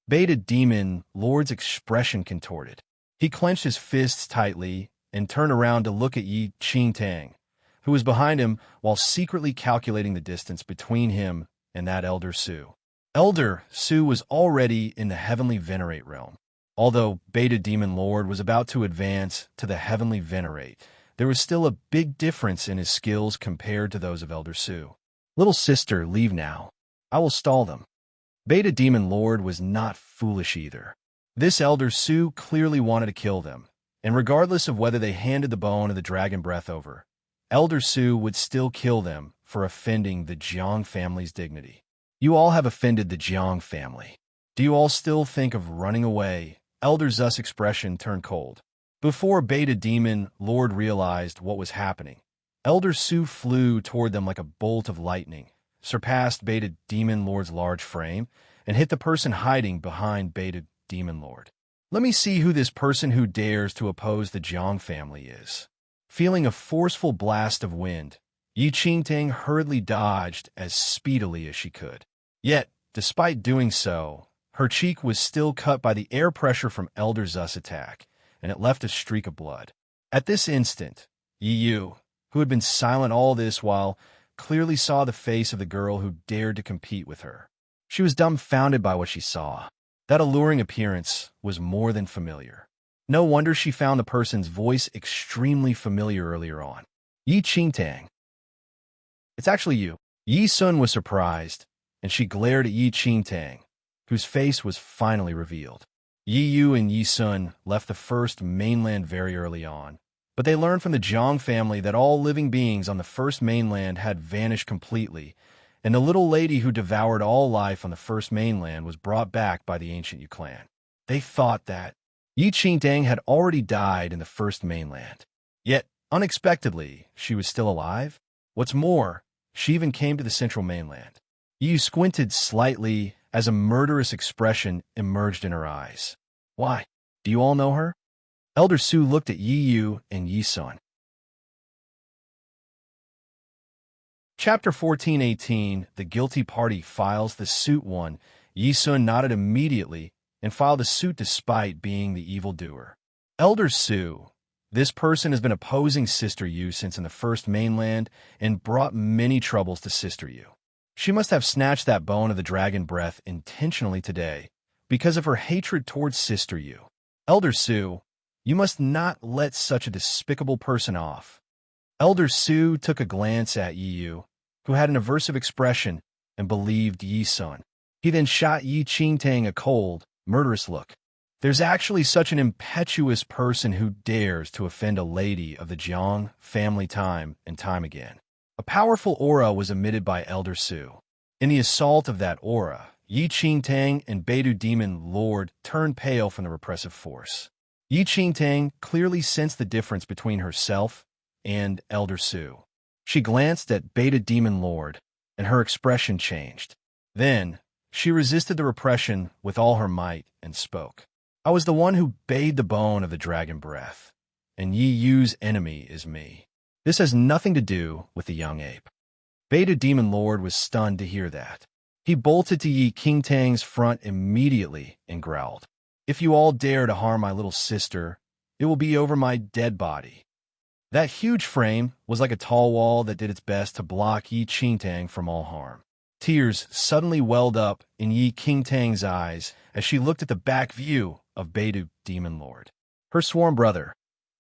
Baited demon lord's expression contorted. He clenched his fists tightly and turned around to look at Yi Qingtang, who was behind him while secretly calculating the distance between him and that Elder Su. Elder Su was already in the heavenly venerate realm. Although baited demon lord was about to advance to the heavenly venerate, there was still a big difference in his skills compared to those of Elder Su. Little sister, leave now. I will stall them. Baited demon lord was not foolish either. This Elder Su clearly wanted to kill them, and regardless of whether they handed the bone of the dragon breath over, Elder Su would still kill them for offending the Jiang family's dignity. You all have offended the Jiang family. Do you all still think of running away? Elder Zu's expression turned cold. Before baited demon lord realized what was happening, Elder Su flew toward them like a bolt of lightning, surpassed baited demon lord's large frame, and hit the person hiding behind baited demon lord. Let me see who this person who dares to oppose the Jiang family is. Feeling a forceful blast of wind, Yi Qingtang hurriedly dodged as speedily as she could. Yet, despite doing so, her cheek was still cut by the air pressure from Elder Zu's attack, and it left a streak of blood. At this instant, Yi Yu, who had been silent all this while, clearly saw the face of the girl who dared to compete with her. She was dumbfounded by what she saw. That alluring appearance was more than familiar. No wonder she found the person's voice extremely familiar earlier on. Yi Qingtang. It's actually you. Yi-sun was surprised, and she glared at Yi Qingtang, whose face was finally revealed. Yi Yu and Yi-sun left the first mainland very early on, but they learned from the Jiang family that all living beings on the first mainland had vanished completely, and the little lady who devoured all life on the first mainland was brought back by the ancient Yu clan. They thought that Yi Qingtang had already died in the first mainland. Yet, unexpectedly, she was still alive. What's more, she even came to the central mainland. Yi squinted slightly as a murderous expression emerged in her eyes. Why? Do you all know her? Elder Su looked at Yi Yu and Yi-sun. Chapter 14:18, The Guilty Party Files the Suit 1. Yi-sun nodded immediately and filed a suit despite being the evildoer. Elder Su, this person has been opposing Sister Yu since in the first mainland and brought many troubles to Sister Yu. She must have snatched that bone of the dragon breath intentionally today because of her hatred towards Sister Yu. Elder Su, you must not let such a despicable person off. Elder Su took a glance at Yi Yu, who had an aversive expression and believed Yi-sun. He then shot Yi Qingtang a cold, murderous look. There's actually such an impetuous person who dares to offend a lady of the Jiang family time and time again. A powerful aura was emitted by Elder Su. In the assault of that aura, Yi Qingtang and Baidu Demon Lord turned pale from the repressive force. Yi Qingtang clearly sensed the difference between herself and Elder Su. She glanced at Baidu Demon Lord, and her expression changed. Then, she resisted the repression with all her might and spoke. I was the one who bade the bone of the dragon breath, and Yi Yu's enemy is me. This has nothing to do with the young ape. Baidu Demon Lord was stunned to hear that. He bolted to Yi Qingtang's front immediately and growled, If you all dare to harm my little sister, it will be over my dead body. That huge frame was like a tall wall that did its best to block Yi Qingtang from all harm. Tears suddenly welled up in Yi Qingtang's eyes as she looked at the back view of Baidu Demon Lord. Her sworn brother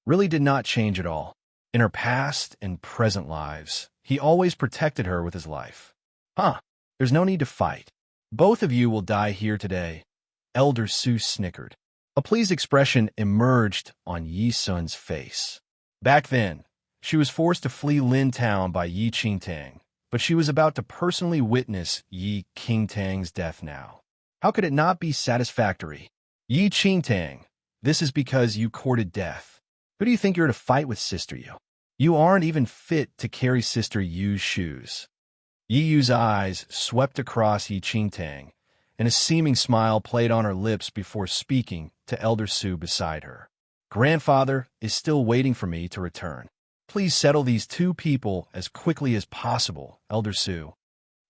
really did not change at all. In her past and present lives, he always protected her with his life. There's no need to fight. Both of you will die here today. Elder Su snickered. A pleased expression emerged on Yi Sun's face. Back then, she was forced to flee Lin Town by Yi Qingtang, but she was about to personally witness Yi Qingtang's death now. How could it not be satisfactory? Yi Qingtang, this is because you courted death. Who do you think you're to fight with, Sister Yu? You aren't even fit to carry Sister Yu's shoes. Yi Yu's eyes swept across Yi Qingtang, and a seeming smile played on her lips before speaking to Elder Su beside her. Grandfather is still waiting for me to return. Please settle these two people as quickly as possible, Elder Su.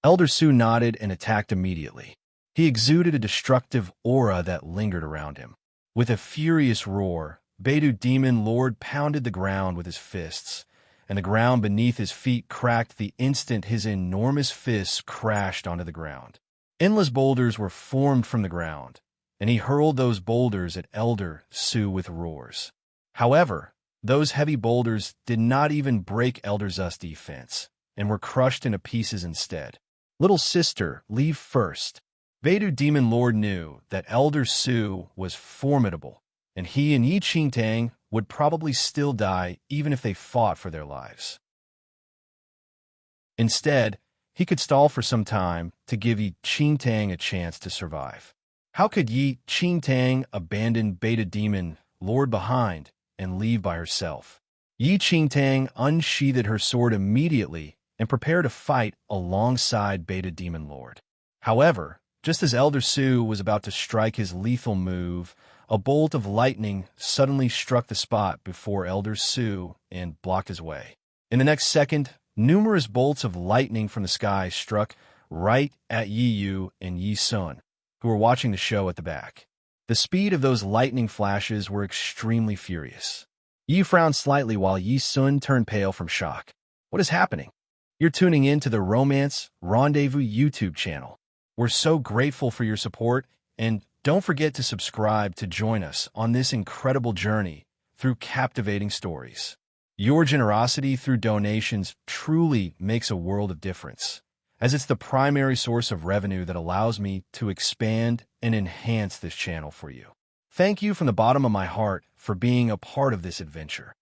Elder Su nodded and attacked immediately. He exuded a destructive aura that lingered around him. With a furious roar, Beidou Demon Lord pounded the ground with his fists, and the ground beneath his feet cracked the instant his enormous fists crashed onto the ground. Endless boulders were formed from the ground, and he hurled those boulders at Elder Su with roars. However, those heavy boulders did not even break Elder Zu's defense, and were crushed into pieces instead. Little sister, leave first. Beidou Demon Lord knew that Elder Su was formidable, and he and Yi Qingtang would probably still die even if they fought for their lives. Instead, he could stall for some time to give Yi Qingtang a chance to survive. How could Yi Qingtang abandon Beidou Demon Lord behind and leave by herself? Yi Qingtang unsheathed her sword immediately and prepared to fight alongside Beidou Demon Lord. However, just as Elder Su was about to strike his lethal move, a bolt of lightning suddenly struck the spot before Elder Su and blocked his way. In the next second, numerous bolts of lightning from the sky struck right at Yi Yu and Yi Sun, who were watching the show at the back. The speed of those lightning flashes were extremely furious. Yi frowned slightly while Yi Sun turned pale from shock. What is happening? You're tuning in to the Romance Rendezvous YouTube channel. We're so grateful for your support, and don't forget to subscribe to join us on this incredible journey through captivating stories. Your generosity through donations truly makes a world of difference, as it's the primary source of revenue that allows me to expand and enhance this channel for you. Thank you from the bottom of my heart for being a part of this adventure.